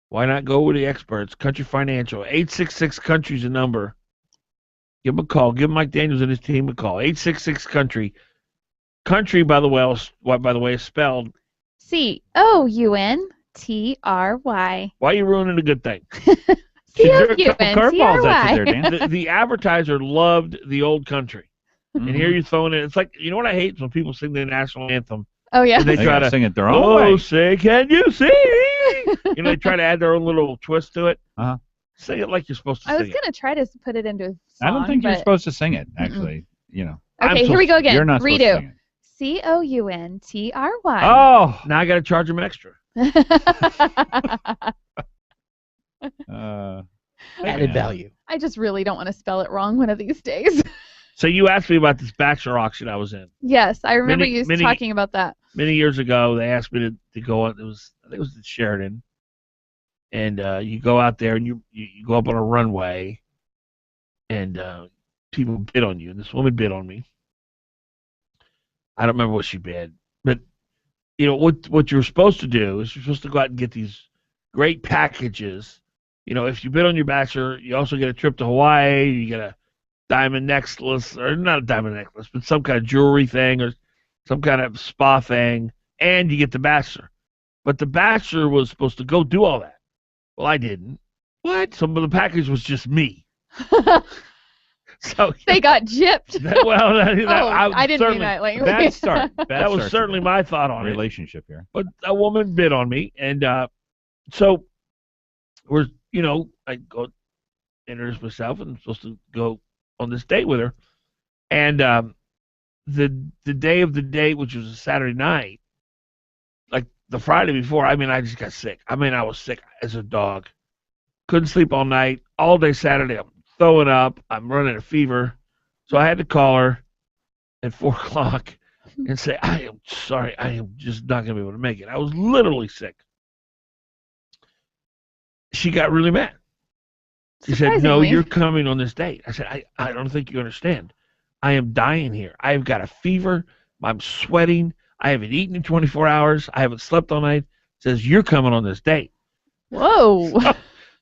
Why not go with the experts? Country Financial, 866-COUNTRY is the number. Give him a call. Give Mike Daniels and his team a call. 866-COUNTRY. Country, by the way, is spelled COUNTRY. Why are you ruining a good thing? COUNTRY. The advertiser loved the old country. And here you're throwing it. It's like, you know what I hate? When people sing the national anthem. Oh, yeah. And they try to sing it their own way. Oh, say, can you see? They try to add their own little twist to it. Uh-huh. Sing it like you're supposed to I sing was going to try to put it into a song. I don't think you're but... supposed to sing it, actually. Okay, here we go again. You're not supposed to sing it. COUNTRY. Oh, now I got to charge them extra. Added value. I just really don't want to spell it wrong one of these days. So you asked me about this bachelor auction I was in. Yes, I remember you talking about that. Many years ago, they asked me to go on. I think it was in Sheridan. And you go out there and you go up on a runway, and people bid on you. And this woman bid on me. I don't remember what she bid, but what you're supposed to do is you're supposed to go out and get these great packages. If you bid on your bachelor, you also get a trip to Hawaii. You get a diamond necklace, or not a diamond necklace, but some kind of jewelry thing or some kind of spa thing, and you get the bachelor. But the bachelor was supposed to go do all that. Well, I didn't. What? Some of the package was just me. So They got gypped. I didn't mean that language. Bad start. That was certainly my thought on it. Relationship here. But a woman bid on me, and so we're, I go introduce myself, and I'm supposed to go on this date with her, and the day of the date, which was a Saturday night, like the Friday before, I just got sick. I was sick as a dog. Couldn't sleep all night. All day Saturday, I'm throwing up. I'm running a fever. So I had to call her at 4 o'clock and say, I am sorry. I am just not going to be able to make it. I was literally sick. She got really mad. She said, no, you're coming on this date. I said, I don't think you understand. I am dying here. I've got a fever. I'm sweating. I haven't eaten in 24 hours. I haven't slept all night. Says, you're coming on this date. Whoa.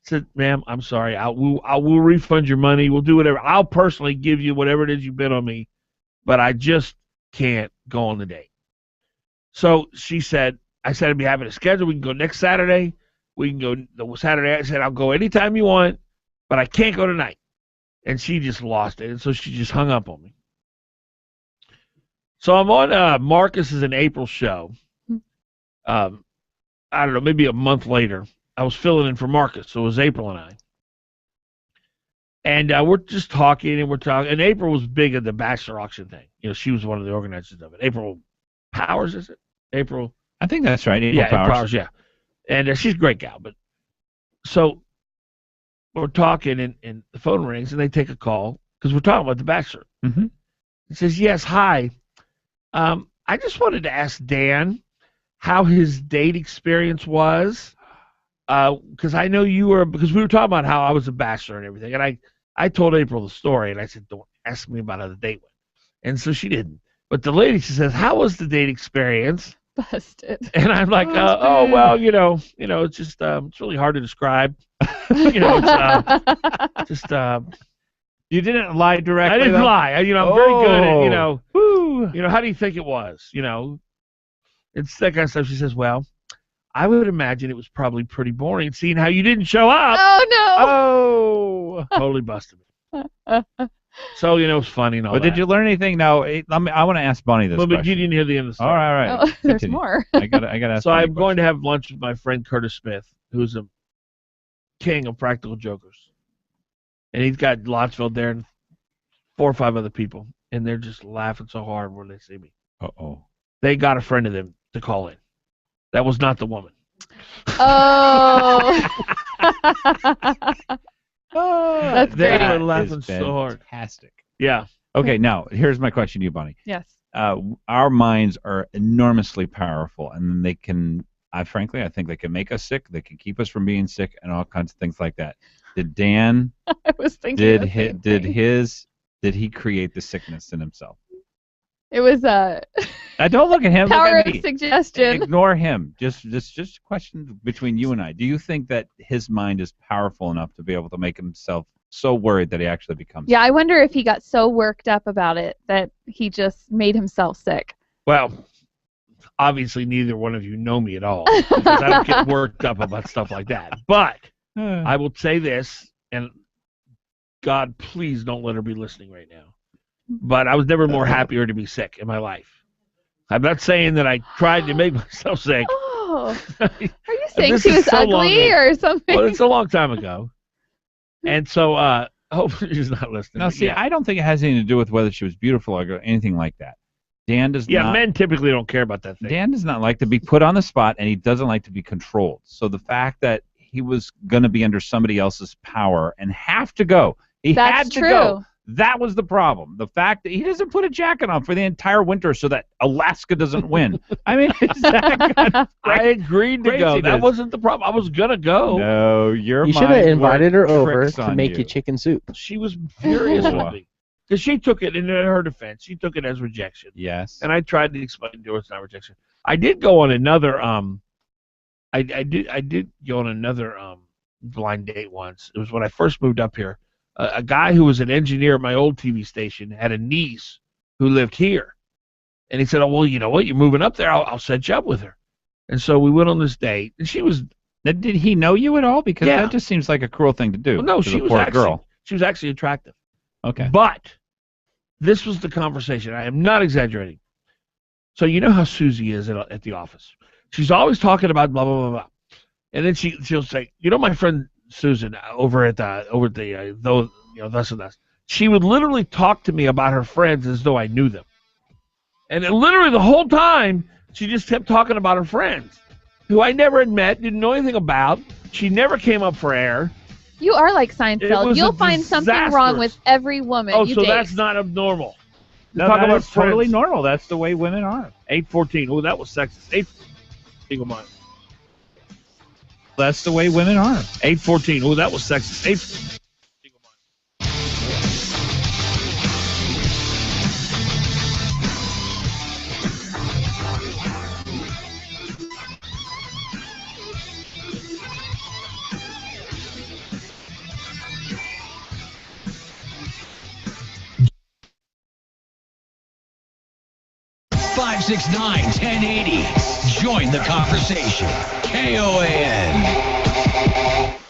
Said, ma'am, I will refund your money. We'll do whatever. I'll personally give you whatever it is you bid on me, but I just can't go on the date. So she said, I said, I'd be happy to schedule. We can go next Saturday. We can go the Saturday. I said, I'll go anytime you want, but I can't go tonight. And she just lost it. And so she just hung up on me. So I'm on Marcus's and April's show. I don't know, maybe a month later. I was filling in for Marcus, so it was April and I. And we're just talking, and April was big at the Bachelor auction thing. She was one of the organizers of it. April Powers, is it? April? I think that's right. April Powers. Yeah. And she's a great gal. But so we're talking, and the phone rings, and they take a call, because we're talking about the Bachelor. Mm-hmm. It says, yes, hi. I just wanted to ask Dan how his date experience was. Because I know because we were talking about how I was a bachelor and everything, and I told April the story, and I said, don't ask me about how the date went. And so she didn't. But the lady, she says, how was the date experience? Busted. And I'm like, well, it's just, it's really hard to describe. It's just, you didn't lie directly. I didn't lie. I'm very good at, how do you think it was? It's that kind of stuff. She says, well, I would imagine it was probably pretty boring seeing how you didn't show up. Oh, no. Oh. Totally busted me. So, it's funny and all But that. did you learn anything? Now, I want to ask Bonnie this question. But you didn't hear the end of the story. All right. Oh, there's more. I got to ask So Bonnie I'm going to have lunch with my friend Curtis Smith, who's a king of practical jokers. And he's got Lotsville there and 4 or 5 other people. And they're just laughing so hard when they see me. Uh-oh. They got a friend of them to call in. That was not the woman. Oh. That's they great. were laughing so hard. Fantastic. Yeah. Okay, now, here's my question to you, Bonnie. Yes. Our minds are enormously powerful, and they can, frankly, I think they can make us sick. They can keep us from being sick and all kinds of things like that. Did Dan, I was thinking did he create the sickness in himself? It was don't look at him. Power look at of me. suggestion. Ignore him. Just a question between you and I. Do you think that his mind is powerful enough to be able to make himself so worried that he actually becomes Yeah, sick? I wonder if he got so worked up about it that he just made himself sick. Well, obviously neither one of you know me at all, because I don't get worked up about stuff like that. But I will say this, and God, please don't let her be listening right now. But I was never more happier to be sick in my life. I'm not saying that I tried to make myself sick. Oh, are you saying This she is was so long ugly ago. or something? Well, it's a long time ago. And so, hopefully she's not listening. Now, But see, yeah. I don't think it has anything to do with whether she was beautiful or anything like that. Dan does not. Men typically don't care about that thing. Dan does not like to be put on the spot, and he doesn't like to be controlled. So the fact that he was going to be under somebody else's power and have to go, he That's had to true. go. That was the problem. The fact that he doesn't put a jacket on for the entire winter so that Alaska doesn't win. I mean, it's that kind of I agreed to go. That wasn't the problem. I was gonna go. No, your You should mind have invited her worked over tricks to on make you chicken soup. She was furious with me because she took it, in her defense, she took it as rejection. Yes. And I tried to explain to her it's not rejection. I did go on another I did go on another blind date once. It was when I first moved up here. A guy who was an engineer at my old TV station had a niece who lived here. And he said, oh, well, you know what? You're moving up there. I'll set you up with her. And so we went on this date. And she was... Now, did he know you at all? Because Yeah. that just seems like a cruel thing to do. Well, no, to she the was poor actually, girl. she was actually attractive. Okay. But this was the conversation. I am not exaggerating. So you know how Susie is at the office. She's always talking about blah, blah, blah, blah. And then she'll say, you know, my friend Susan over at the those, you know, thus and thus. She would literally talk to me about her friends as though I knew them. And then literally the whole time, she just kept talking about her friends, who I never had met, didn't know anything about. She never came up for air. You are like Seinfeld. You'll find something wrong with every woman you date. That's not abnormal. No, talk about totally normal. That's the way women are. 8:14. Oh, that was sexist. 8. That's the way women are. 8:14. Oh, that was sexist. 8. 569-1080. Join the conversation. KOAN.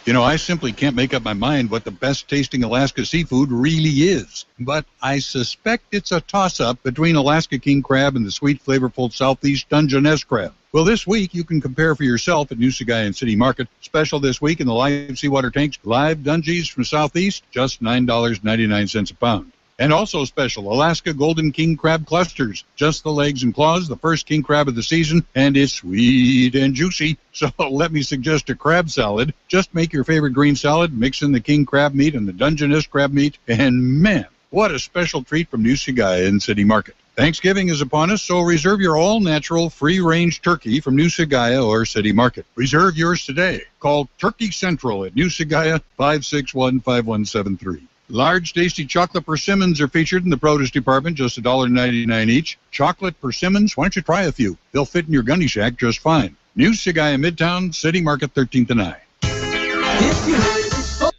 You know, I simply can't make up my mind what the best tasting Alaska seafood really is. But I suspect it's a toss-up between Alaska king crab and the sweet, flavorful Southeast Dungeness crab. Well, this week you can compare for yourself at New Sagayan City Market. Special this week in the live seawater tanks, live Dungies from Southeast, just $9.99 a pound. And also special, Alaska Golden King Crab Clusters. Just the legs and claws, the first king crab of the season, and it's sweet and juicy. So let me suggest a crab salad. Just make your favorite green salad, mix in the king crab meat and the Dungeness crab meat, and man, what a special treat from New Sagayan City Market. Thanksgiving is upon us, so reserve your all-natural, free-range turkey from New Sagaya or City Market. Reserve yours today. Call Turkey Central at New Sagaya, 561-5173. Large, tasty chocolate persimmons are featured in the produce department, just $1.99 each. Chocolate persimmons, why don't you try a few? They'll fit in your gunny shack just fine. New Sagaya Midtown, City Market, 13th and I. At 563-4118.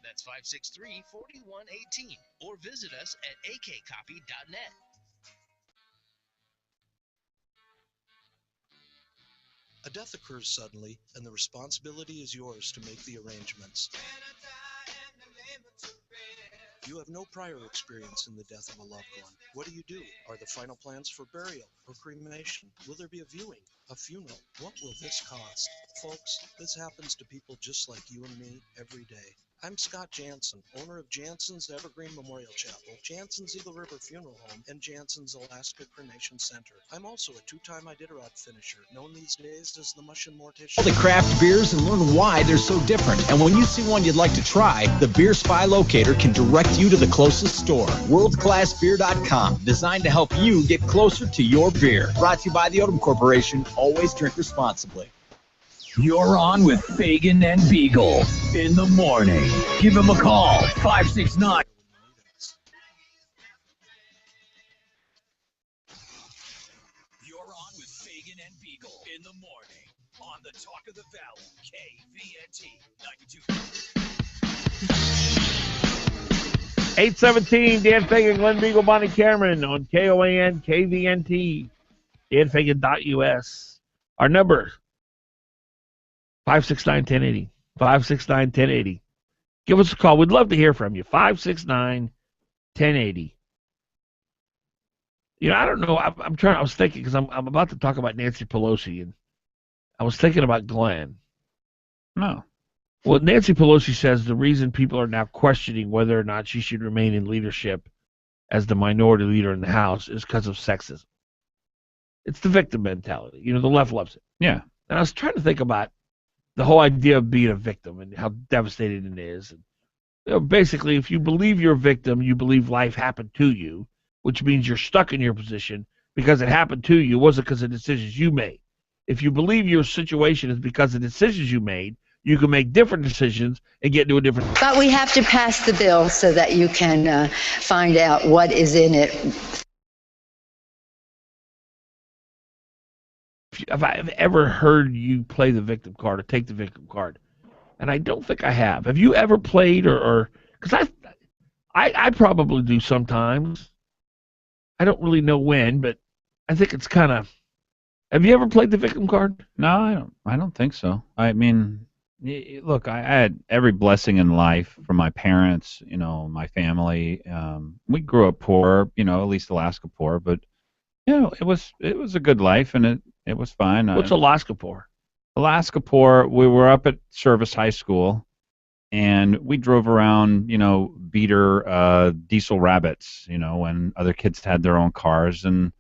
That's 563-4118. Or visit us at akcopy.net. A death occurs suddenly, and the responsibility is yours to make the arrangements. You have no prior experience in the death of a loved one. What do? Are the final plans for burial or cremation? Will there be a viewing, a funeral? What will this cost? Folks, this happens to people just like you and me every day. I'm Scott Jansen, owner of Jansen's Evergreen Memorial Chapel, Jansen's Eagle River Funeral Home, and Jansen's Alaska Cremation Center. I'm also a two-time Iditarod finisher, known these days as the Mush and Mortician. All the craft beers and learn why they're so different. And when you see one you'd like to try, the Beer Spy Locator can direct you to the closest store. WorldClassBeer.com, designed to help you get closer to your beer. Brought to you by the Odom Corporation. Always drink responsibly. You're on with Fagan and Biegel in the morning. Give him a call, 569. You're on with Fagan and Biegel in the morning on the Talk of the Valley, KVNT 92. 8:17, Dan Fagan, Glen Biegel, Bonnie Cameron on KOAN, KVNT, danfagan.us. Our number, 569-1080, 569-1080. Give us a call. We'd love to hear from you, 569-1080. You know, I don't know. I was thinking, because I'm about to talk about Nancy Pelosi, and I was thinking about Glenn. No. Well, Nancy Pelosi says the reason people are now questioning whether or not she should remain in leadership as the minority leader in the House is because of sexism. It's the victim mentality. You know, the left loves it. Yeah. And I was trying to think about the whole idea of being a victim and how devastating it is. And, you know, basically, if you believe you're a victim, you believe life happened to you, which means you're stuck in your position because it happened to you. It wasn't because of decisions you made. If you believe your situation is because of decisions you made, you can make different decisions and get to a different. But we have to pass the bill so that you can find out what is in it. If I've ever heard you play the victim card or take the victim card, and I don't think I have. Have you ever played or because I probably do sometimes. I don't really know when, but I think it's kind of. Have you ever played the victim card? No, I don't think so. I mean, Look, I had every blessing in life from my parents, my family. We grew up poor, at least Alaska poor, but it was a good life, and it was fine. What's Alaska poor? Alaska poor. We were up at Service High School, and we drove around, beater diesel rabbits, when other kids had their own cars, and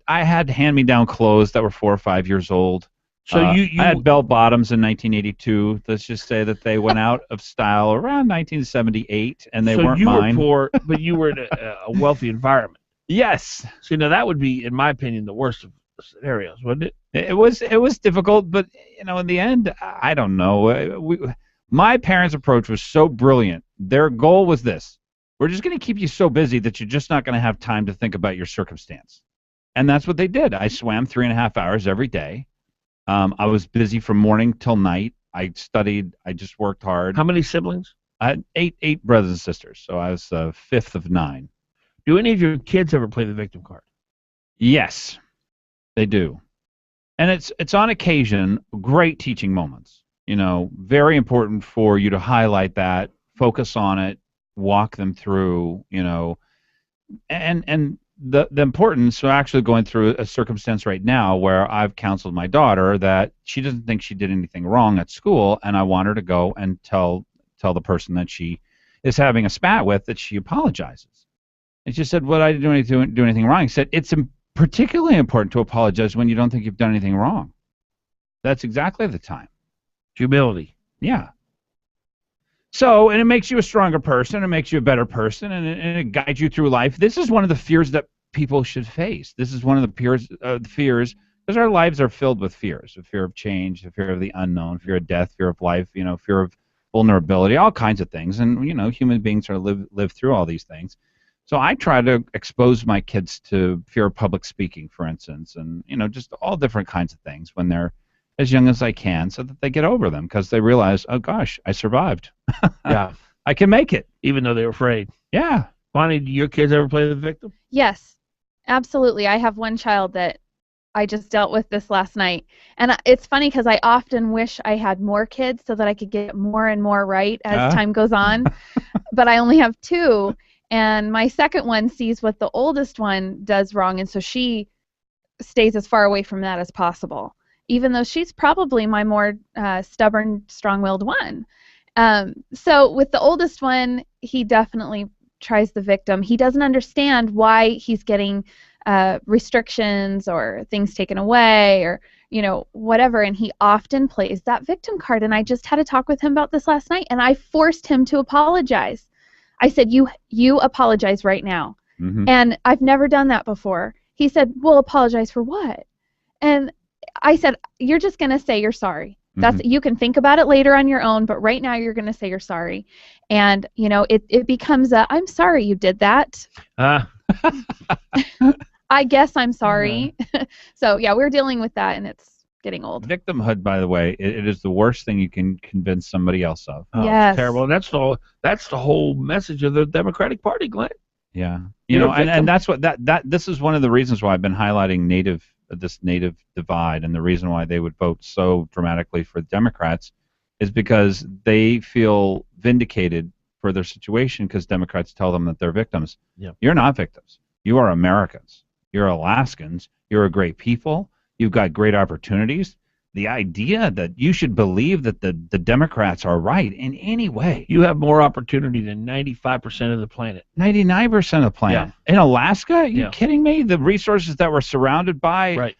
I had hand-me-down clothes that were 4 or 5 years old. So I had bell bottoms in 1982. Let's just say that they went out of style around 1978, and they weren't mine. So you were poor, but you were in a wealthy environment. Yes. See, now that would be, in my opinion, the worst of scenarios, wouldn't it? It was difficult, but in the end, I don't know. My parents' approach was so brilliant. Their goal was this: we're just going to keep you so busy that you're just not going to have time to think about your circumstance. And that's what they did. I swam 3.5 hours every day. I was busy from morning till night. I studied. I just worked hard. How many siblings? I had eight brothers and sisters, so I was the fifth of 9. Do any of your kids ever play the victim card? Yes, they do. And it's on occasion great teaching moments. Very important for you to highlight that, focus on it, walk them through, and the importance of actually going through a circumstance right now where I've counseled my daughter that she doesn't think she did anything wrong at school, and I want her to go and tell the person that she is having a spat with that she apologizes. And she said, "Well, I didn't do anything wrong." He said, "It's particularly important to apologize when you don't think you've done anything wrong." That's exactly the time. Humility. Yeah. So, and it makes you a stronger person, it makes you a better person, and it guides you through life. This is one of the fears that people should face. This is one of the fears, because our lives are filled with fears: the fear of change, the fear of the unknown, fear of death, fear of life, fear of vulnerability, all kinds of things. And human beings are live through all these things. So I try to expose my kids to fear of public speaking, for instance, and just all different kinds of things when they're as young as I can, so that they get over them, because they realize, oh gosh, I survived. Yeah, I can make it, even though they were afraid. Yeah. Bonnie, do your kids ever play the victim? Yes, absolutely. I have one child that I just dealt with this last night, and it's funny because I often wish I had more kids so that I could get more and more right as time goes on, but I only have 2. And my second one sees what the oldest one does wrong, and so she stays as far away from that as possible, even though she's probably my more stubborn, strong-willed one. So with the oldest one, he definitely tries the victim. He doesn't understand why he's getting restrictions or things taken away or whatever, and he often plays that victim card. And I just had a talk with him about this last night, and I forced him to apologize. I said, you apologize right now. Mm-hmm. And I've never done that before. He said, well, apologize for what? And I said, you're just going to say you're sorry. That's you can think about it later on your own, but right now you're going to say you're sorry. And, it becomes I'm sorry you did that. I guess I'm sorry. So, yeah, we're dealing with that, and it's getting old. Victimhood, by the way, it is the worst thing you can convince somebody else of. Oh, yes. It's terrible. And that's the whole message of the Democratic Party, Glenn. Yeah. And that's what this is one of the reasons why I've been highlighting this native divide, and the reason why they would vote so dramatically for Democrats is because they feel vindicated for their situation, because Democrats tell them that they're victims. Yeah. You're not victims. You are Americans. You're Alaskans. You're a great people. You've got great opportunities. The idea that you should believe that the Democrats are right in any way. You have more opportunity than 95% of the planet. 99% of the planet. Yeah. In Alaska? Are you kidding me? The resources that we're surrounded by. Right.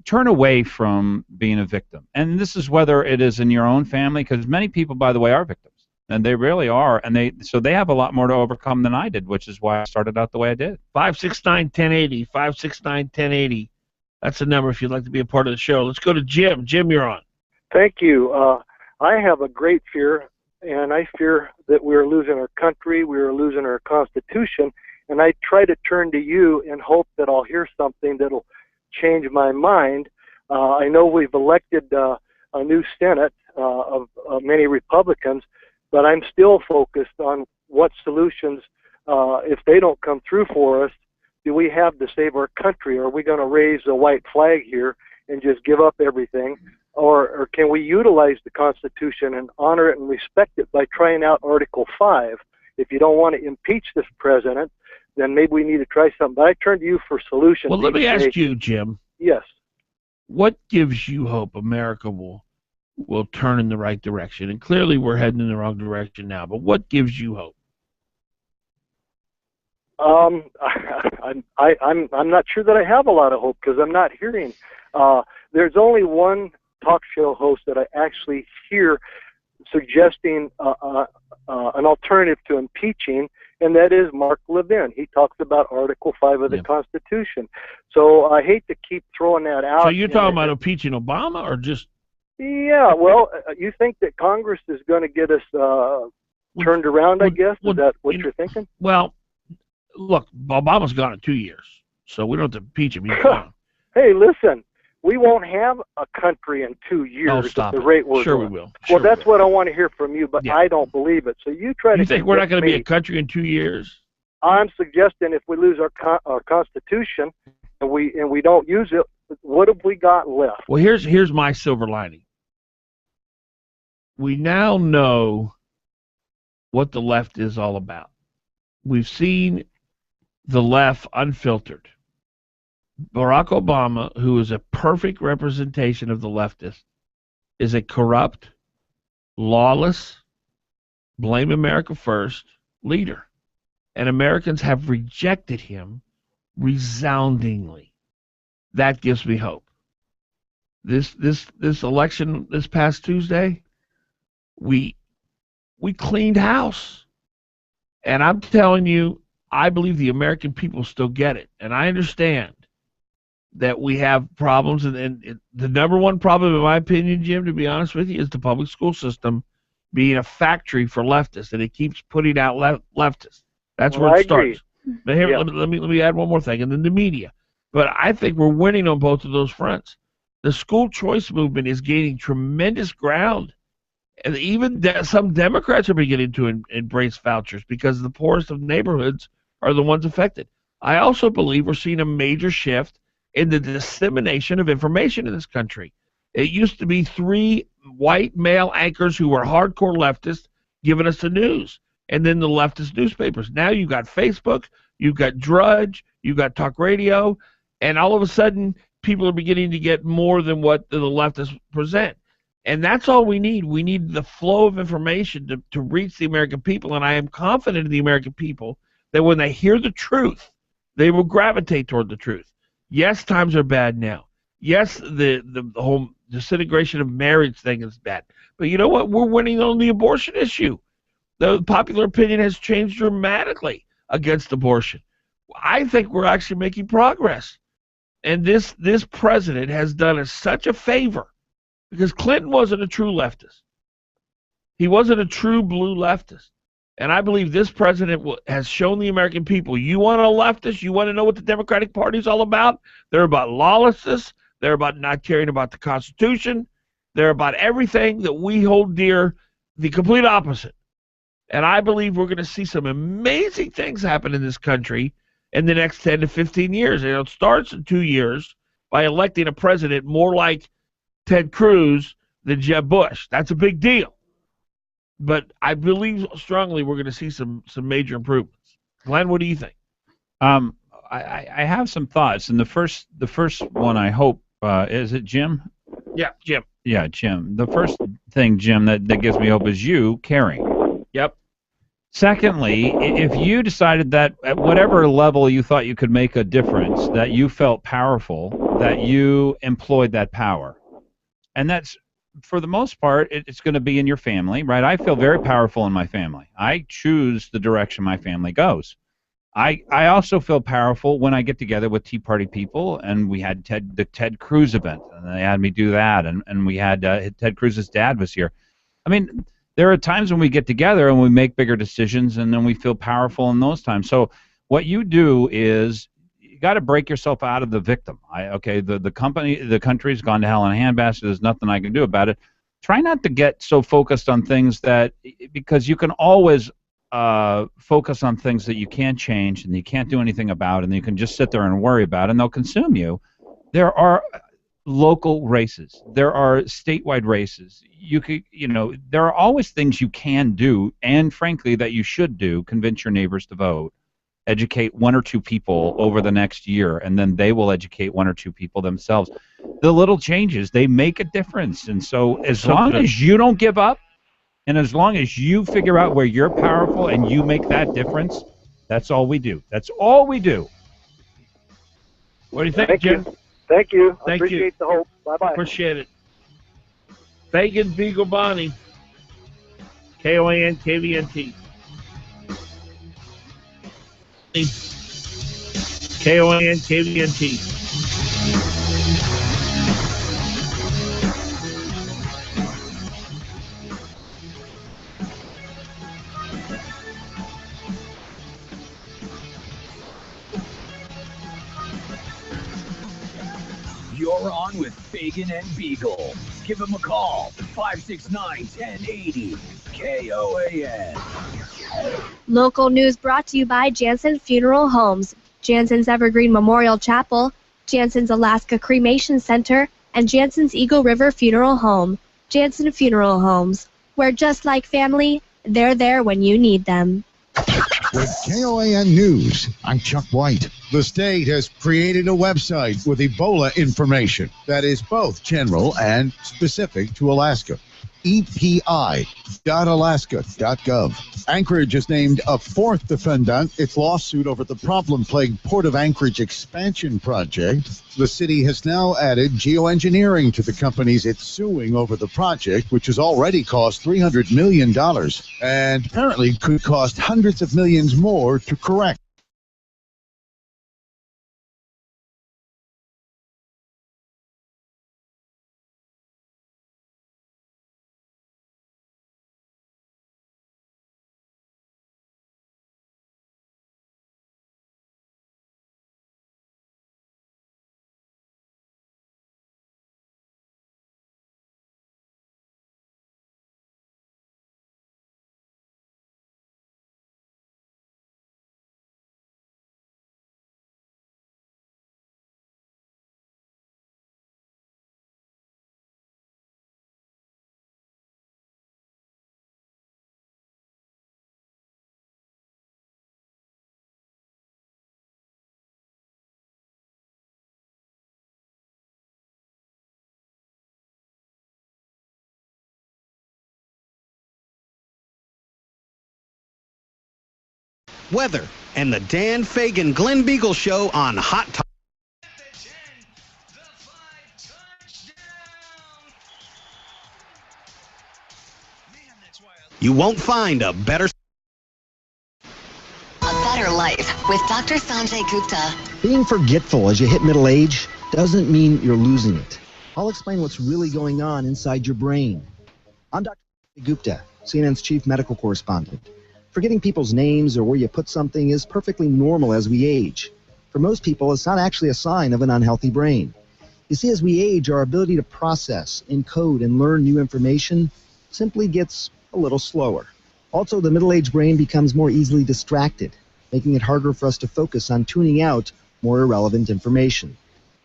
Turn away from being a victim. And this is whether it is in your own family, because many people, by the way, are victims. And they really are. And they have a lot more to overcome than I did, which is why I started out the way I did. 569-1080. 569-1080. That's the number if you'd like to be a part of the show. Let's go to Jim. Jim, you're on. Thank you. I have a great fear, and I fear that we're losing our country, we're losing our Constitution, and I try to turn to you and hope that I'll hear something that'll change my mind. I know we've elected a new Senate of many Republicans, but I'm still focused on what solutions, if they don't come through for us, do we have to save our country? Are we going to raise a white flag here and just give up everything? or can we utilize the Constitution and honor it and respect it by trying out Article 5? If you don't want to impeach this president, then maybe we need to try something. But I turn to you for solutions. Well, let me ask you, Jim. Yes. What gives you hope America will turn in the right direction? And clearly we're heading in the wrong direction now, but what gives you hope? I'm not sure that I have a lot of hope because I'm not hearing. There's only one talk show host that I actually hear suggesting an alternative to impeaching, and that is Mark Levin. He talks about Article 5 of the Constitution. So I hate to keep throwing that out. So you're talking about impeaching Obama or just... Yeah, well, you think that Congress is going to get us turned around, I guess? Is that what you're thinking? Well, look, Obama's gone in 2 years, so we don't have to impeach him. He's gone. Hey, listen, we won't have a country in 2 years at the rate we're Sure going. we will. Well, that's what I want to hear from you, but I don't believe it. So you try to... You think we're not going to be convince a country in 2 years? I'm suggesting if we lose our Constitution and we don't use it, what have we got left? Well, here's my silver lining. We now know what the left is all about. We've seen the left unfiltered. Barack Obama, who is a perfect representation of the leftist, is a corrupt, lawless, blame America first leader. And Americans have rejected him resoundingly. That gives me hope. This election this past Tuesday, we cleaned house. And I'm telling you, I believe the American people still get it. And I understand that we have problems. And the number one problem, in my opinion, Jim, to be honest with you, is the public school system being a factory for leftists. And it keeps putting out leftists. That's where it starts. But here, let me add one more thing. And then the media. But I think we're winning on both of those fronts. The school choice movement is gaining tremendous ground. And even some Democrats are beginning to embrace vouchers because the poorest of neighborhoods are the ones affected. I also believe we're seeing a major shift in the dissemination of information in this country. It used to be 3 white male anchors who were hardcore leftists giving us the news, and then the leftist newspapers. Now you've got Facebook, you've got Drudge, you've got talk radio, and all of a sudden people are beginning to get more than what the leftists present. And that's all we need. We need the flow of information to reach the American people. And I am confident in the American people that when they hear the truth, they will gravitate toward the truth. Yes, times are bad now. Yes, the whole disintegration of marriage thing is bad. But you know what? We're winning on the abortion issue. The popular opinion has changed dramatically against abortion. I think we're actually making progress. And this president has done us such a favor. Because Clinton wasn't a true leftist. He wasn't a true blue leftist. And I believe this president has shown the American people, you want a leftist, you want to know what the Democratic Party is all about? They're about lawlessness. They're about not caring about the Constitution. They're about everything that we hold dear, the complete opposite. And I believe we're going to see some amazing things happen in this country in the next 10 to 15 years. And it starts in 2 years by electing a president more like Ted Cruz than Jeb Bush. That's a big deal. But I believe strongly we're going to see some major improvements. Glenn, what do you think? I have some thoughts, and the first one I hope is it Jim? Yeah, Jim. Yeah, Jim. The first thing, Jim, that gives me hope is you caring. Yep. Secondly, if you decided that at whatever level you thought you could make a difference, that you felt powerful, that you employed that power. And that's, for the most part, it's going to be in your family, right? I feel very powerful in my family. I choose the direction my family goes. I also feel powerful when I get together with Tea Party people, and we had the Ted Cruz event, and they had me do that, and we had Ted Cruz's dad was here. I mean, there are times when we get together and we make bigger decisions, and then we feel powerful in those times. So what you do is you got to break yourself out of the victim. The country's gone to hell in a handbasket. There's nothing I can do about it. Try not to get so focused on things because you can always focus on things that you can't change and you can't do anything about, and you can just sit there and worry about it, and they'll consume you. There are local races. There are statewide races. There are always things you can do, and frankly, that you should do. Convince your neighbors to vote. Educate one or two people over the next year, and then they will educate one or two people themselves. The little changes, they make a difference. And so as long as you don't give up, and as long as you figure out where you're powerful and you make that difference, that's all we do. That's all we do. What do you think, Jim? Thank you. Thank Appreciate you. the hope. Bye-bye. Appreciate it. Fagan Biegel Bonnie. KOAN KVNT. KOAN KVNT. You're on with Fagan and Biegel. Give him a call, 569-1080, KOAN. Local news brought to you by Jansen Funeral Homes, Jansen's Evergreen Memorial Chapel, Jansen's Alaska Cremation Center, and Jansen's Eagle River Funeral Home. Jansen Funeral Homes, where just like family, they're there when you need them. With KOAN News, I'm Chuck White. The state has created a website with Ebola information that is both general and specific to Alaska. EPI.alaska.gov. Anchorage has named a fourth defendant its lawsuit over the problem-plagued Port of Anchorage expansion project. The city has now added geoengineering to the companies it's suing over the project, which has already cost $300 million and apparently could cost hundreds of millions more to correct. Weather and the Dan Fagan Glen Biegel Show on Hot Talk. You won't find a better life with Dr. Sanjay Gupta. Being forgetful as you hit middle age doesn't mean you're losing it. I'll explain what's really going on inside your brain. I'm Dr. Sanjay Gupta, CNN's chief medical correspondent. Forgetting people's names or where you put something is perfectly normal as we age. For most people, it's not actually a sign of an unhealthy brain. You see, as we age, our ability to process, encode, and learn new information simply gets a little slower. Also, the middle-aged brain becomes more easily distracted, making it harder for us to focus on tuning out more irrelevant information.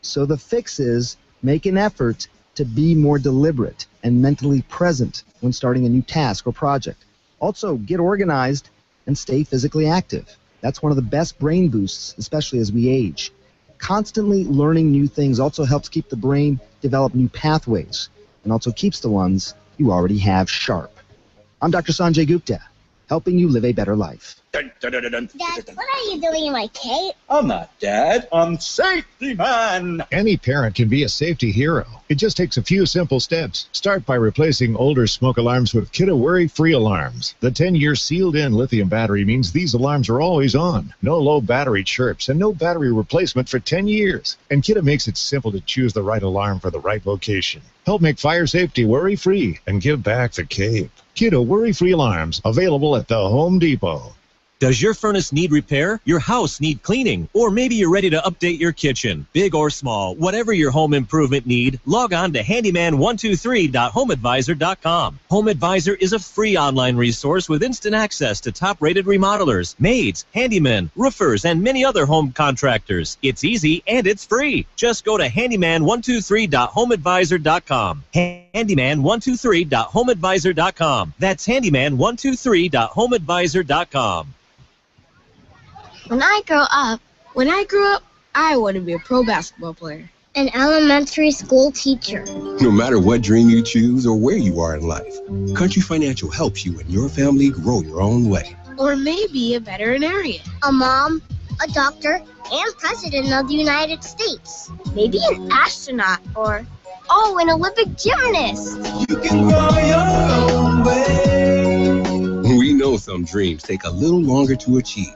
So the fix is make an effort to be more deliberate and mentally present when starting a new task or project. Also, get organized and stay physically active. That's one of the best brain boosts, especially as we age. Constantly learning new things also helps keep the brain develop new pathways and also keeps the ones you already have sharp. I'm Dr. Sanjay Gupta, helping you live a better life. Dad, what are you doing in my cape? I'm not Dad. I'm Safety Man. Any parent can be a safety hero. It just takes a few simple steps. Start by replacing older smoke alarms with Kidde worry-free alarms. The 10-year sealed-in lithium battery means these alarms are always on. No low battery chirps and no battery replacement for 10 years. And Kidde makes it simple to choose the right alarm for the right location. Help make fire safety worry-free and give back the cape. Kidde worry-free alarms available at the Home Depot. Does your furnace need repair? Your house need cleaning? Or maybe you're ready to update your kitchen? Big or small, whatever your home improvement need, log on to handyman123.homeadvisor.com. Home Advisor is a free online resource with instant access to top-rated remodelers, maids, handymen, roofers, and many other home contractors. It's easy and it's free. Just go to handyman123.homeadvisor.com. Handyman123.homeadvisor.com. That's handyman123.homeadvisor.com. When I grew up, I want to be a pro basketball player. An elementary school teacher. No matter what dream you choose or where you are in life, Country Financial helps you and your family grow your own way. Or maybe a veterinarian. A mom, a doctor, and president of the United States. Maybe an astronaut or, an Olympic gymnast. You can grow your own way. We know some dreams take a little longer to achieve,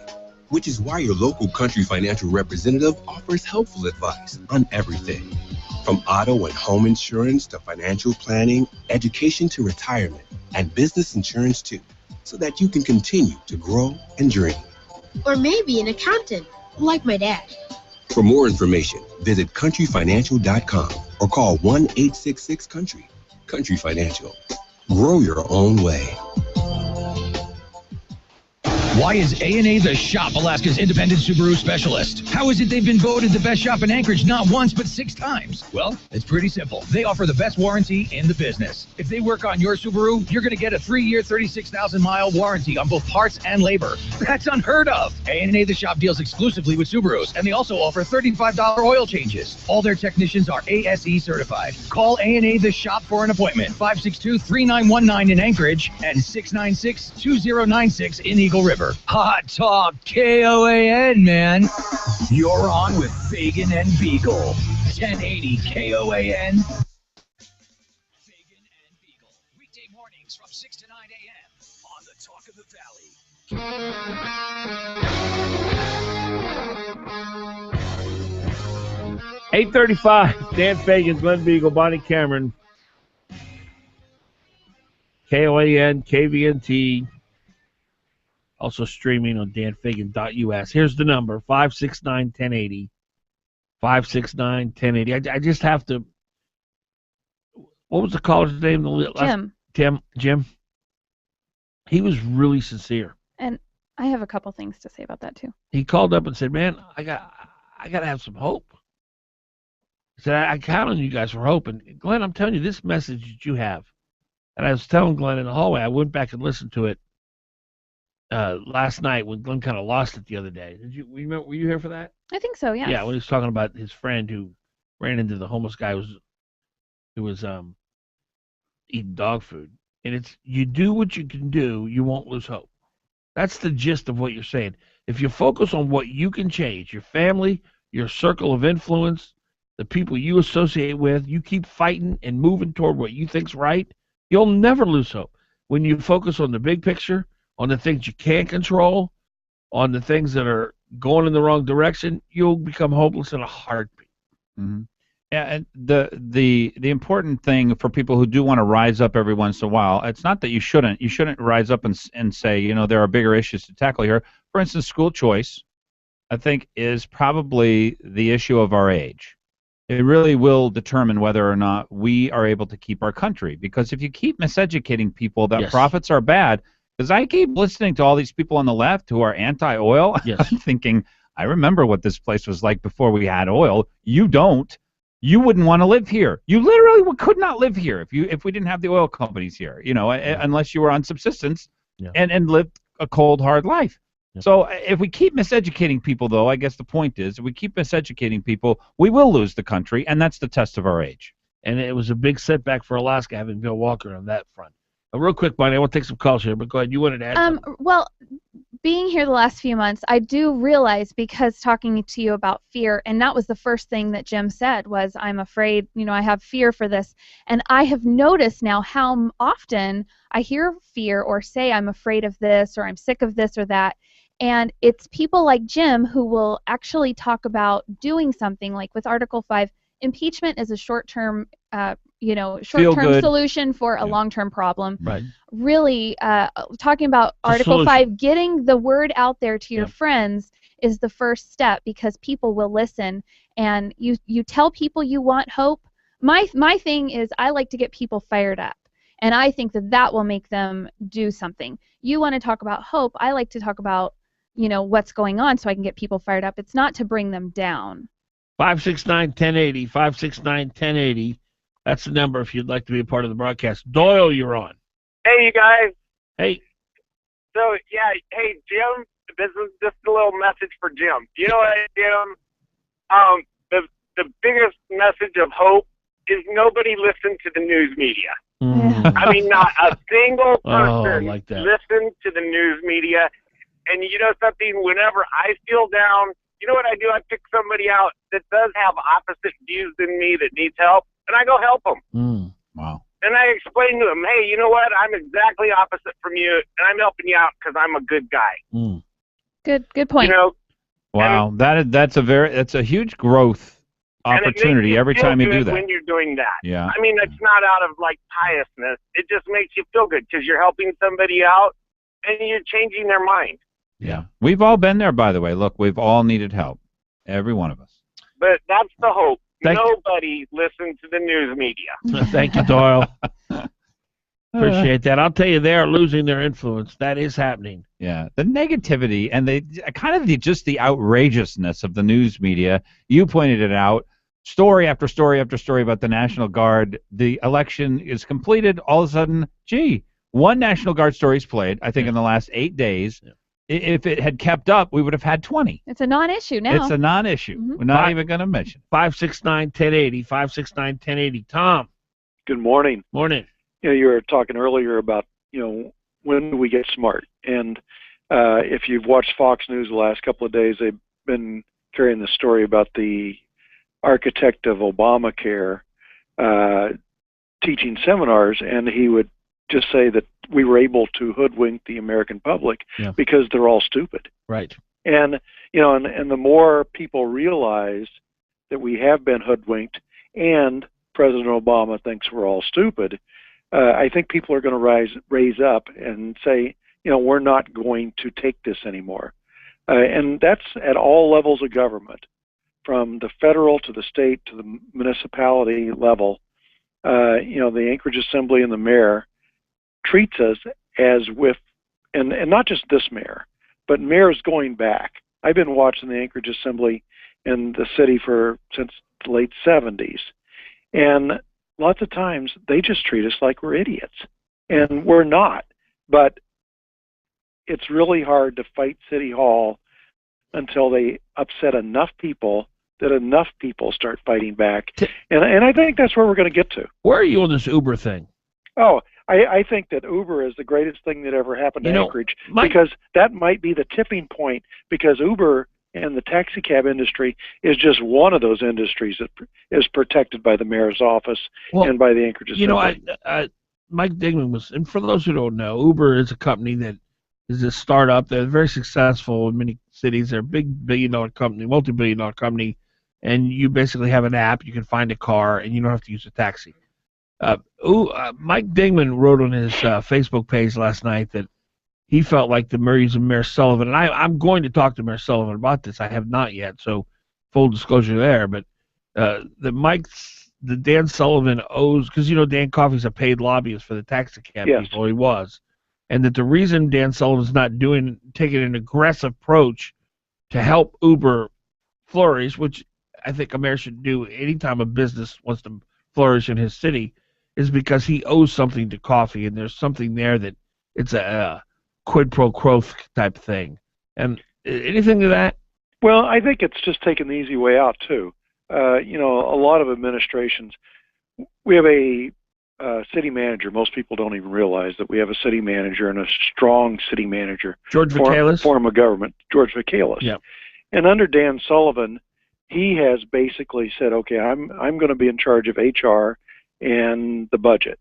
which is why your local Country Financial representative offers helpful advice on everything, from auto and home insurance to financial planning, education to retirement, and business insurance too, so that you can continue to grow and dream. Or maybe an accountant, like my dad. For more information, visit countryfinancial.com or call 1-866-COUNTRY. Country Financial. Grow your own way. Why is A&A The Shop Alaska's independent Subaru specialist? How is it they've been voted the best shop in Anchorage not once but 6 times? Well, it's pretty simple. They offer the best warranty in the business. If they work on your Subaru, you're going to get a 3-year, 36,000-mile warranty on both parts and labor. That's unheard of. A&A The Shop deals exclusively with Subarus, and they also offer $35 oil changes. All their technicians are ASE certified. Call A&A The Shop for an appointment. 562-3919 in Anchorage and 696-2096 in Eagle River. Hot Talk KOAN, man. You're on with Fagan and Biegel. 1080 KOAN. Fagan and Biegel. Weekday mornings from 6 to 9 a.m. on the Talk of the Valley. 8:35. Dan Fagan, Glen Biegel, Bonnie Cameron. KOAN, KVNT. Also streaming on danfagan.us. Here's the number, 569-1080. 569-1080. I just have to, what was the caller's name? Jim. He was really sincere. And I have a couple things to say about that, too. He called up and said, man, I got to have some hope. He said, I count on you guys for hope. And Glenn, I'm telling you, this message that you have, and I was telling Glenn in the hallway, I went back and listened to it last night when Glenn kind of lost it the other day. Were you here for that? I think so, yeah. Yeah, when he was talking about his friend who ran into the homeless guy who was eating dog food. And it's, you do what you can do, you won't lose hope. That's the gist of what you're saying. If you focus on what you can change, your family, your circle of influence, the people you associate with, you keep fighting and moving toward what you think's right, you'll never lose hope. When you focus on the big picture, on the things you can't control, on the things that are going in the wrong direction, you'll become hopeless in a heartbeat. Mm-hmm. Yeah, and the important thing for people who do want to rise up every once in a while, it's not that you shouldn't rise up and say, there are bigger issues to tackle here. For instance, school choice, I think, is probably the issue of our age. It really will determine whether or not we are able to keep our country. Because if you keep miseducating people that profits are bad, because I keep listening to all these people on the left who are anti-oil, I'm thinking, I remember what this place was like before we had oil. You don't. You wouldn't want to live here. You literally could not live here if we didn't have the oil companies here, unless you were on subsistence and lived a cold, hard life. So if we keep miseducating people, though, I guess the point is, if we keep miseducating people, we will lose the country, and that's the test of our age. And it was a big setback for Alaska having Bill Walker on that front. Real quick, Bonnie, I want to take some calls here, but go ahead. You wanted to add something. Well, being here the last few months, I do realize, because talking to you about fear, and that was the first thing that Jim said was, I'm afraid, I have fear for this. And I have noticed now how often I hear fear or say I'm afraid of this or I'm sick of this or that. And it's people like Jim who will actually talk about doing something like with Article 5. Impeachment is a short-term short-term good. solution for a long-term problem. Right. Really, talking about a Article solution. 5, getting the word out there to your friends is the first step, because people will listen. And you tell people you want hope. My thing is, I like to get people fired up, and I think that will make them do something. You want to talk about hope, I like to talk about what's going on, so I can get people fired up. It's not to bring them down. 569-1080, 569-1080. That's the number if you'd like to be a part of the broadcast. Doyle, you're on. Hey, you guys. Hey. So, yeah, hey, Jim, this is just a little message for Jim. You know what, Jim? The biggest message of hope is nobody listened to the news media. I mean, not a single person listened to the news media. And you know something, whenever I feel down, you know what I do? I pick somebody out that does have opposite views than me that needs help, and I go help them. Wow. And I explain to them, hey, you know what? I'm exactly opposite from you, and I'm helping you out because I'm a good guy. Good point. Wow, that's a huge growth opportunity every time you do that. When you're doing that. Yeah. I mean, it's not out of like piousness. It just makes you feel good because you're helping somebody out and you're changing their mind. Yeah. We've all been there, by the way. Look, we've all needed help. Every one of us. But that's the hope. Nobody listened to the news media. Thank you, Doyle. Appreciate that. I'll tell you, they are losing their influence. That is happening. Yeah, the negativity and just the outrageousness of the news media. You pointed it out. Story after story after story about the National Guard. The election is completed. All of a sudden, one National Guard story is played, I think, in the last 8 days. Yeah. If it had kept up, we would have had 20. It's a non-issue now. It's a non-issue. We're not even going to mention it. 569-1080, 569-1080. Tom. Good morning. Morning. You were talking earlier about, when do we get smart? And if you've watched Fox News the last couple of days, they've been carrying the story about the architect of Obamacare teaching seminars, and he would just say that we were able to hoodwink the American public because they're all stupid. Right. And, and the more people realize that we have been hoodwinked and President Obama thinks we're all stupid, I think people are going to raise up and say, we're not going to take this anymore. And that's at all levels of government, from the federal to the state to the municipality level. The Anchorage Assembly and the mayor treats us as and not just this mayor, but mayors going back. I've been watching the Anchorage Assembly in the city since the late 70s. And lots of times they just treat us like we're idiots. And we're not. But it's really hard to fight City Hall until they upset enough people that enough people start fighting back. And I think that's where we're going to get to. Where are you on this Uber thing? Oh, I think that Uber is the greatest thing that ever happened to Anchorage, because that might be the tipping point, because Uber and the taxi cab industry is just one of those industries that is protected by the mayor's office and by the Anchorage Assembly. Mike Digman was, and for those who don't know, Uber is a company that is a startup. They're very successful in many cities. They're a big billion-dollar company, multi-billion-dollar company, and you basically have an app. You can find a car, and you don't have to use a taxi. Mike Digman wrote on his Facebook page last night that he felt like the Murrays and Mayor Sullivan, and I'm going to talk to Mayor Sullivan about this. I have not yet, so full disclosure there. But the Dan Sullivan owes, because Dan Coffey's a paid lobbyist for the taxi cab people. He was, and that the reason Dan Sullivan's not taking an aggressive approach to help Uber flourish, which I think a mayor should do anytime a business wants to flourish in his city, is because he owes something to Coffey, and there's something there that it's a quid pro quo type thing. And anything to that? Well, I think it's just taking the easy way out, too. A lot of administrations, we have a city manager. Most people don't even realize that we have a city manager and a strong city manager. George Vacalis? Form of government, George Vacalis. Yeah. And under Dan Sullivan, he has basically said, okay, I'm going to be in charge of HR and the budget.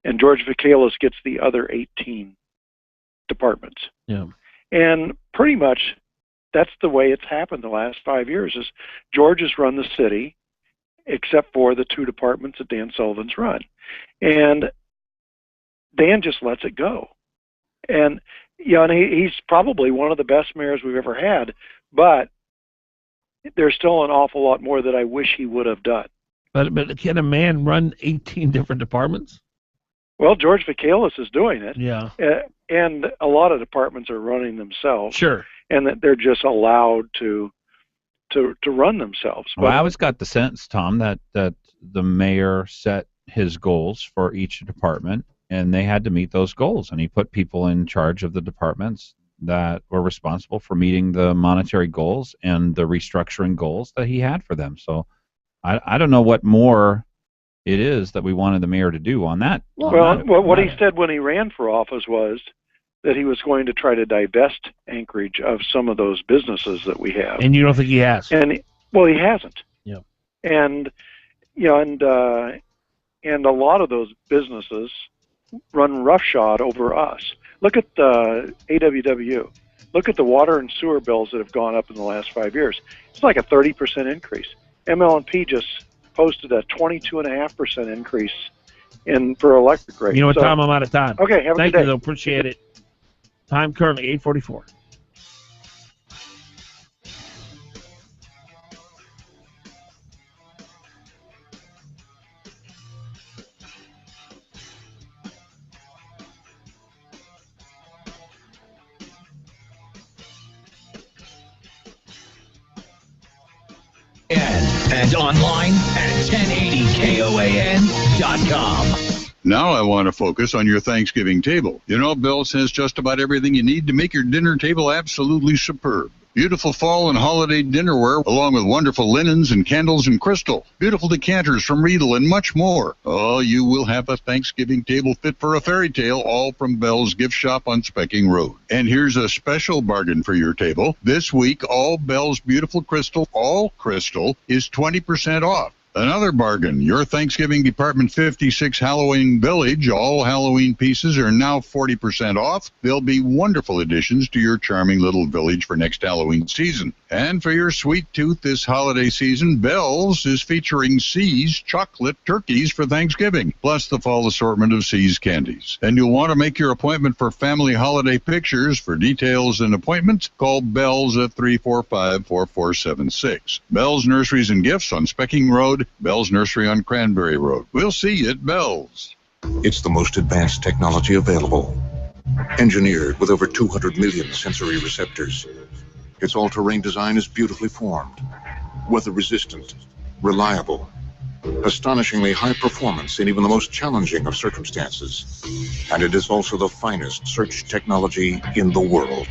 And George Vacalis gets the other 18 departments. Yeah. And pretty much that's the way it's happened the last 5 years, is George has run the city, except for the 2 departments that Dan Sullivan's run. And Dan just lets it go. And, and he's probably one of the best mayors we've ever had, but there's still an awful lot more that I wish he would have done. But can a man run 18 different departments? Well, George Vikalis is doing it. Yeah. And a lot of departments are running themselves. Sure. And that they're just allowed to run themselves. Well, I always got the sense, Tom, that the mayor set his goals for each department, and they had to meet those goals. And he put people in charge of the departments that were responsible for meeting the monetary goals and the restructuring goals that he had for them. So I don't know what more it is that we wanted the mayor to do on that. What he said when he ran for office was that he was going to try to divest Anchorage of some of those businesses that we have. And you don't think he has? And he hasn't. Yeah. And and a lot of those businesses run roughshod over us. Look at the AWW. Look at the water and sewer bills that have gone up in the last 5 years. It's like a 30% increase. ML&P just posted a 22.5% increase for electric rates. You know what, Tom? I'm out of time. Okay, have a Thank good day. you, though. Appreciate it. Time currently 8:44. And online at 1080KOAN.com. Now I want to focus on your Thanksgiving table. You know, Bell's has just about everything you need to make your dinner table absolutely superb. Beautiful fall and holiday dinnerware, along with wonderful linens and candles and crystal. Beautiful decanters from Riedel and much more. Oh, you will have a Thanksgiving table fit for a fairy tale, all from Bell's gift shop on Specking Road. And here's a special bargain for your table. This week, all Bell's beautiful crystal, all crystal, is 20% off. Another bargain, your Thanksgiving Department 56 Halloween Village, all Halloween pieces are now 40% off. They'll be wonderful additions to your charming little village for next Halloween season. And for your sweet tooth this holiday season, Bell's is featuring See's chocolate turkeys for Thanksgiving, plus the fall assortment of See's candies. And you'll want to make your appointment for family holiday pictures. For details and appointments, call Bell's at 345-4476. Bell's Nurseries and Gifts on Specking Road, Bell's Nursery on Cranberry Road. We'll see you at Bell's. It's the most advanced technology available, engineered with over 200 million sensory receptors. Its all-terrain design is beautifully formed, weather-resistant, reliable, astonishingly high performance in even the most challenging of circumstances. And it is also the finest search technology in the world.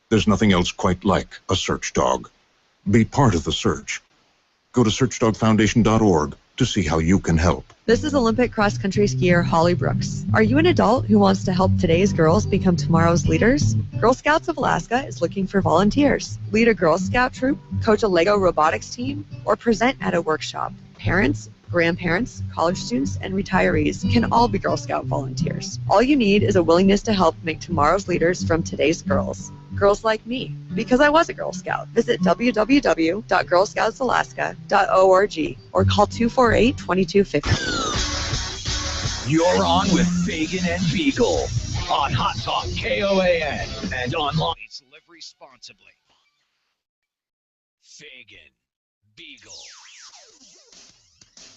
There's nothing else quite like a search dog. Be part of the search. Go to searchdogfoundation.org to see how you can help. This is Olympic cross-country skier Holly Brooks. Are you an adult who wants to help today's girls become tomorrow's leaders? Girl Scouts of Alaska is looking for volunteers. Lead a Girl Scout troop, coach a Lego robotics team, or present at a workshop. Parents, grandparents, college students, and retirees can all be Girl Scout volunteers. All you need is a willingness to help make tomorrow's leaders from today's girls. Girls like me, because I was a Girl Scout. Visit www.girlscoutsalaska.org or call 248-2250. You're on with Fagan and Biegel on Hot Talk KOAN and online. Please live responsibly. Fagan Biegel.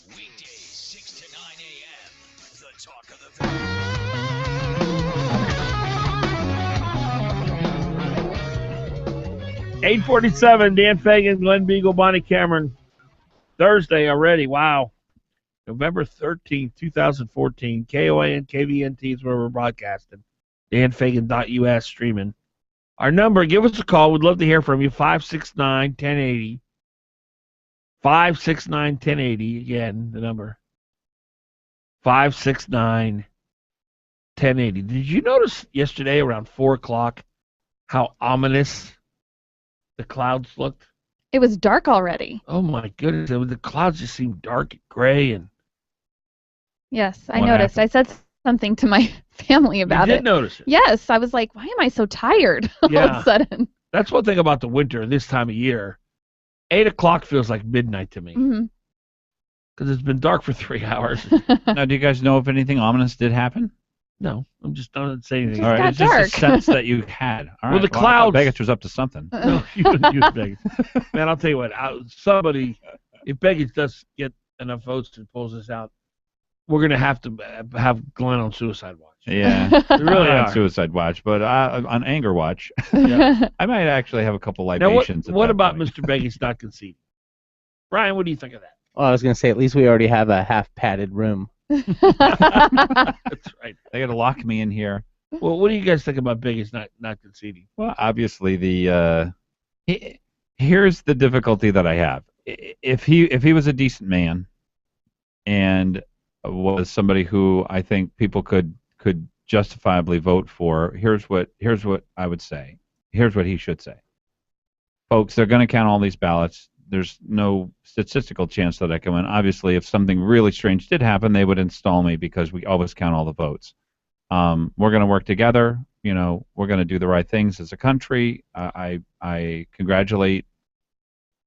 Weekdays 6 to 9 a.m. The talk of the village. 8:47, Dan Fagan, Glen Biegel, Bonnie Cameron. Thursday already, wow. November 13th, 2014. KOAN, KVNT is where we're broadcasting. DanFagan.us streaming. Our number, give us a call. We'd love to hear from you. 569-1080. 569-1080. Again, the number. 569-1080. Did you notice yesterday around 4 o'clock how ominous the clouds looked? It was dark already. Oh my goodness, the clouds just seemed dark and gray. And yes, I noticed. I said something to my family about it. You did notice it? Yes, I was like, why am I so tired all of a sudden? That's one thing about the winter this time of year. 8 o'clock feels like midnight to me. Mm-hmm. Because it's been dark for 3 hours. Now, do you guys know if anything ominous did happen? No, I'm just not saying anything. All right, got it's just dark. a sense that you had. All right, Well, the I thought clouds- Vegas was up to something. No, you Vegas. Man, I'll tell you what. Somebody, if Vegas does get enough votes and pulls this out, we're gonna have to have Glenn on suicide watch. Yeah, We really not on are. suicide watch, but on anger watch. Yeah. I might actually have a couple Now, libations. at what that about point. Mr. Vegas not conceding? Brian, what do you think of that? Well, I was going to say, at least we already have a half-padded room. That's right. They got to lock me in here. Well, what do you guys think about Vegas not conceding? Well, obviously here's the difficulty that I have. If he was a decent man and was somebody who I think people could justifiably vote for, here's what I would say. Here's what he should say. Folks, they're going to count all these ballots. There's no statistical chance that I can win. Obviously, if something really strange did happen, they would install me because we always count all the votes. We're going to work together. You know, we're going to do the right things as a country. I congratulate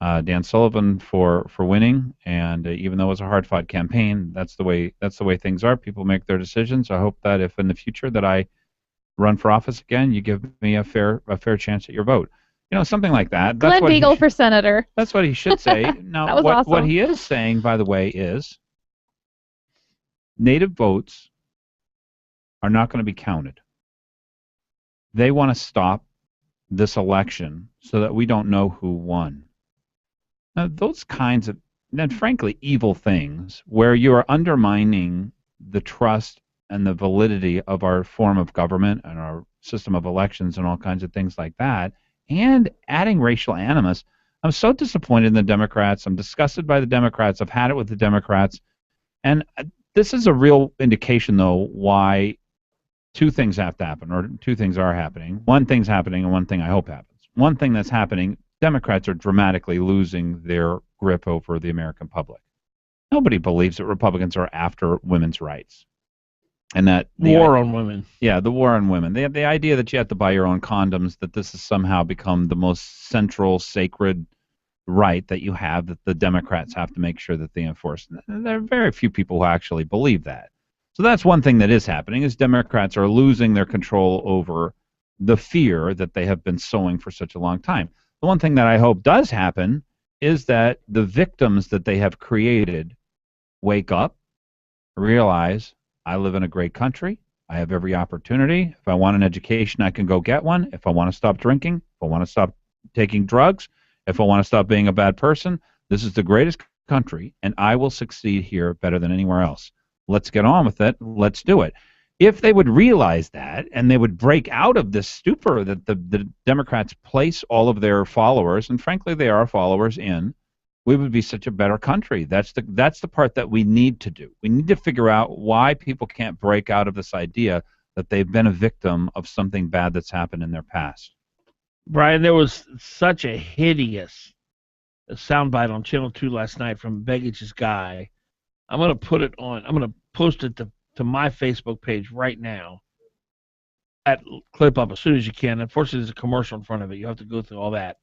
Dan Sullivan for winning, and even though it was a hard-fought campaign, that's the way things are. People make their decisions. I hope that if in the future that I run for office again, you give me a fair chance at your vote. You know, something like that. That's Glen what Biegel for senator. That's what he should say. Now, That was what awesome. he is saying, by the way, is Native votes are not going to be counted. They want to stop this election so that we don't know who won. Now, those kinds of, and frankly, evil things where you are undermining the trust and the validity of our form of government and our system of elections and all kinds of things like that, and adding racial animus. I'm so disappointed in the Democrats. I'm disgusted by the Democrats. I've had it with the Democrats. And this is a real indication, though, why two things have to happen, or two things are happening. One thing's happening and one thing I hope happens. One thing that's happening, Democrats are dramatically losing their grip over the American public. Nobody believes that Republicans are after women's rights. And that War on women. Yeah, the war on women. The idea that you have to buy your own condoms, that this has somehow become the most central, sacred right that you have, that the Democrats have to make sure that they enforce. There are very few people who actually believe that. So that's one thing that is happening, is Democrats are losing their control over the fear that they have been sowing for such a long time. The one thing that I hope does happen is that the victims that they have created wake up, realize, I live in a great country. I have every opportunity. If I want an education, I can go get one. If I want to stop drinking, if I want to stop taking drugs, if I want to stop being a bad person, this is the greatest country, and I will succeed here better than anywhere else. Let's get on with it. Let's do it. If they would realize that, and they would break out of this stupor that the Democrats place all of their followers, and frankly they are followers in, we would be such a better country. That's the part that we need to do. We need to figure out why people can't break out of this idea that they've been a victim of something bad that's happened in their past. Brian, there was such a hideous soundbite on Channel 2 last night from Beggich's guy. I'm going to put it on. I'm going to post it to my Facebook page right now. Clip up as soon as you can. Unfortunately, there's a commercial in front of it. You have to go through all that.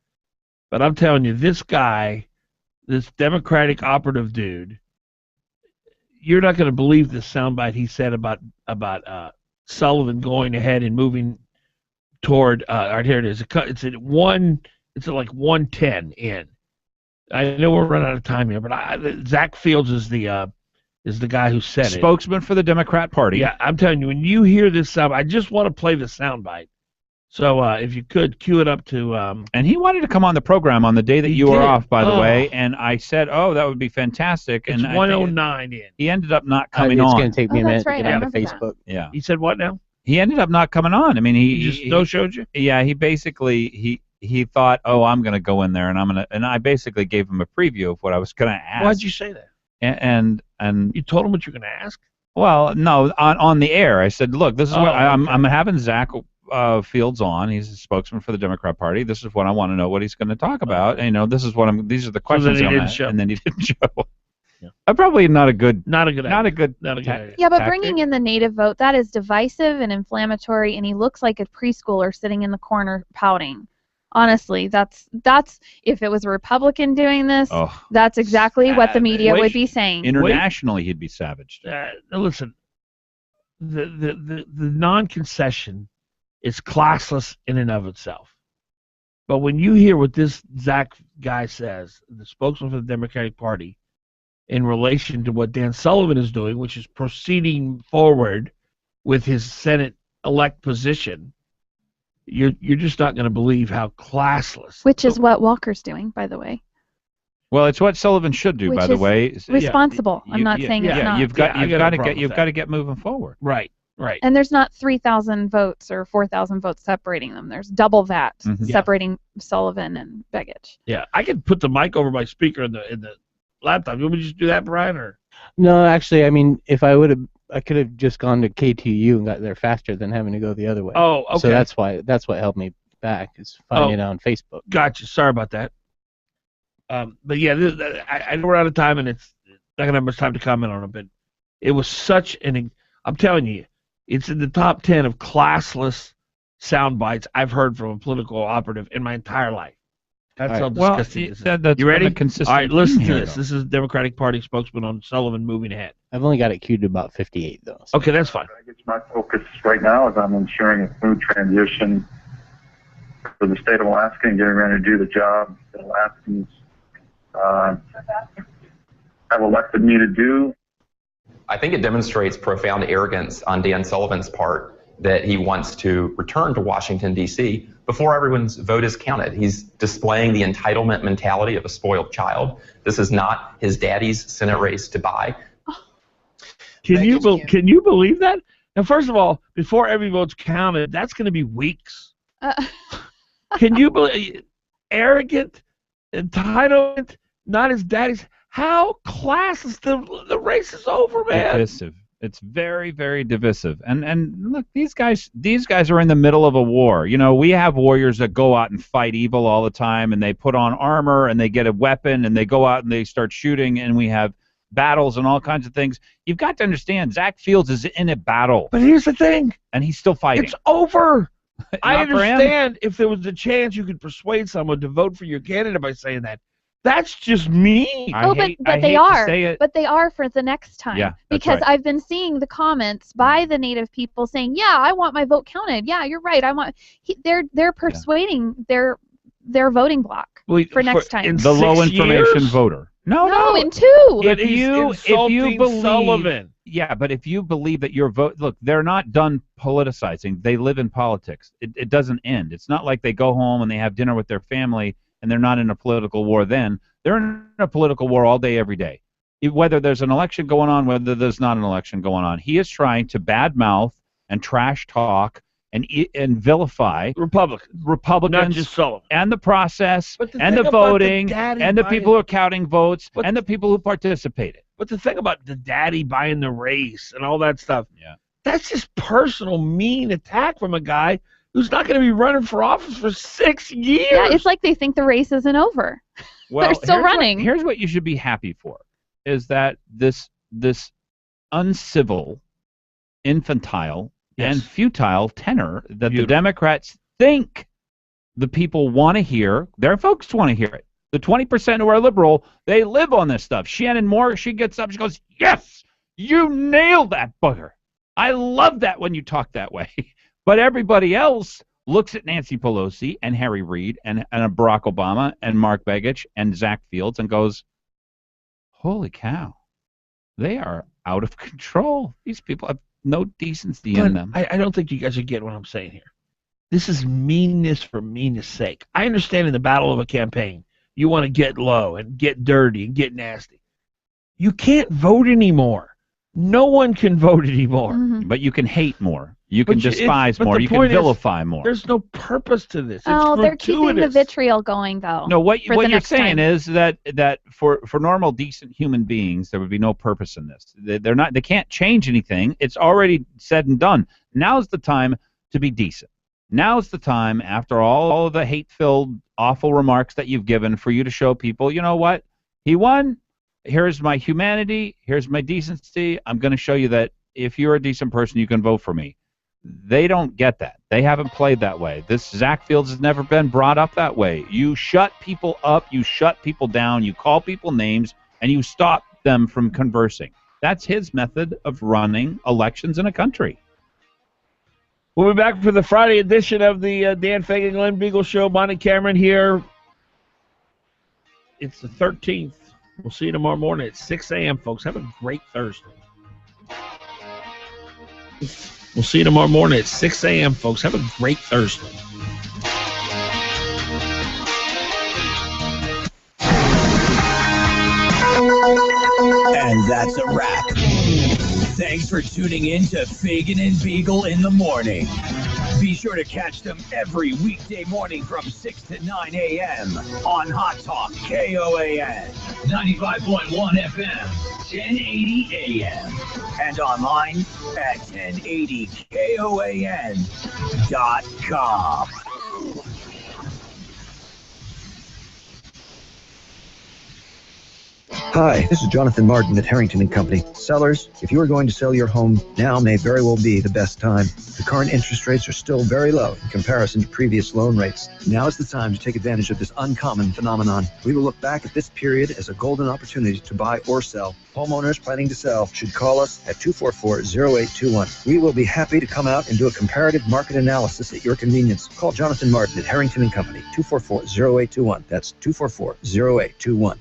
But I'm telling you, this guy, this Democratic operative dude, you're not going to believe this soundbite he said about Sullivan going ahead and moving toward. Here it is. It's at like 110 in. I know we're running out of time here, but Zach Fields is the guy who said it. Spokesman for the Democrat Party. Yeah, I'm telling you, when you hear this sound, I just want to play the soundbite. So if you could cue it up to. And he wanted to come on the program on the day that you were off, by the way, and I said, "Oh, that would be fantastic." It's and 109 in. He ended up not coming It's on. going to take me a minute right, to get I out of remember Facebook. Yeah. He said what now? He ended up not coming on. I mean, He just no-showed you? Yeah, he basically he thought, "Oh, I'm going to go in there and I basically gave him a preview of what I was going to ask." Why'd you say that? And you told him what you're going to ask? Well, no, on the air, I said, "Look, this is what I'm having Zach Fields on. He's a spokesman for the Democrat Party. This is what I want to know what he's going to talk about. And, this is what these are the questions then he I'm didn't at." show. And then he didn't show. Probably not a good idea. Yeah, but bringing in the native vote, that is divisive and inflammatory, and he looks like a preschooler sitting in the corner pouting. Honestly, that's if it was a Republican doing this, that's exactly what the media would be saying. Internationally, he'd be savaged. Listen, the non-concession is classless in and of itself. But when you hear what this Zach guy says, the spokesman for the Democratic Party, in relation to what Dan Sullivan is doing, which is proceeding forward with his Senate-elect position, you're just not going to believe how classless. Which is what Walker's doing, by the way. Well, it's what Sullivan should do, by the way. Responsible. I'm not saying it's not. You've got to get moving forward. Right. And there's not 3,000 votes or 4,000 votes separating them. There's double that separating Sullivan and Begich. Yeah, I could put the mic over my speaker in the laptop. You want me to just do that, Brian? Or no, actually, I mean, if I would have, I could have just gone to KTU and got there faster than having to go the other way. Oh, okay. So that's what held me back, is finding it on Facebook. Gotcha. Sorry about that. But yeah, I know we're out of time, and it's not gonna have much time to comment on it. But it was such an. I'm telling you, it's in the top 10 of classless sound bites I've heard from a political operative in my entire life. That's how disgusting this is. You ready? All right, listen to this. This is Democratic Party spokesman on Sullivan moving ahead. I've only got it queued to about 58, though. So. Okay, that's fine. My focus right now is on ensuring a smooth transition for the state of Alaska and getting ready to do the job that Alaskans have elected me to do. I think it demonstrates profound arrogance on Dan Sullivan's part that he wants to return to Washington, D.C. before everyone's vote is counted. He's displaying the entitlement mentality of a spoiled child. This is not his daddy's Senate race to buy. Can you believe that? Now, first of all, before every vote's counted, that's going to be weeks. Can you believe arrogant, entitlement, not his daddy's? How classist the race is over, man. Divisive. It's very, very divisive. And look, these guys are in the middle of a war. You know, we have warriors that go out and fight evil all the time, and they put on armor and they get a weapon and they go out and they start shooting, and we have battles and all kinds of things. You've got to understand, Zach Fields is in a battle. But here's the thing. And he's still fighting. It's over. I understand if there was a chance you could persuade someone to vote for your candidate by saying that. That's just mean. But they are for the next time. Yeah, because I've been seeing the comments by the Native people saying, "Yeah, I want my vote counted. Yeah, you're right. I want." They're persuading their voting block for next time. The low information voter. No, in 2. If you believe Sullivan. Yeah, but if you believe that your vote, look, they're not done politicizing. They live in politics. It doesn't end. It's not like they go home and they have dinner with their family and they're not in a political war then. They're in a political war all day, every day. Whether there's an election going on, whether there's not an election going on. He is trying to badmouth and trash talk and vilify Republicans, not just Sullivan, and the process, and the voting, and the people who are counting votes, and the people who participated. But the thing about the daddy buying the race and all that stuff, yeah, that's just personal mean attack from a guy who's not going to be running for office for 6 years. Yeah, it's like they think the race isn't over. Well, they're still running. Here's what you should be happy for, is that this uncivil, infantile, and futile tenor that the Democrats think the people want to hear, their folks want to hear it. The 20% who are liberal, they live on this stuff. Shannon Moore, she gets up, she goes, "Yes, you nailed that bugger. I love that when you talk that way." But everybody else looks at Nancy Pelosi and Harry Reid and Barack Obama and Mark Begich and Zach Fields and goes, "Holy cow, they are out of control. These people have no decency in them." I don't think you guys are getting what I'm saying here. This is meanness for meanness sake. I understand in the battle of a campaign, you want to get low and get dirty and get nasty. You can't vote anymore. No one can vote anymore. Mm-hmm. But you can hate more. You can despise more. You can vilify more. There's no purpose to this. They're keeping the vitriol going, though. No, what you're saying is that for normal, decent human beings, there would be no purpose in this. They're not. They can't change anything. It's already said and done. Now's the time to be decent. Now's the time, after all of the hate-filled, awful remarks that you've given, for you to show people, you know what? He won. Here's my humanity. Here's my decency. I'm going to show you that if you're a decent person, you can vote for me. They don't get that. They haven't played that way. This Zach Fields has never been brought up that way. You shut people up, you shut people down, you call people names, and you stop them from conversing. That's his method of running elections in a country. We'll be back for the Friday edition of the Dan Fagan Glen Biegel Show. Bonnie Cameron here. It's the 13th. We'll see you tomorrow morning at 6 a.m., folks. Have a great Thursday. We'll see you tomorrow morning at 6 a.m., folks. Have a great Thursday. And that's a wrap. Thanks for tuning in to Fagan and Biegel in the morning. Be sure to catch them every weekday morning from 6 to 9 a.m. on Hot Talk KOAN 95.1 FM, 1080 a.m. and online at 1080KOAN.com. Hi, this is Jonathan Martin at Harrington & Company. Sellers, if you are going to sell your home, now may very well be the best time. The current interest rates are still very low in comparison to previous loan rates. Now is the time to take advantage of this uncommon phenomenon. We will look back at this period as a golden opportunity to buy or sell. Homeowners planning to sell should call us at 244-0821. We will be happy to come out and do a comparative market analysis at your convenience. Call Jonathan Martin at Harrington & Company, 244-0821. That's 244-0821.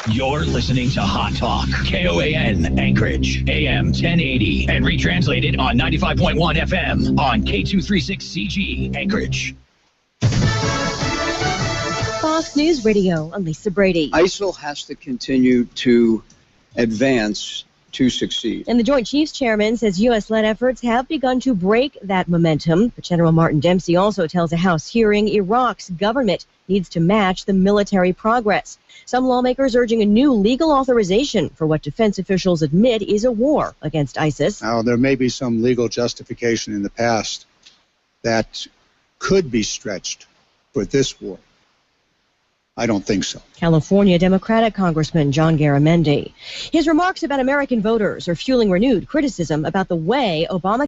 You're listening to Hot Talk, KOAN, Anchorage, AM 1080, and retranslated on 95.1 FM on K236CG, Anchorage. Fox News Radio, I'm Lisa Brady. ISIL has to continue to advance to succeed. And the Joint Chiefs Chairman says U.S.-led efforts have begun to break that momentum. But General Martin Dempsey also tells a House hearing Iraq's government needs to match the military progress. Some lawmakers urging a new legal authorization for what defense officials admit is a war against ISIS. Now, there may be some legal justification in the past that could be stretched for this war. I don't think so. California Democratic Congressman John Garamendi. His remarks about American voters are fueling renewed criticism about the way Obama